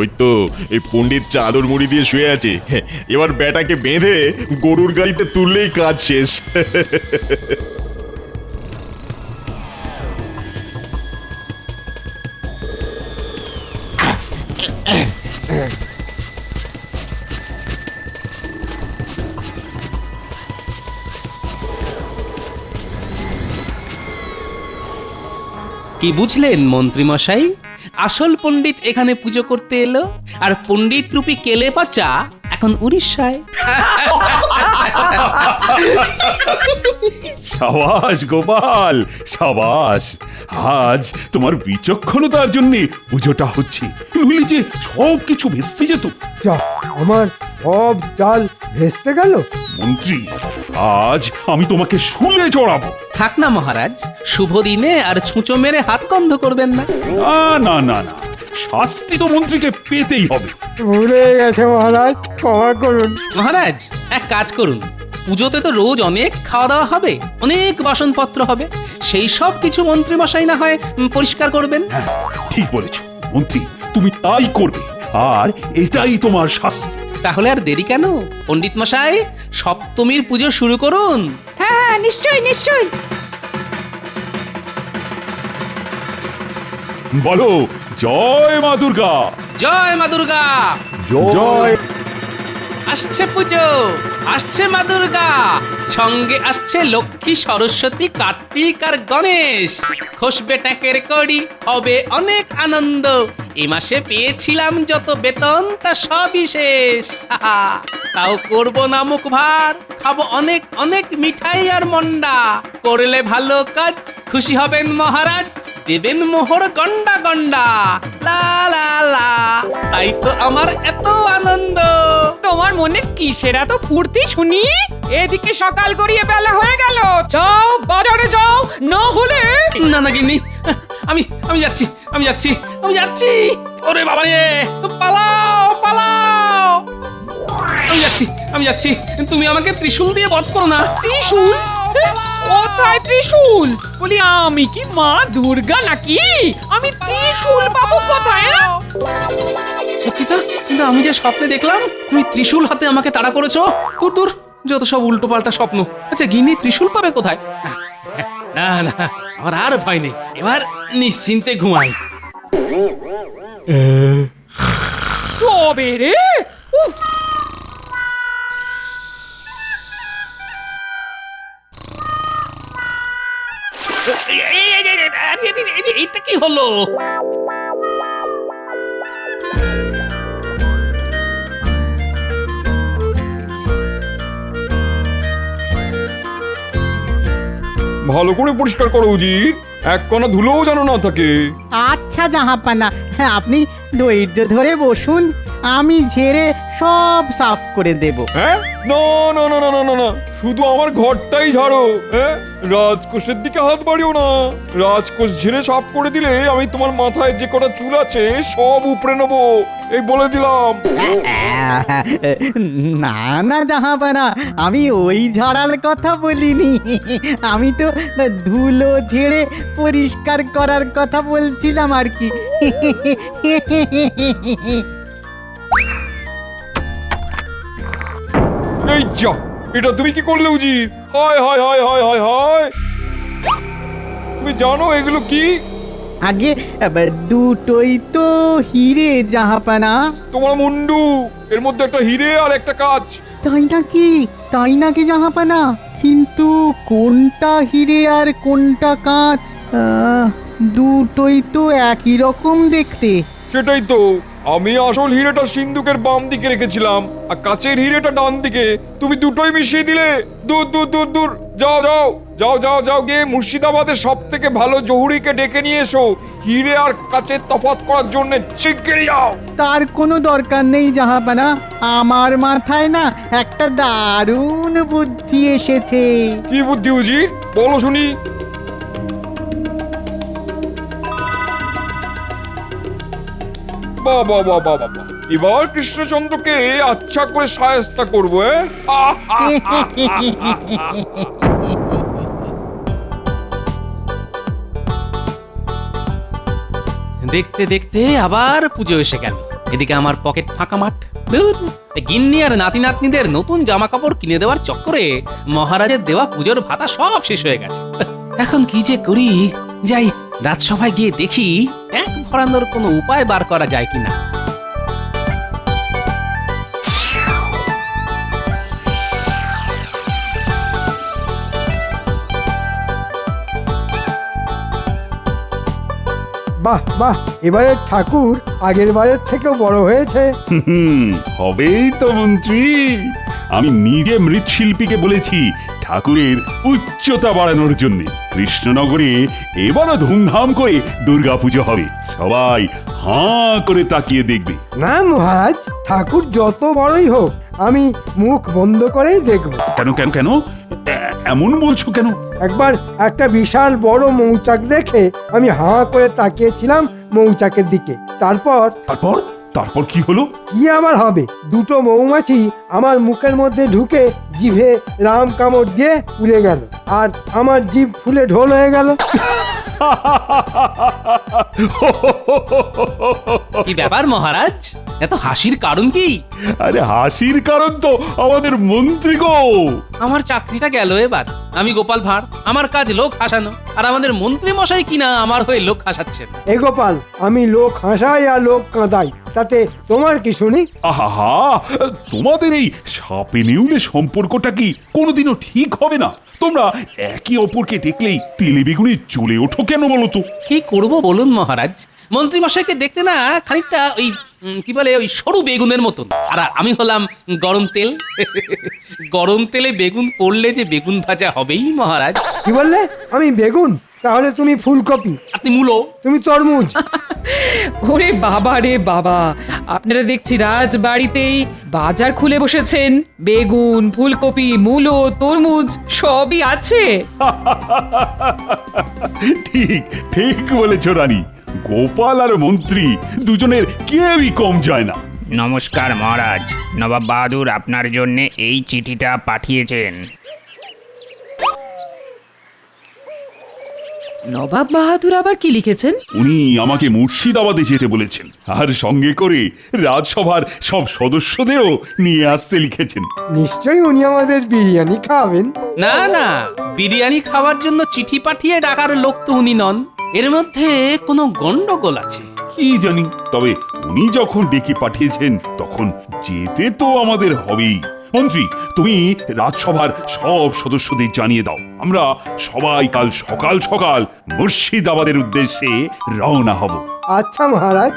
ওই তো এই পণ্ডিত চাদর মুড়ি দিয়ে শুয়ে আছে, এবার বেটাকে বেঁধে গরুর গাড়িতে তুললেই কাজ শেষ। কি বুঝলেন মন্ত্রী মশাই? আসল পণ্ডিত এখানে পুজো করতে এলো, আর পণ্ডিত রূপী কেলে পচা এখন উড়িষ্যায়। সাবাস গোপাল, সাবাস। আজ তোমার বিচক্ষণতার জন্য পুজোটা হচ্ছে, নইলে যে সব কিছু ভেস্তে যেত। যা, আমার সব চাল ভেস্তে গেল। মন্ত্রী, আজ আমি তোমাকে শুলে চড়াবো। থাক না মহারাজ, শুভ দিনে আর ছুঁচো মেরে হাত বন্ধ করবেন না। না না না, শাস্তি তো মন্ত্রীকে পেতেই হবে। ভুলে গেছে মহারাজ, ক্ষমা করুন। মহারাজ এক কাজ করুন, পুজোতে তো রোজ অনেক খাওয়া দাওয়া হবে, অনেক বাসনপত্র হবে, সেই সব কিছু মন্ত্রী মশাই না হয় পরিষ্কার করবেন। হ্যাঁ ঠিক বলেছ মন্ত্রী, তুমি তাই করবে, আর এটাই তোমার শাস্তি। তাহলে আর দেরি কেন, পণ্ডিত মশাই সপ্তমীর পুজো শুরু করুন। হ্যাঁ নিশ্চয়ই নিশ্চয়ই। বলো জয় মা দুর্গা। জয় মা দুর্গা। জয়। আসছে পুজো, আসছে মা দুর্গা, সঙ্গে আসছে লক্ষ্মী, সরস্বতী, কার্তিক আর গণেশ। খসবে ট্যাঁকের কড়ি, হবে অনেক আনন্দ। এই মাসে পেয়েছিলাম যত বেতন তা সবই শেষ। তাও করবো না মুখ ভার, খাবো অনেক অনেক মিঠাই আর মন্ডা। করলে ভালো কাজ খুশি হবেন মহারাজ, দেবেন মোহর গন্ডা গন্ডা। লা লা লা, তাই তো আমার এত আনন্দ। তোমার মনে কিসের এত ফুর্তি শুনি? এদিকে সকাল গড়িয়ে বেলা হয়ে গেল, যাও বাজারে যাও, না হলে। না না গিন্নি, আমি আমি যাচ্ছি আমি যাচ্ছি আমি যাচ্ছি। ওরে বাবা রে, পালাও পালাও। আমি যাচ্ছি আমি যাচ্ছি, তুমি আমাকে ত্রিশূল দিয়ে বধ করো না। ত্রিশূল? কোথায় ত্রিশূল? বলি আমি কি মা দুর্গা নাকি? আমি ত্রিশূল পাবো কোথায়? সত্যি তো, কিন্তু আমি যে স্বপ্নে দেখলাম তুমি ত্রিশূল হাতে আমাকে তাড়া করেছো। দূর দূর, যত সব উল্টো পাল্টা স্বপ্ন। আচ্ছা গিন্নি ত্রিশূল পাবে কোথায়? না না, আমার আর ভয় নেই, এবার নিশ্চিন্তে ঘুমাই। তবে রে উফ, এটা কি হলো? ভালো করে পরিষ্কার করো উজির, এক কণা ধুলোও যেন না থাকে। আচ্ছা জাহাপানা, হ্যাঁ আপনি ধৈর্য ধরে বসুন, আমি ঝেড়ে সব সাফ করে দেব। হ্যাঁ না না না না না না না, শুধু আমার ঘরটাই ঝাড়ো, হ্যাঁ রাজকোষের দিকে হাত বাড়িও না। রাজকোষ ঝেড়ে সাফ করে দিলে আমি তোমার মাথায় যে কটা চুল আছে সব উপড়ে নেবো, এই বলে দিলাম। না না জাহাপানা, আমি ওই ঝাড়ার কথা বলিনি, আমি তো ধুলো ঝেড়ে পরিষ্কার করার কথা বলছিলাম আর কি। এই যা, এটা তুমি কি করলে উজির? হায় হায় হায় হায় হায় হায়, তুমি জানো এগুলো কি? আগে দুটোই তো হিরে জাহাপানা। তোমার মুন্ডু, এর মধ্যে একটা হিরে আর একটা কাঁচ। তাই নাকি? তাই নাকি জাহাপানা? কিন্তু কোনটা হিরে আর কোনটা কাঁচ? দুটোই তো একই রকম দেখতে। সেটাই তো, আমি আসল হিরেটা সিন্ধুকের বাম দিকে রেখেছিলাম আর কাচের হিরেটা ডান দিকে, তুমি দুটোই মিশিয়ে দিলে। দূর দূর দূর দূর, যাও যাও যাও যাও যাও, গিয়ে মুর্শিদাবাদের সব থেকে ভালো জহুরিকে ডেকে নিয়ে এসো, হিরে আর কাচের তফাৎ করার জন্য শিগগিরই যাও। তার কোনো দরকার নেই জাহাপানা, আমার মাথায় না একটা দারুণ বুদ্ধি এসেছে। কি বুদ্ধি উজির, বলো শুনি। বাবা বাবা বাবা, এবার কৃষ্ণচন্দ্রকে আচ্ছা করে শায়েস্তা করবো। দেখতে দেখতে আবার পুজো এসে গেল, এদিকে আমার পকেট ফাঁকা মাঠ। ধুর, গিন্নি আর নাতি নাতনিদের নতুন জামা কাপড় কিনে দেওয়ার চক্করে মহারাজের দেওয়া পুজোর ভাতা সব শেষ হয়ে গেছে। এখন কি যে করি, যাই রাজসভায় গিয়ে দেখি এক ভরানোর কোনো উপায় বার করা যায় কিনা। বাহ বাহ, এবারে ঠাকুর আগের বারের থেকেও বড় হয়েছে। হবেই তো মন্ত্রী, আমি নিজে মৃৎশিল্পীকে বলেছি ঠাকুরের উচ্চতা বাড়ানোর জন্য। কৃষ্ণনগরে এবারও ধুমধাম করে দুর্গাপুজো হবে, সবাই হাঁ করে তাকিয়ে দেখবে। না মহারাজ, ঠাকুর যত বড়ই হোক আমি মুখ বন্ধ করেই দেখব। কেন কেন কেন এমন বলছো কেন? একবার একটা বিশাল বড় মৌচাক দেখে আমি হাঁ করে তাকিয়েছিলাম মৌচাকের দিকে। তারপর তারপর তারপর কি হলো? কি আবার হবে, দুটো মৌমাছি আমার মুখের মধ্যে ঢুকে জিভে রাম কামড় দিয়ে উড়ে গেল, আর আমার জিভ ফুলে ঢোল হয়ে গেল। কি ব্যাপার মহারাজ, এত হাসির কারণ কি? আরে হাসির কারণ তো আমাদের মন্ত্রী গো। আমার চাকরিটা গেল এবার, আমি গোপাল ভাঁড়, আমার কাজ লোক হাসানো, আর আমাদের মন্ত্রী মশাই কিনা আমার হয়ে লোক হাসাচ্ছেন। এ গোপাল, আমি লোক হাসাই আর লোক কাঁদাই, তাতে তোমার কি শুনি? আহা, তোমাদের এই সাপে নেউলে সম্পর্কটা কি কোনোদিনও ঠিক হবে না? তোমরা একে অপরকে দেখলেই তেলে বেগুনে জ্বলে ওঠো কেন বলো তো? কি করব বলুন মহারাজ, মন্ত্রী মশাইকে দেখতে না খানিকটা ওই কি বলে ওই সরু বেগুনের মতন, আর আমি হলাম গরম তেল। গরম তেলে বেগুন পড়লে যে বেগুন ভাজা হবেই মহারাজ। কি বললে? আমি বেগুন? তাহলে তুমি ফুলকপি, আপনি মূলো, তুমি তরমুজ। ওরে বাবা রে বাবা, আপনারা দেখছি রাজবাড়িতেই বাজার খুলে বসেছেন, বেগুন, ফুলকপি, মূলো, তরমুজ সবই আছে। ঠিক ঠিক বলেছ রানী, গোপাল আর মন্ত্রী দুজনের কেউই কম যায় না। নমস্কার মহারাজ, নবাব বাহাদুর আপনার জন্য এই চিঠিটা পাঠিয়েছেন। নবাব বাহাদুর আবার কি লিখেছেন? উনি আমাকে মুর্শিদাবাদে যেতে বলেছেন, আর সঙ্গে করে রাজসভার সব সদস্যদেরও নিয়ে আসতে লিখেছেন। নিশ্চয়ই উনি আমাদের বিরিয়ানি খাওয়াবেন। না না, বিরিয়ানি খাওয়ার জন্য চিঠি পাঠিয়ে ডাকার লোক তো উনি নন। এর মধ্যে কোনো গন্ডগোল আছে। কি জানি, তবে উনি যখন ডেকে পাঠিয়েছেন তখন যেতে তো আমাদের হবেই। মন্ত্রী, তুমি রাজসভার সব সদস্যদের জানিয়ে দাও, আমরা সবাই কাল সকাল সকাল মুর্শিদাবাদের উদ্দেশ্যে রওনা হব। আচ্ছা মহারাজ।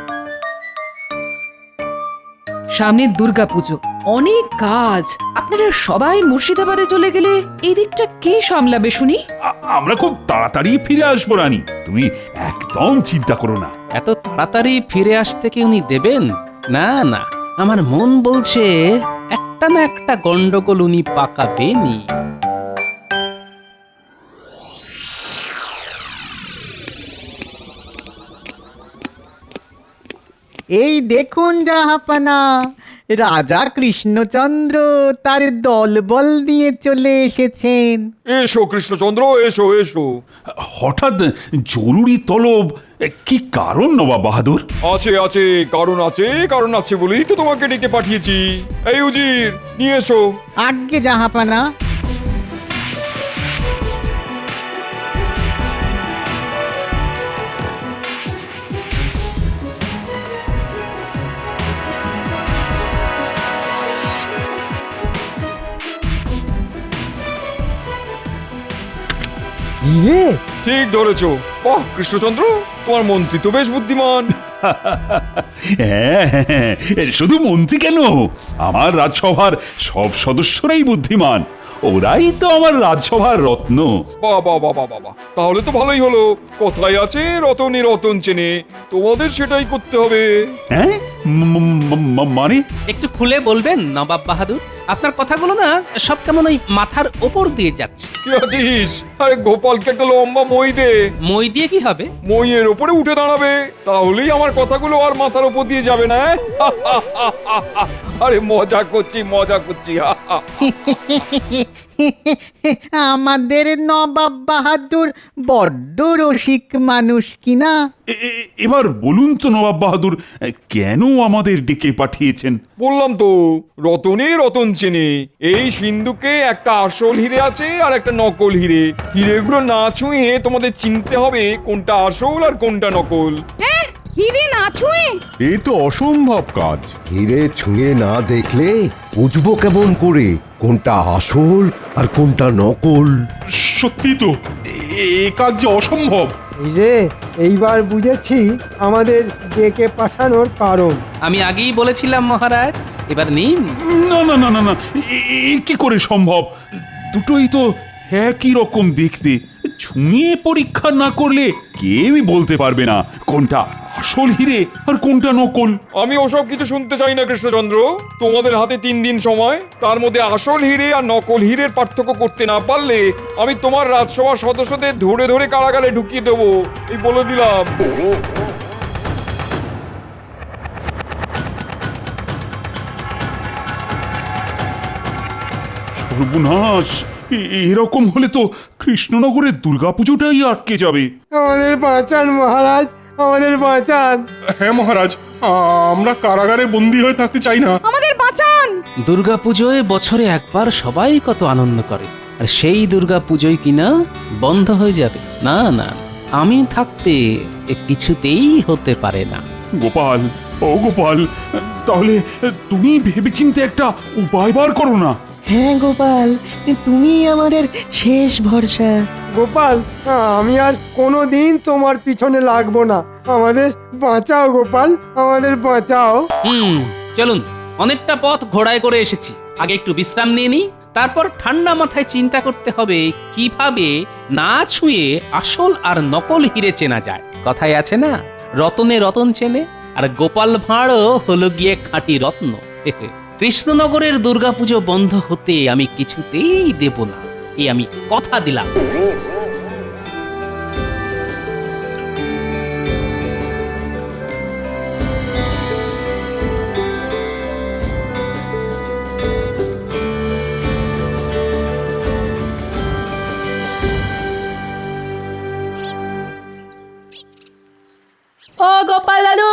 সামনের দুর্গাপুজো, অনেক কাজ। আপনারা সবাই মুর্শিদাবাদে চলে গেলে এই দিকটা কে সামলাবে শুনি? আমরা খুব তাড়াতাড়ি ফিরে আসবো রানী, তুমি একদম চিন্তা করো না। এত তাড়াতাড়ি ফিরে আসতে কি উনি দেবেন? না না, আমার মন বলছে একটা না একটা গন্ডগোল উনি পাকাবেনই। এই দেখুন জাহাপানা, রাজা কৃষ্ণচন্দ্র তার দলবল নিয়ে চলে এসেছেন। এসো কৃষ্ণচন্দ্র, এসো এসো। হঠাৎ জরুরি তলব, কি কারণ নবাব বাহাদুর? আছে আছে, কারণ আছে, কারণ আছে বলেই তো তোমাকে ডেকে পাঠিয়েছি। এই উজির, নিয়ে এসো। আজ্ঞে জাহাপানা। ইয়ে, ঠিক ধরেছো। বাহ কৃষ্ণচন্দ্র, তোমার মন্ত্রী তো বেশ বুদ্ধিমান। হ্যাঁ, শুধু মন্ত্রী কেন, আমার রাজসভার সব সদস্যরাই বুদ্ধিমান। ওরাই তো আমার রাজসভার রত্ন। বাহ বাহ বাহ বাহ বাহ, তাহলে তো ভালোই হলো। কোথায় আছে রতনে রতন চেনে, তোমাদের সেটাই করতে হবে। হ্যাঁ, মানে একটু খুলে বলবেন নবাব বাহাদুর? আপনার কথাগুলো না সব কেমন ওই মাথার ওপর দিয়ে যাচ্ছে। কি আছিস? আরে গোপালকে একটা লম্বা মই দে। মই দিয়ে কি হবে? মইয়ের ওপরে উঠে দাঁড়াবে, তাহলেই আমার কথাগুলো আর মাথার ওপর দিয়ে যাবে না। আরে মজা করছি, মজা করছি। আমাদের নবাব বাহাদুর বড্ড রসিক মানুষ কিনা। এবার বলুন তো নবাব বাহাদুর, কেন আমাদের ডেকে পাঠিয়েছেন? বললাম তো, রতনে রতন চেনে। এই সিন্ধুকে একটা আসল হিরে আছে আর একটা নকল হিরে। হিরেগুলো না ছুঁয়ে তোমাদের চিনতে হবে কোনটা আসল আর কোনটা নকল। হিরে না ছুঁয়ে? এ তো অসম্ভব কাজ। হিরে ছুঁয়ে না দেখলে বুঝবো কেমন করে কোনটা আসল আর কোনটা নকল? সত্যি তো, এ কাজ যে অসম্ভব। এই রে, এইবার বুঝেছি আমাদের ডেকে পাঠানোর কারণ। আমি আগেই বলেছিলাম মহারাজ, এবার নিন। না না না না না, কি করে সম্ভব? দুটোই তো একই রকম দেখতে। ছুঁয়ে পরীক্ষা না করলে কেউই বলতে পারবে না কোনটা আসল হিরে আর কোনটা নকল। আমি ওসব কিছু শুনতে চাই না কৃষ্ণচন্দ্র। তোমাদের হাতে 3 দিন সময়, তার মধ্যে আসল হিরে আর নকল হিরের পার্থক্য করতে না পারলে আমি তোমার রাজসভার সদস্যদের ধরে ধরে কারাগারে ঢুকিয়ে দেবো, এই বলে দিলাম। সর্বনাশ, এরকম হলে তো কৃষ্ণনগরের দুর্গাপুজোটাই আটকে যাবে। আমাদের বাঁচান মহারাজ, আমাদের বাঁচান। হ্যাঁ মহারাজ, আমরা কারাগারে বন্দী হয়ে থাকতে চাই না। আমাদের বাঁচান। দুর্গাপুজোয় বছরে একবার সবাই কত আনন্দ করে, আর সেই দুর্গাপুজোয় কিনা বন্ধ হয়ে যাবে। না না, আমি থাকতে এ কিছুতেই হতে পারে না। গোপাল, ও গোপাল, তাহলে তুমি ভেবেচিন্তে একটা উপায় বার করো না। হ্যাঁ গোপাল, তুমি আমাদের শেষ ভরসা। গোপাল, আমি আর কোনো দিন তোমার পিছনে লাগবো না। আমাদের বাঁচাও গোপাল, আমাদের বাঁচাও। চলুন, অনেকটা পথ ঘোড়ায় করে এসেছি, আগে একটু বিশ্রাম নিয়ে নিই, তারপর ঠান্ডা মাথায় চিন্তা করতে হবে কিভাবে না ছুঁয়ে আসল আর নকল হিরে চেনা যায়। কথায় আছে না, রতনে রতন চেনে, আর গোপাল ভাঁড়ও হলো গিয়ে খাঁটি রত্ন। কৃষ্ণনগরের দুর্গাপুজো বন্ধ হতে আমি কিছুতেই দেব না, এই আমি কথা দিলাম। গোপাল দাদু,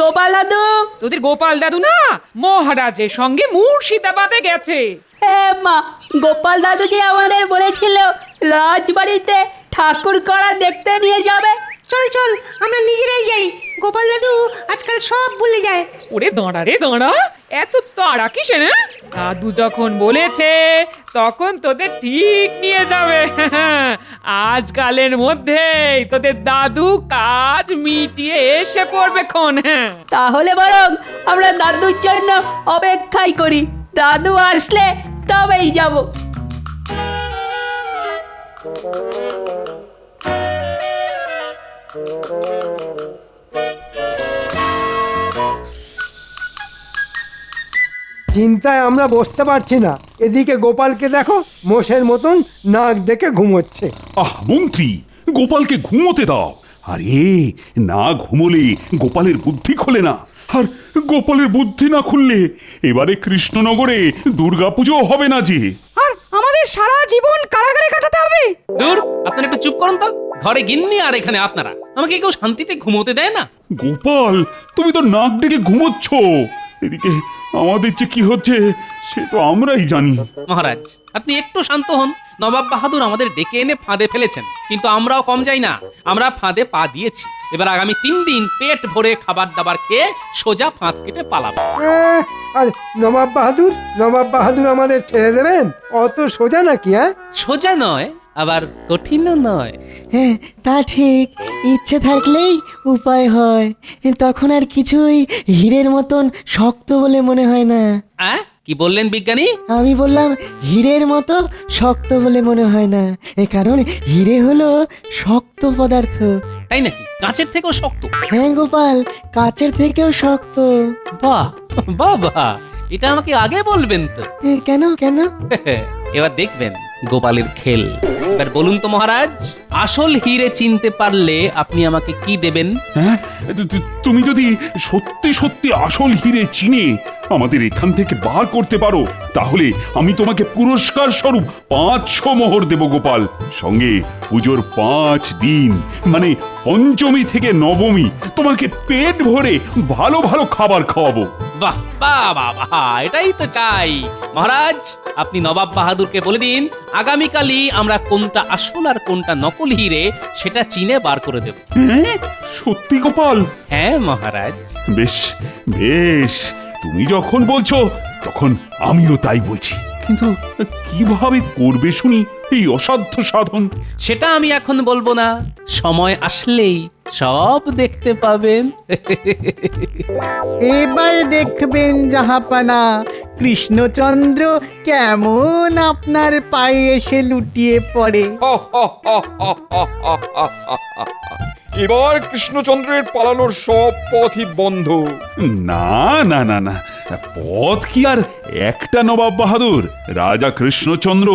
গোপাল দাদু। তোদের গোপাল দাদু না মহারাজের সঙ্গে মুর্শিদাবাদে গেছে। হ্যাঁ মা, গোপাল দাদু যে আমাদের বলেছিল রাজবাড়িতে ঠাকুর করা দেখতে নিয়ে যাবে। চল চল আমরা নিজেরাই যাই, গোপাল দাদু আজকাল সব ভুলে যায়। ওরে দাঁড়া রে দাঁড়া, এত তাড়া কিসে না? দাদু যখন বলেছে তখন তোদের ঠিক নিয়ে যাবে। আজকালের মধ্যেই তোদের দাদু কাজ মিটিয়ে এসে পড়বে খন। হ্যাঁ তাহলে বরং আমরা দাদুর জন্য অপেক্ষাই করি, দাদু আসলে তবেই যাব। চিন্তায় আমরা বসতে পারছি না। এদিকে গোপালকে দেখো, মোষের মতন নাক ডেকে ঘুমোচ্ছে। আহ মন্ত্রী, গোপালকে ঘুমোতে দাও। আরে না ঘুমোলে গোপালের বুদ্ধি খোলে না, আর গোপালের বুদ্ধি না খুললে এবারে কৃষ্ণনগরে দুর্গাপুজো হবে না যে। আর আমাদের সারা জীবন কারাগারে কাটাতে হবে। দূর, আপনারা একটু চুপ করুন তো। ঘরে গিন্নি আর এখানে আপনারা, আমাকে কেউ শান্তিতে ঘুমোতে দেয় না। গোপাল, তুমি তো নাক ডেকে ঘুমোচ্ছ, এদিকে আমাদের যে কি হচ্ছে সে তো আমরাই জানি। মহারাজ, আপনি একটু শান্ত হন। নবাব বাহাদুর আমাদের ডেকে এনে ফাঁদে ফেলেছেন, কিন্তু আমরাও কম যাই না, আমরা ফাঁদে পা দিয়েছি। এবার আগামী 3 দিন পেট ভরে খাবার দাবার খেয়ে সোজা ফাঁদ কেটে পালাবো। আর নবাব বাহাদুর আমাদের ছেড়ে দেবেন? অত সোজা নাকি? হ্যাঁ, সোজা নয়, আবার কঠিনও নয়। হ্যাঁ তা ঠিক, ইচ্ছে থাকলেই উপায় হয়। তখন আর কিছুই হীরের মতন শক্ত বলে মনে হয় না। কি বললেন বিজ্ঞানী? আমি বললাম হীরের মতো শক্ত বলে মনে হয় না, কারণ হীরে হলো শক্ত পদার্থ। তাই নাকি? কাঁচের থেকেও শক্ত? হ্যাঁ গোপাল, কাঁচের থেকেও শক্ত। বাহ বাহ বাহ, এটা আমাকে আগে বলবেন তো। কেন কেন? এবার দেখবেন গোপালের খেল। এবার বলুন তো মহারাজ, আসল হীরে চিনতে পারলে আপনি আমাকে কি দেবেন? হ্যাঁ, তুমি যদি সত্যি সত্যি আসল হীরে চিনে আমাদের এখান থেকে বার করতে পারো, তাহলে আমি তোমাকে পুরস্কার স্বরূপ 500 মোহর দেব গোপাল। সঙ্গে পুজোর 5 দিন মানে পঞ্চমী থেকে নবমী তোমাকে পেট ভরে ভালো ভালো খাবার খাওয়াবো। বাহ বাহ বাহ বাহ, এটাই তো চাই। মহারাজ, আপনি নবাব বাহাদুরকে বলে দিন আগামীকালই আমরা কোনটা আসল আর কোনটা নকল হীরে সেটা চিনে বার করে দেব। সত্যি গোপাল? হ্যাঁ মহারাজ। বেশ বেশ, তুমি যখন বলছো তখন আমিও তাই বলছি, কিন্তু কিভাবে করবে শুনি এই অসাধ্য সাধন? সেটা আমি এখন বলবো না, সময় আসলেই সব দেখতে পাবেন। এবার দেখবেন জাহাপানা, কৃষ্ণচন্দ্র কেমন আপনার পায়ে এসে লুটিয়ে পড়ে। এবার কৃষ্ণচন্দ্রের পালানোর সব পথই বন্ধ। না না না না, পথ কি আর একটা নবাব বাহাদুর? রাজা কৃষ্ণচন্দ্র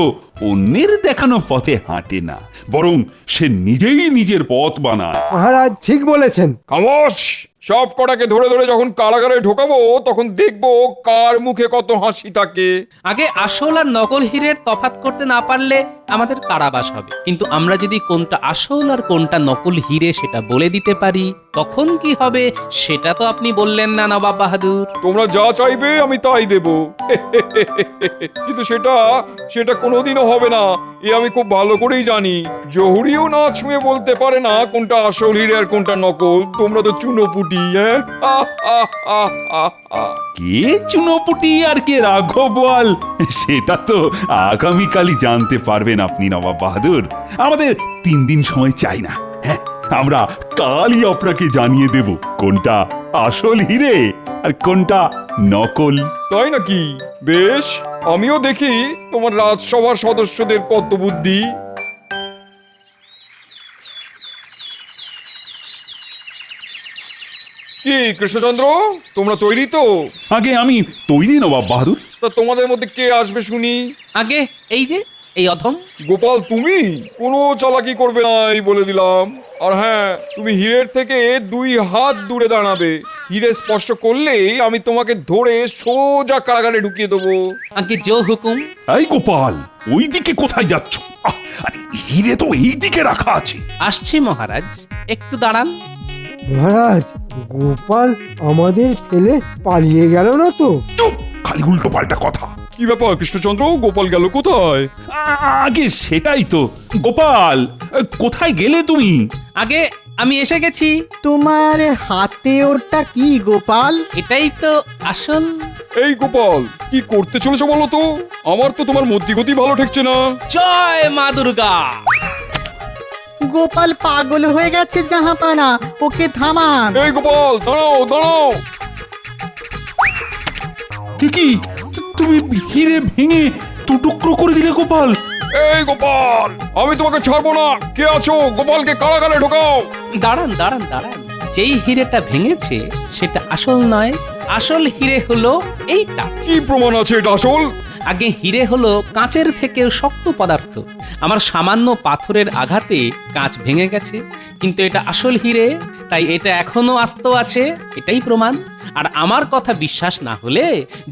অন্যের দেখানো পথে হাঁটে না, বরং সে নিজেই নিজের পথ বানায়। মহারাজ ঠিক বলেছেন। খামোশ! সব কটাকে ধরে ধরে যখন কারাগারে ঢোকাবো তখন দেখবো কার মুখে কত হাসি থাকে। আগে আসল আর নকল হীরের তফাৎ করতে না পারলে আমাদের কারাবাস হবে, কিন্তু আমরা যদি কোনটা আসল আর কোনটা নকল হীরে সেটা বলে দিতে পারি তখন কি হবে সেটা তো আপনি বললেন না নবাব বাহাদুর। তোমরা যা চাইবে আমি তাই দেব, কিন্তু সেটা কোনোদিনও হবে না, এ আমি খুব ভালো করেই জানি। জহুরিও না ছুঁয়ে বলতে পারে না কোনটা আসল হীরে আর কোনটা নকল। তোমরা তো চুনোপুটি। কে চুনোপুটি আর কে রাঘব বল, সেটা তো আগামীকালই জানতে পারবেন আপনি নবাব বাহাদুর। আমাদের 3 দিন সময় চাই না। হ্যাঁ, আমরা কালই আপনাকে জানিয়ে দেব কোনটা আসল হীরে আর কোনটা নকল। তাই নাকি? বেশ, আমিও দেখি তোমার রাজসভার সদস্যদের কত বুদ্ধি। কি কৃষ্ণচন্দ্র, তোমরা তৈরি তো? আগে আমি তৈরি নবাব বাহাদুর। তা তোমাদের মধ্যে কে আসবে শুনি? আগে এই যে এই অধম গোপাল, তুমি কোনো চালাকি করবে না এই বলে দিলাম। আর হ্যাঁ, তুমি হীরের থেকে 2 হাত দূরে দাঁড়াবে। হীরে স্পর্শ করলেই আমি তোমাকে ধরে সোজা কারাগারে ঢুকিয়ে দেবো। আগে জো হুকুম। এই গোপাল, ওই দিকে কোথায় যাচ্ছ? হীরে তো এই দিকে রাখা আছে। আসছি মহারাজ, একটু দাঁড়ান। মহারাজ, গোপাল আমাদের ফেলে পালিয়ে গেল না তো? খালি উল্টো পাল্টা কথা। কি ব্যাপার কৃষ্ণচন্দ্র, গোপাল গেল কোথায়? আগে সেটাই তো। গোপাল, কোথায় গেলে তুমি? আগে আমি এসে গেছি। তোমার হাতে ওটা কি গোপাল? এটাই তো আসল। এই গোপাল, কি করতে চলেছো বলো তো? আমার তো তোমার মতিগতি ভালো ঠেকছে না। জয় মা দুর্গা। গোপাল পাগল হয়ে গেছে জাহাপানা, ওকে থামান। এই গোপাল, দাঁড়াও দাঁড়াও। কি তুমি হিরে ভেঙে টুকরো করে দিলে গোপাল? এই গোপাল, আমি তোমাকে ছাড়বো না। কে আছো? গোপালকে কারাগারে ঢোকাও। দাঁড়ান দাঁড়ান দাঁড়ান, যেই হিরেটা ভেঙেছে সেটা আসল নয়। আসল হিরে হলো এইটা। কি প্রমাণ আছে এটা আসল? আগে হিরে হলো কাঁচের থেকেও শক্ত পদার্থ। আমার সামান্য পাথরের আঘাতে কাঁচ ভেঙে গেছে, কিন্তু এটা আসল হিরে, তাই এটা এখনো আস্ত আছে। এটাই প্রমাণ। আর আমার কথা বিশ্বাস না হলে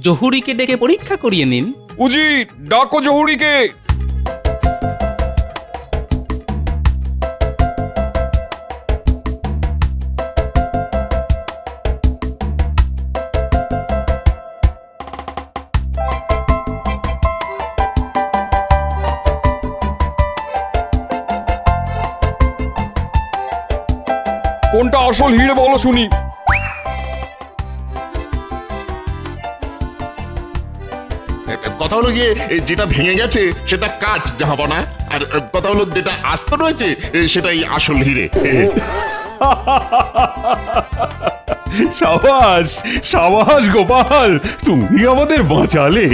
জহুরিকে ডেকে পরীক্ষা করিয়ে নিন। উজি, ডাকো জহুরিকে। কোনটা আসল হিরে বলো শুনি। কথা হলো গিয়ে যেটা ভেঙে গেছে সেটা কাঁচ জাহাপনা, আর কথা হলো যেটা আস্ত রয়েছে সেটাই আসল হিরে। সাবাস সাবাস গোপাল, তুমি আমাদের বাঁচালে।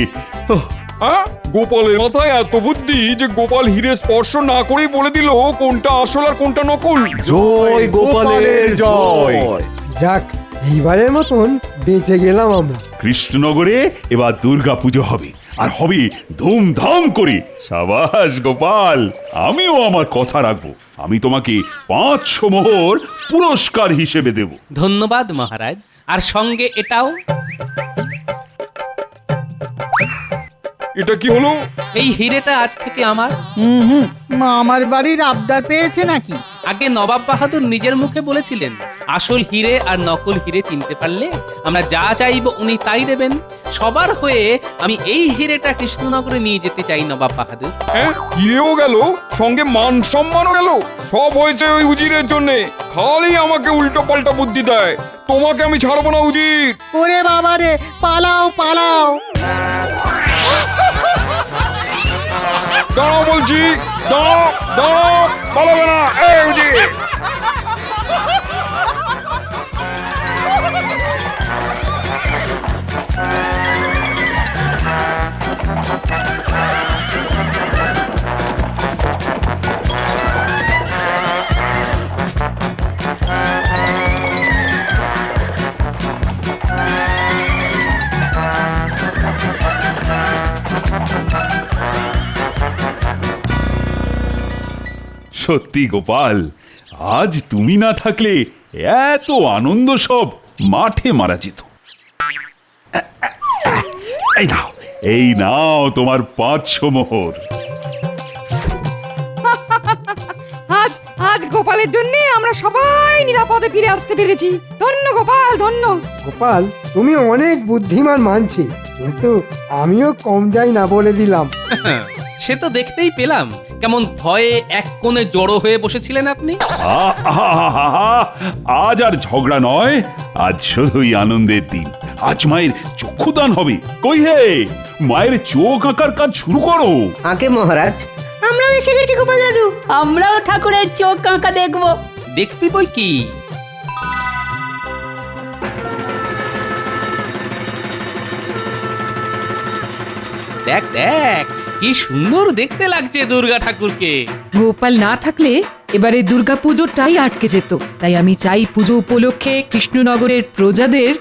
গোপালের মাথায় এত বুদ্ধি যে গোপাল হিরে স্পর্শ না করেই বলে দিল কোনটা আসল আর কোনটা নকল। জয় গোপালের জয়। যাক, এইবারের মতন বেঁচে গেলাম আমরা। কৃষ্ণনগরে এবার দুর্গা পুজো হবে, আর হবে ধুমধাম করে। সাবাস গোপাল, আমিও আমার কথা রাখবো। আমি তোমাকে 500 মোহর পুরস্কার হিসেবে দেব। ধন্যবাদ মহারাজ। আর সঙ্গে এটাও। এটা কি হলো? এই হিরেটা আজ থেকে আমার। আমার বাড়ির আবদার পেয়েছে নাকি? আগে নবাব বাহাদুর নিজের মুখে বলেছিলেন, আসল হিরে আর নকল হিরে চিনতে পারলে আমরা যা চাইব উনি তাই দেবেন। সবার হয়ে আমি এই হিরেটা কৃষ্ণনগরে নিয়ে যেতে চাই নবাব বাহাদুর। হিরেও গেল, সঙ্গে মান সম্মানও গেল। সব হয়েছে ওই উজিরের জন্য। খালি আমাকে উল্টো পাল্টা বুদ্ধি দেয়। তোমাকে আমি ছাড়বো না উজির। ওরে বাবারে, পালাও পালাও। দাঁড়াও বলছি, দাঁড়াও দাঁড়াও, পালাবে না। এই উজির, সত্যি গোপাল, আজ তুমি না থাকলে এত আনন্দ সব মাঠে মারা যেত। এই নাও তোমার 500 মোহর। আজ আজ গোপালের জন্য আমরা সবাই নিরাপদে ফিরে আসতে পেরেছি। ধন্য গোপাল, ধন্য। গোপাল, তুমি অনেক বুদ্ধিমান মানছি, কিন্তু আমিও কম যাই না বলে দিলাম। সে তো দেখতেই পেলাম, কেমন ভয়ে এক কোণে জড়ো হয়ে বসেছিলেন আপনি। আজ আর ঝগড়া নয়, আজ শুধুই আনন্দের দিন। আজ মায়ের চক্ষুদান হবে। কই হে, মায়ের চোখ আঁকার কাজ শুরু করো। আগে মহারাজ, আমরাও এসে গেছি গোপাল দাদু। আমরাও ঠাকুরের চোখ আঁকা দেখবো। দেখবি বই কি। দেখ দেখ, কি সুন্দর দেখতে লাগছে দুর্গা ঠাকুরকে। গোপাল না থাকলে এবারে দুর্গা পুজোটাই আটকে যেত। তাই আমি চাই পুজো উপলক্ষে কৃষ্ণনগরের প্রজাদের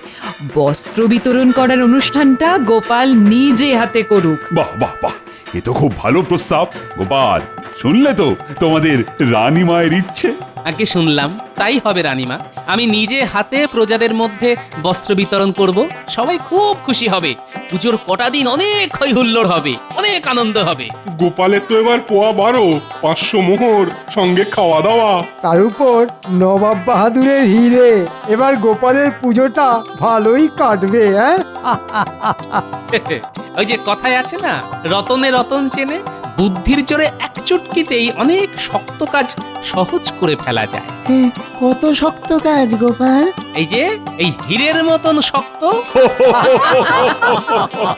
বস্ত্র বিতরণ করার অনুষ্ঠানটা গোপাল নিজে হাতে করুক। বাহ বাহ বাহ, এ তো খুব ভালো প্রস্তাব। গোপাল, শুনলে তো তোমাদের রানী মায়ের ইচ্ছে? আগে শুনলাম, তাই হবে রানীমা। আমি নিজে হাতে প্রজাদের মধ্যে বস্ত্র বিতরণ করব, সবাই খুব খুশি হবে। পুজোর কটা দিন অনেক হই হুল্লোড় হবে, অনেক আনন্দ হবে। গোপালের তো এবার পোয়া 12, 500 মোহর, সঙ্গে খাওয়া দাওয়া। তার উপর নবাব বাহাদুরের হিরে, এবার গোপালের পুজোটা ভালোই কাটবে। হ্যাঁ, ওই যে কথায় আছে না, রতনে রতন চেনে। বুদ্ধির জোরে এক চুটকিতেই অনেক শক্ত কাজ সহজ করে ফেলা যায়। কত শক্ত কাজ গোপাল! এই যে এই হীরের মতন শক্ত।